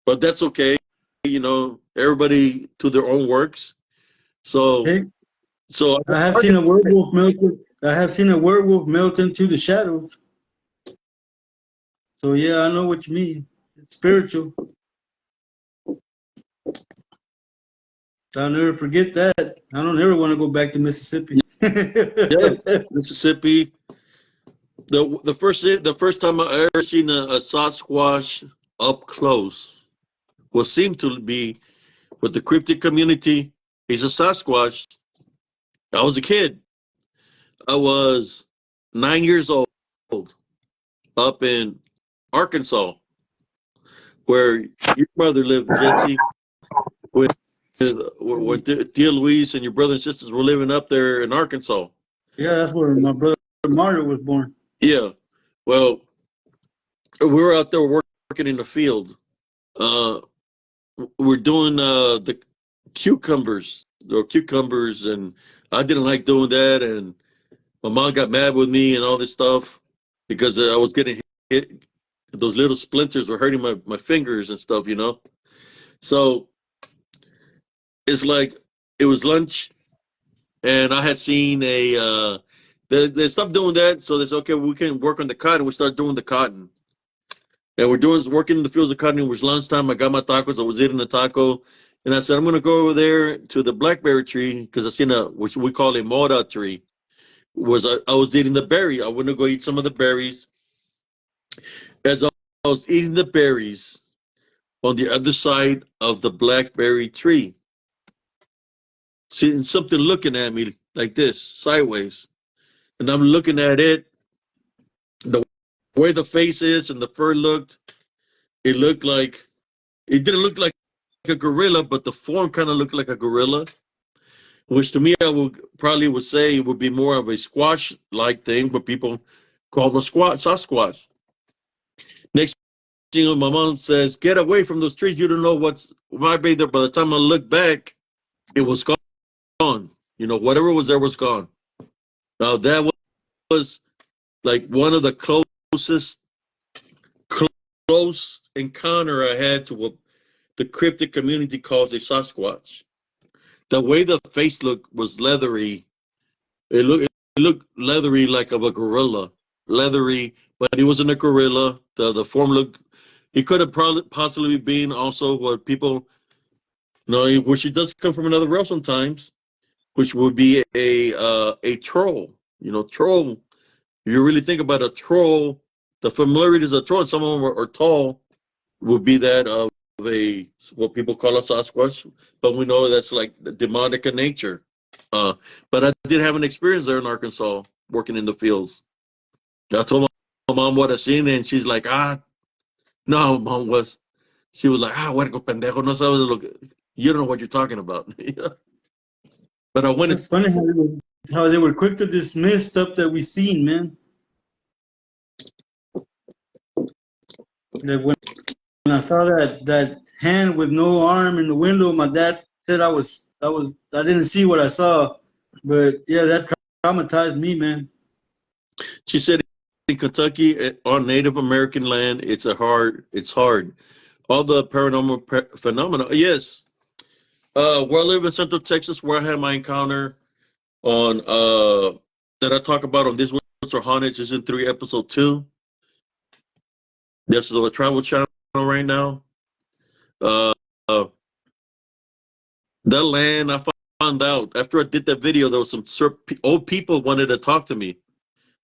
but that's okay. You know, everybody to their own works. So Hey, so I have seen a werewolf melt. I have seen a werewolf melt into the shadows. So yeah, I know what you mean. It's spiritual. I'll never forget that. I don't ever want to go back to Mississippi. yeah, Mississippi. The first time I ever seen a Sasquatch up close, what seemed to be with the cryptid community, is a Sasquatch. I was a kid. I was 9 years old, up in Arkansas, where your mother lived, Jesse, with where Tia Louise and your brother and sisters were living up there in Arkansas. Yeah, that's where my brother Mario was born. Yeah, well, we were out there working in the field. Uh, we're doing the cucumbers, and I didn't like doing that, and my mom got mad with me and all this stuff because I was getting hit. Those little splinters were hurting my fingers and stuff, you know. So it's like it was lunch, and I had seen they stopped doing that, so they said, okay, we can work on the cotton. We start doing the cotton, and we're working in the fields of cotton. It was lunchtime. I got my tacos. I was eating the taco, and I said, I'm gonna go over there to the blackberry tree because I seen which we call a mora tree. I was eating the berry. I went to go eat some of the berries. As I was eating the berries on the other side of the blackberry tree, seeing something looking at me like this, sideways. And I'm looking at it, the way the face is and the fur looked, it looked like, it didn't look like a gorilla, but the form kind of looked like a gorilla, which to me I would say it would be more of a squash-like thing, but people call the Sasquatch. Next thing my mom says, get away from those trees. You don't know what's might be there. By the time I look back, it was gone. You know, whatever was there was gone. Now that was like one of the closest close encounter I had to what the cryptid community calls a Sasquatch. The way the face looked was leathery. It looked leathery like of a gorilla. Leathery, but he wasn't a gorilla. The form looked, he could have probably possibly been also what people know, which he does come from another realm sometimes, which would be a troll. You know, troll. You really think about a troll, the familiarities of a troll, some of them are tall, would be that of a what people call a Sasquatch, but we know that's like demonic in nature. Uh, but I did have an experience there in Arkansas working in the fields. I told my mom what I seen, and she's like, no, mom was. She was like, huerco pendejo, no sabes de lo que. You don't know what you're talking about. But I went and That's funny how they were quick to dismiss stuff that we seen, man. Like when I saw that hand with no arm in the window, my dad said I didn't see what I saw, but yeah, that traumatized me, man. she said in Kentucky on Native American land, it's hard. All the paranormal phenomena, yes. Where I live in Central Texas, where I had my encounter on that I talk about on this What's Are Haunted, season 3, episode 2. This is on the Travel Channel right now. Uh, uh, that land, I found out after I did that video, there was some old people wanted to talk to me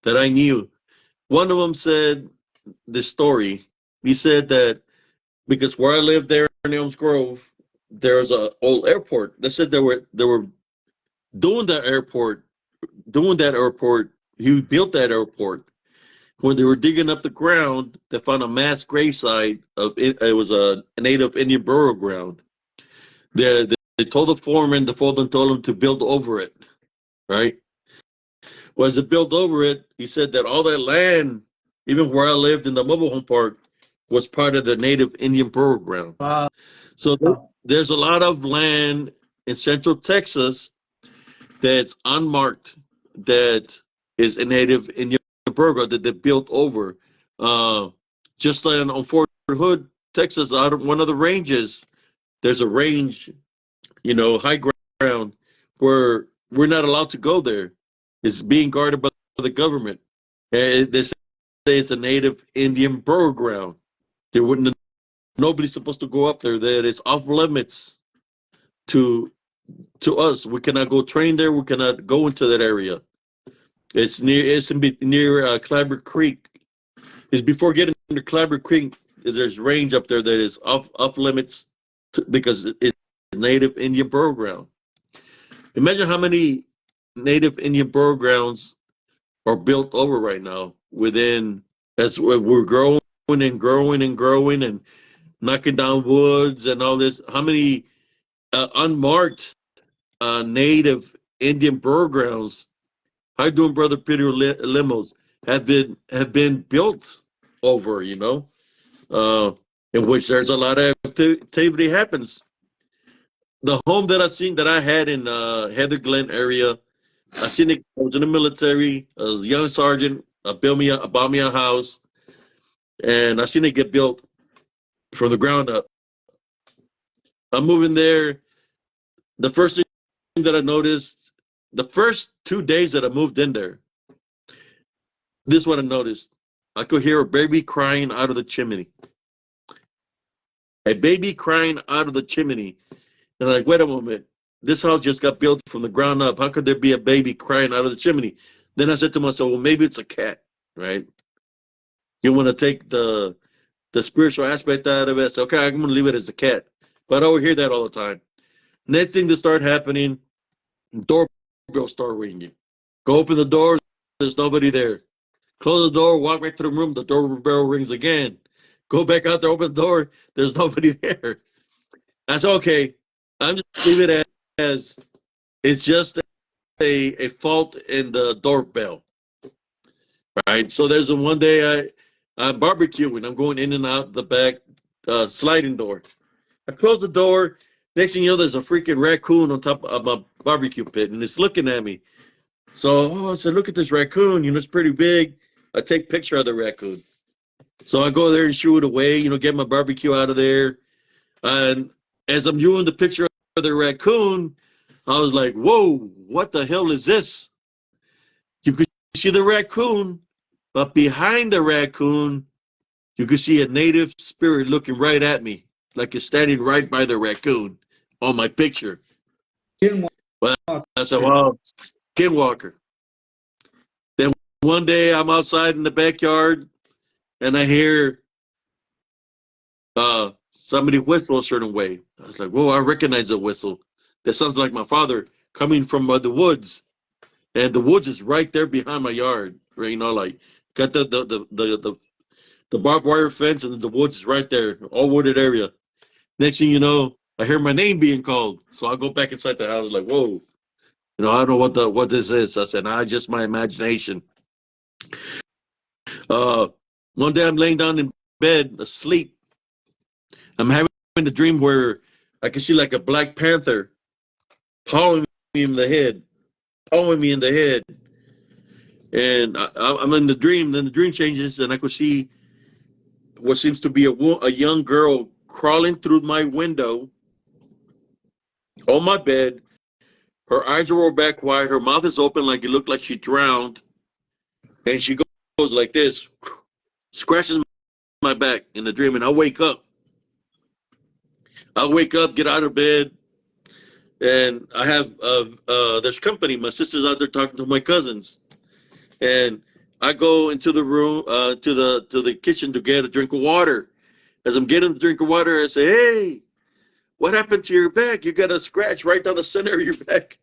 that I knew. One of them said this story. He said that because where I live there in Elms Grove, there's a old airport. They said they were doing that airport, He built that airport. When they were digging up the ground, they found a mass gravesite of it. It was a native Indian burial ground. They told the foreman, the foreman told him to build over it, right? Well, as they built over it, he said that all that land, even where I lived in the mobile home park, was part of the native Indian burial ground. Wow. So there's a lot of land in Central Texas that's unmarked, that is a native Indian burial that they built over. Uh, just on Fort Hood, Texas, out of one of the ranges, there's a range, high ground, where we're not allowed to go there. It's being guarded by the government. And they say it's a native Indian burial ground. Nobody's supposed to go up there. That it's off limits to us. We cannot go train there. We cannot go into that area. It's near Clabber Creek. It's before getting to Clabber Creek. There's range up there that is off limits because it's native Indian burial ground. Imagine how many native Indian burial grounds are built over right now as we're growing and growing and growing and knocking down woods and all this. How many unmarked native Indian burial grounds? How you doing, brother Peter Limos? Have been built over, in which there's a lot of activity happens. The home that I had in Heather Glen area, I seen it. I was in the military. I was a young sergeant. Bought me a house, and I seen it get built from the ground up. I'm moving there. The first thing that I noticed, the first 2 days that I moved in there, this is what I noticed. I could hear a baby crying out of the chimney. A baby crying out of the chimney. And I'm like, wait a moment. This house just got built from the ground up. How could there be a baby crying out of the chimney? Then I said to myself, well, maybe it's a cat, right? You want to take the spiritual aspect out of it. So, okay, I'm going to leave it as a cat. But I overhear that all the time. Next thing to start happening, doorbell start ringing. Go open the door, there's nobody there. Close the door, walk back to the room, the doorbell rings again. Go back out there, open the door, there's nobody there. I said, okay, I'm just leave it as it's just a fault in the doorbell. Right. So there's one day I'm barbecuing. I'm going in and out the back sliding door. I close the door. Next thing you know, there's a freaking raccoon on top of my barbecue pit, and it's looking at me. So I said, look at this raccoon. It's pretty big. I take a picture of the raccoon. So I go there and shoo it away, get my barbecue out of there. And as I'm viewing the picture of the raccoon, I was like, whoa, what the hell is this? You could see the raccoon, but behind the raccoon, you could see a native spirit looking right at me, like it's standing right by the raccoon on my picture. Well, I said, wow, skinwalker. Then one day I'm outside in the backyard and I hear somebody whistle a certain way. I was like, whoa, I recognize the whistle. That sounds like my father coming from the woods. And the woods is right there behind my yard. Right, like got the barbed wire fence and the woods is right there, all wooded area. Next thing you know, I hear my name being called. So I go back inside the house like, whoa, I don't know what this is. I said, nah, just my imagination. Uh, One day I'm laying down in bed asleep. I'm having a dream where I can see like a black panther pawing me in the head, pawing me in the head. And I'm in the dream. Then the dream changes, and I could see what seems to be a young girl crawling through my window on my bed. Her eyes are rolled back wide. Her mouth is open like it looked like she drowned. And she goes like this, scratches my back in the dream, and I wake up. I wake up, get out of bed, and I have there's company. My sister's out there talking to my cousins, and I go into the room to the kitchen to get a drink of water. As I'm getting a drink of water, I say, "Hey, what happened to your back? You got a scratch right down the center of your back."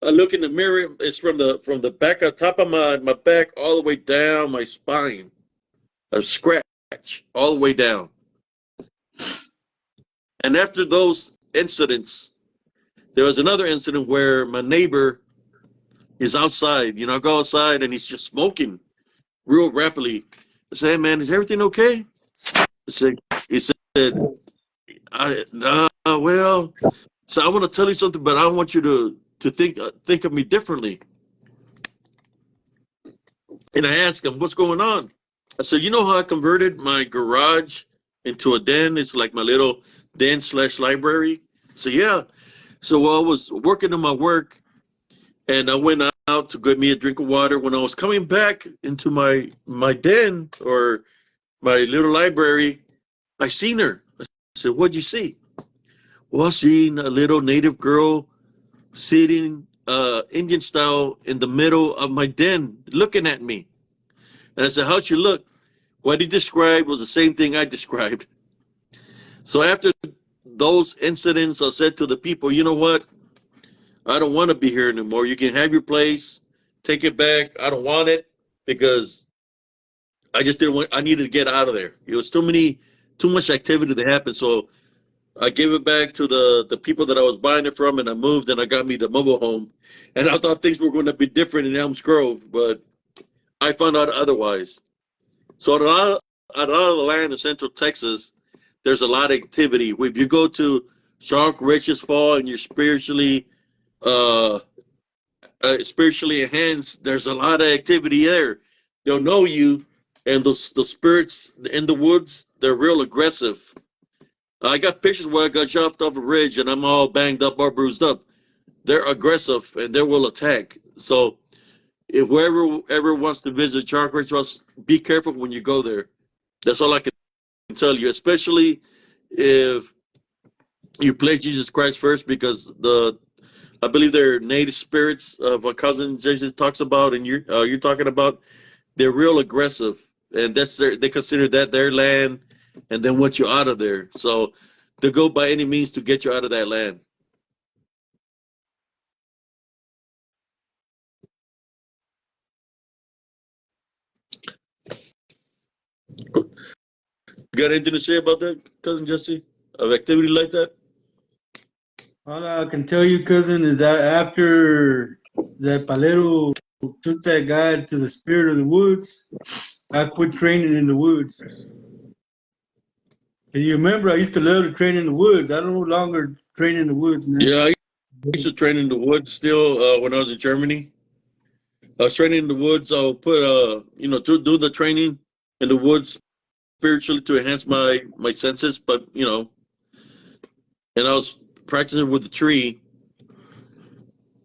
I look in the mirror. It's from the back up top of my back all the way down my spine. A scratch all the way down. And after those incidents, there was another incident where my neighbor is outside. I go outside and he's just smoking real rapidly. I say, "Hey man, is everything okay?" He said, well, so I want to tell you something, but I want you to think of me differently." And I asked him, "What's going on?" I said, "You know how I converted my garage into a den? It's like my little den / library." So yeah. So while I was working on my work, and I went out to get me a drink of water. When I was coming back into my den or my little library, I seen her. I said, "What'd you see?" "Well, I seen a little native girl sitting Indian style in the middle of my den looking at me." And I said, "How'd she look?" What he described was the same thing I described. So after those incidents, I said to the people, "You know what? I don't want to be here anymore. You can have your place, take it back. I don't want it because I just didn't want. I needed to get out of there. It was too much activity that happened. So I gave it back to the people that I was buying it from, and I moved and I got me the mobile home. And I thought things were going to be different in Elms Grove, but I found out otherwise. So a lot of the land in Central Texas, there's a lot of activity. If you go to Shark Riches Fall and you're uh, spiritually enhanced, there's a lot of activity there. They'll know you, and the spirits in the woods, they're real aggressive. I got pictures where I got jumped off a ridge and I'm all banged up, all bruised up. they're aggressive and they will attack. So if whoever ever wants to visit chakra rituals, be careful when you go there. That's all I can tell you, especially if you place Jesus Christ first, because I believe they're native spirits of what cousin Jesus talks about, and you're talking about. They're real aggressive, and they consider that their land, and then want you out of there. So they go by any means to get you out of that land. You got anything to say about that, cousin Jesse? Of activity like that? All I can tell you, cousin, is that after that Palero took that guy to the spirit of the woods, I quit training in the woods. And you remember, I used to love to train in the woods. I don't no longer train in the woods, man. Yeah, I used to train in the woods still when I was in Germany. I was training in the woods. I'll put to do the training in the woods spiritually to enhance my senses, but and I was practicing with the tree,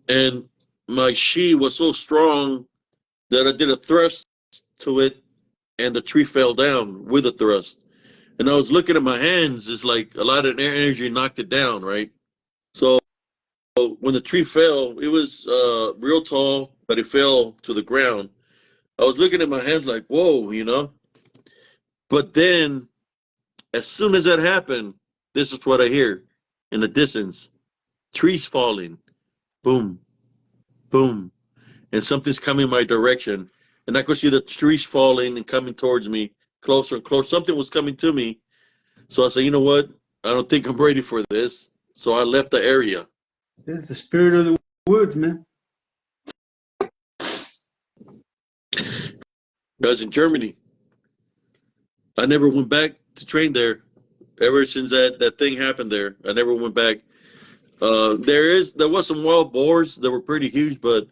and my chi was so strong that I did a thrust to it, and the tree fell down with a thrust. And I was looking at my hands, it's like a lot of energy knocked it down, right? So when the tree fell, it was real tall, but it fell to the ground. I was looking at my hands like, whoa. But then, as soon as that happened, this is what I hear in the distance: trees falling, boom, boom, and something's coming my direction. And I could see the trees falling and coming towards me, closer and closer. Something was coming to me. So I said, you know what? I don't think I'm ready for this. So I left the area. It's the spirit of the woods, man. I was in Germany. I never went back to train there. Ever since that thing happened there, I never went back. There was some wild boars that were pretty huge, but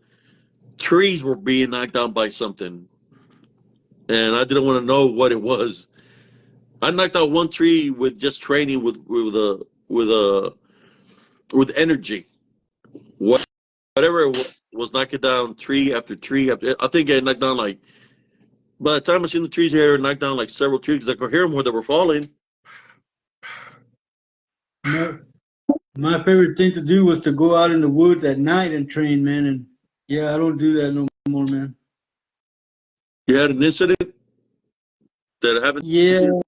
trees were being knocked down by something, and I didn't want to know what it was. I knocked out one tree with just training with energy. Whatever was knocking down tree after tree after. I think I knocked down like. By the time I seen the trees here, I knocked down like several trees because I could hear them where they were falling. My favorite thing to do was to go out in the woods at night and train, man. And yeah, I don't do that no more, man. You had an incident that happened. Yeah,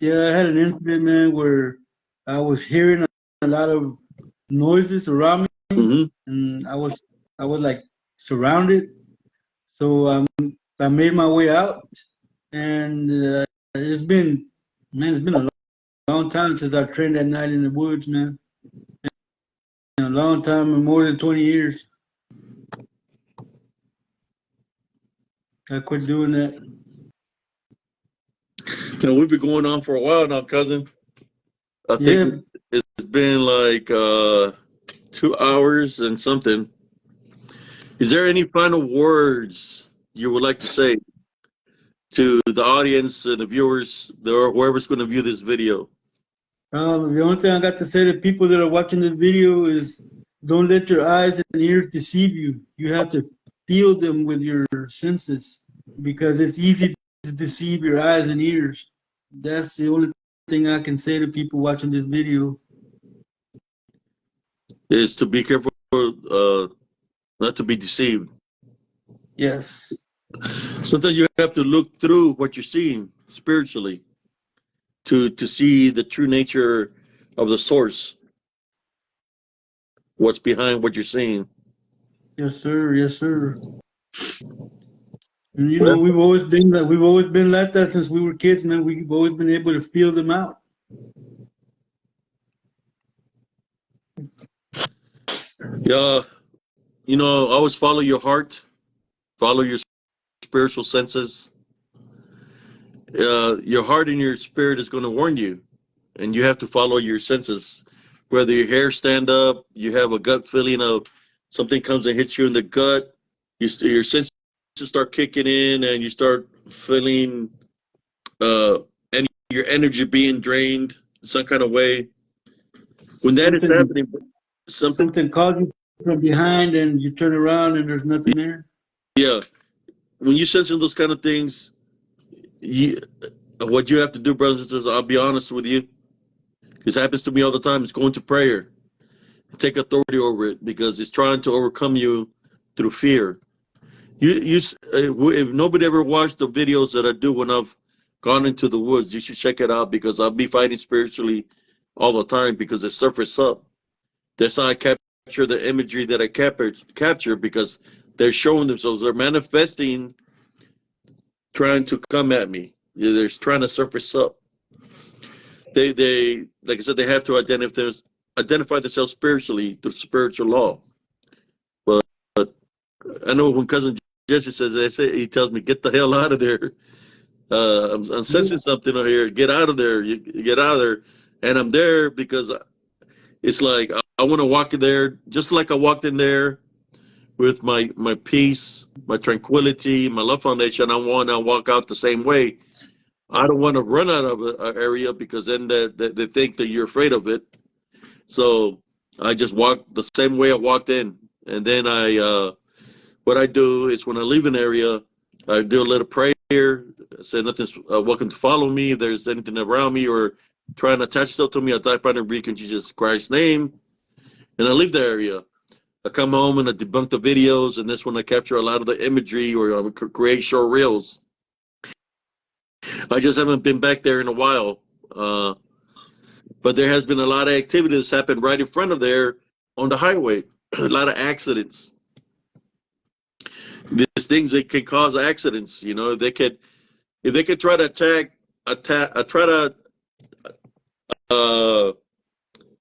yeah, I had an incident, man, where I was hearing a lot of noises around me, Mm-hmm. and I was like surrounded. So I made my way out, and it's been a long time since I trained at night in the woods, man. A long time, more than 20 years. I quit doing that. We've been going on for a while now, cousin. I think Yeah, it's been like 2 hours and something. Is there any final words you would like to say to the audience, the viewers, or whoever's going to view this video? the only thing I got to say to people that are watching this video is don't let your eyes and ears deceive you. You have to feel them with your senses because it's easy to deceive your eyes and ears. That's the only thing I can say to people watching this video. Is to be careful not to be deceived. Yes. Sometimes you have to look through what you're seeing spiritually to see the true nature of the source, what's behind what you're seeing. Yes, sir. Yes, sir. And Well, we've always been like that since we were kids, man. We've always been able to feel them out. yeah, always follow your heart, follow your spiritual senses. Your heart and your spirit is going to warn you, and you have to follow your senses. Whether your hair stand up, you have a gut feeling of something comes and hits you in the gut, your senses start kicking in, and you start feeling and your energy being drained some kind of way. When that is Something happening, something something calls you from behind and you turn around and there's nothing there. Yeah, when you sensing those kind of things, you, what you have to do, brothers and sisters, I'll be honest with you, this happens to me all the time. It's going to prayer, take authority over it because it's trying to overcome you through fear. If nobody ever watched the videos that I do when I've gone into the woods, you should check it out because I'll be fighting spiritually all the time because it surfaces up. That's how I capture the imagery that I capture because they're showing themselves, they're manifesting, trying to come at me. They're trying to surface up. They like I said, they have to identify themselves spiritually through spiritual law. But I know when cousin Jesse says, he tells me, "Get the hell out of there." I'm sensing something over here. Get out of there. You get out of there. And I'm there because it's like I want to walk in there just like I walked in there with my peace, my tranquility, my love foundation. I want to walk out the same way. I don't want to run out of an area because then they think that you're afraid of it. So I just walk the same way I walked in. And then what I do is when I leave an area, I do a little prayer, say nothing's welcome to follow me. If there's anything around me or trying to attach itself to me, I type out and read in Jesus Christ's name, and I leave the area. I come home and I debunk the videos, and this when I capture a lot of the imagery or I create short reels. I just haven't been back there in a while, but there has been a lot of activity that's happened right in front of there on the highway. A lot of accidents. These things that can cause accidents. You know, if they could try to try to uh,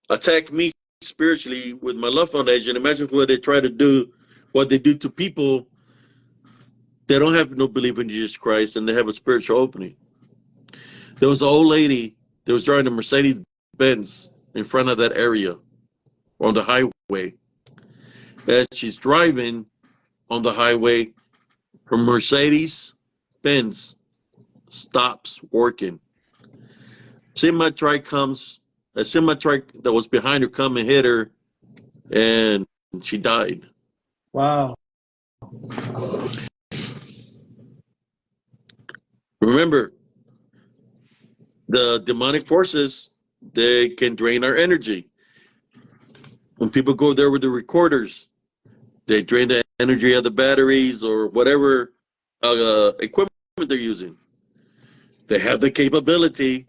attack me spiritually with my love foundation. Imagine what they try to do, what they do to people that don't have no belief in Jesus Christ and they have a spiritual opening. There was an old lady that was driving a Mercedes Benz in front of that area on the highway. As she's driving on the highway, her Mercedes Benz stops working. Semi-truck comes, a semi-truck that was behind her come and hit her, and she died. Wow. Remember, the demonic forces, they can drain our energy. When people go there with the recorders, they drain the energy of the batteries or whatever equipment they're using. They have the capability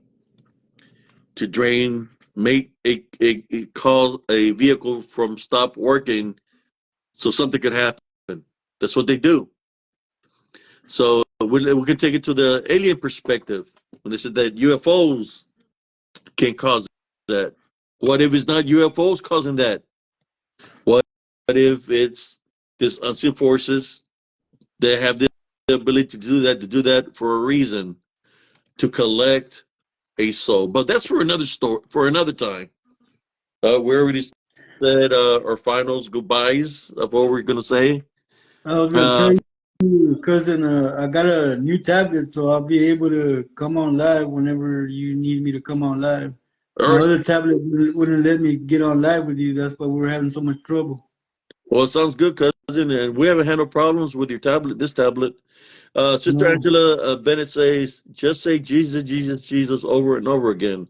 to drain, it cause a vehicle from stop working so something could happen. That's what they do. So we can take it to the alien perspective. When they said that UFOs can cause that. What if it's not UFOs causing that? What if it's this unseen forces that have the ability to do that for a reason, to collect a soul? But that's for another story, for another time. We already said our finals goodbyes of what we're gonna say. I was gonna tell Uh, you, cousin, I got a new tablet, so I'll be able to come on live whenever you need me to come on live. all My right. other tablet wouldn't let me get on live with you. That's why we're having so much trouble. Well, it sounds good, cousin. And we haven't had no problems with your tablet. This tablet. Sister No. Angela Bennett says, just say Jesus, Jesus, Jesus over and over again.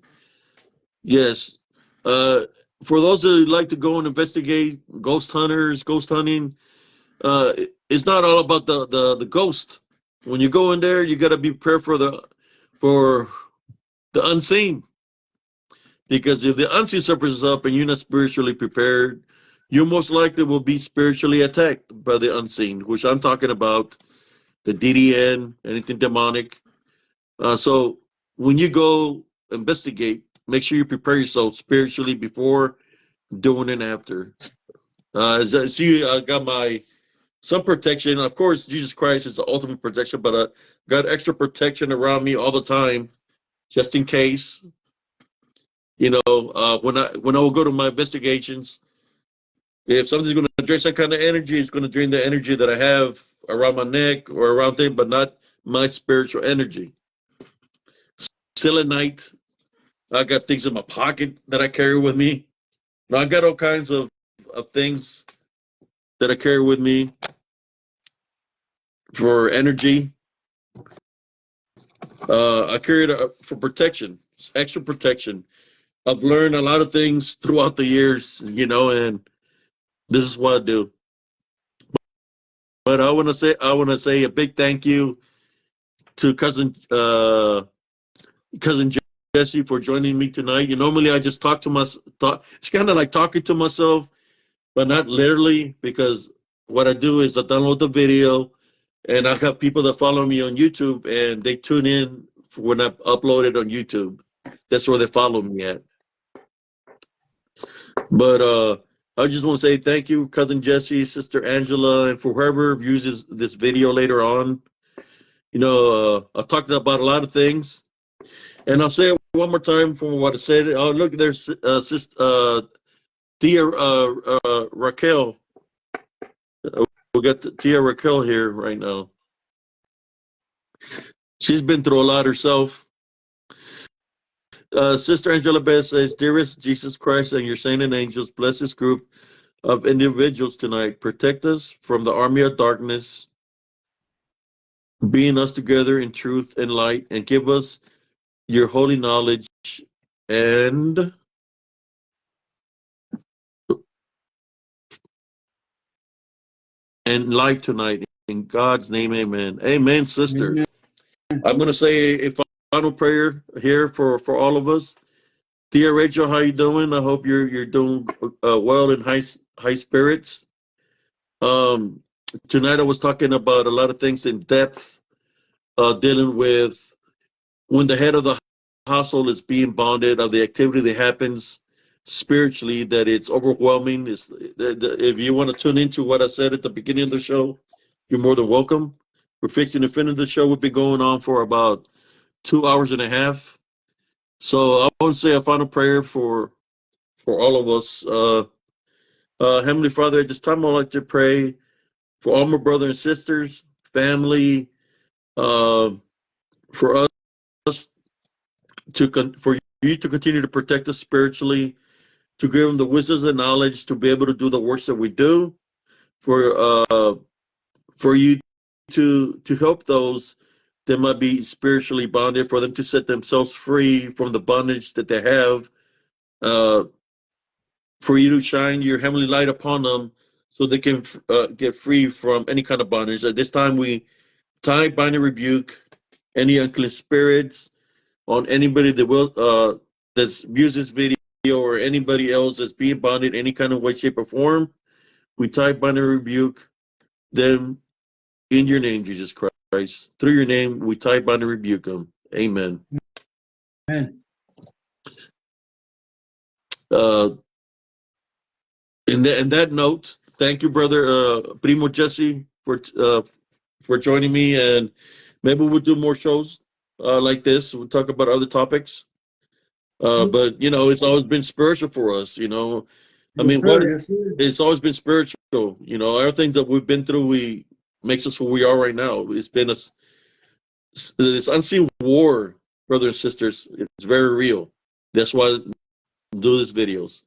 Yes. Uh, for those that like to go and investigate ghost hunters, ghost hunting, it's not all about the ghost. When you go in there, you got to be prepared for the unseen. Because if the unseen surfaces up and you're not spiritually prepared, you most likely will be spiritually attacked by the unseen, which I'm talking about the DDN, anything demonic. So when you go investigate, make sure you prepare yourself spiritually before, doing, and after. As I see, I got some protection. Of course, Jesus Christ is the ultimate protection, but I got extra protection around me all the time, just in case. You know, when I will go to my investigations, if something's going to drain some kind of energy, it's going to drain the energy that I have around my neck or around things, but not my spiritual energy. Selenite. I got things in my pocket that I carry with me. Now, I got all kinds of things that I carry with me for energy. I carry it for protection, extra protection. I've learned a lot of things throughout the years, and this is what I do. But I want to say a big thank you to cousin Jesse for joining me tonight. Normally I just talk to myself. It's kind of like talking to myself, but not literally, because what I do is I download the video, and I have people that follow me on YouTube, and they tune in for when I upload it on YouTube. That's where they follow me at. But I just want to say thank you, cousin Jesse, sister Angela, and for whoever views this video later on. I talked about a lot of things, and I'll say it one more time from what I said. Oh, look, there's Tia Raquel. We got Tia Raquel here right now. She's been through a lot herself. Sister Angela Beth says, "Dearest Jesus Christ and your saint and angels, bless this group of individuals tonight. Protect us from the army of darkness, being us together in truth and light, and give us your holy knowledge and light tonight. In God's name, amen." Amen, sister. Amen. I'm going to say a final prayer here for all of us. Dear Rachel, how you doing? I hope you're doing well in high spirits. Um, Tonight I was talking about a lot of things in depth, dealing with when the head of the household is being bonded, of the activity that happens spiritually, that it's overwhelming. If you want to tune into what I said at the beginning of the show, you're more than welcome. We're fixing to finish the show. We've been going on for about 2 hours and a half. So I want to say a final prayer for all of us. Heavenly Father, at this time I'd like to pray for all my brothers and sisters, family, uh, for us for you to continue to protect us spiritually, to give them the wisdom and knowledge to be able to do the works that we do, for you to help those that might be spiritually bonded, for them to set themselves free from the bondage that they have, uh, for you to shine your heavenly light upon them so they can get free from any kind of bondage. At this time, we bind, and rebuke any unclean spirits on anybody that views this video, or anybody else that's being bonded any kind of way, shape, or form. We bind, and rebuke them in your name, Jesus Christ. Through your name, we bind, and rebuke them. Amen. Amen. Uh, in that note, thank you, brother Primo Jesse, for joining me, and maybe we'll do more shows like this. We'll talk about other topics. But it's always been spiritual for us. I mean, Yes, sir. Yes, sir. it's always been spiritual. Everything that we've been through, we makes us who we are right now. It's been this unseen war, brothers and sisters. It's very real. That's why I do these videos.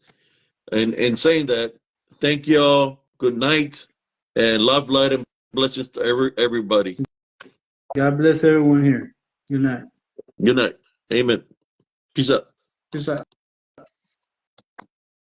And saying that, thank y'all. Good night, and love, light, and blessings to everybody. God bless everyone here. Good night. Good night. Amen. Peace out. Peace out.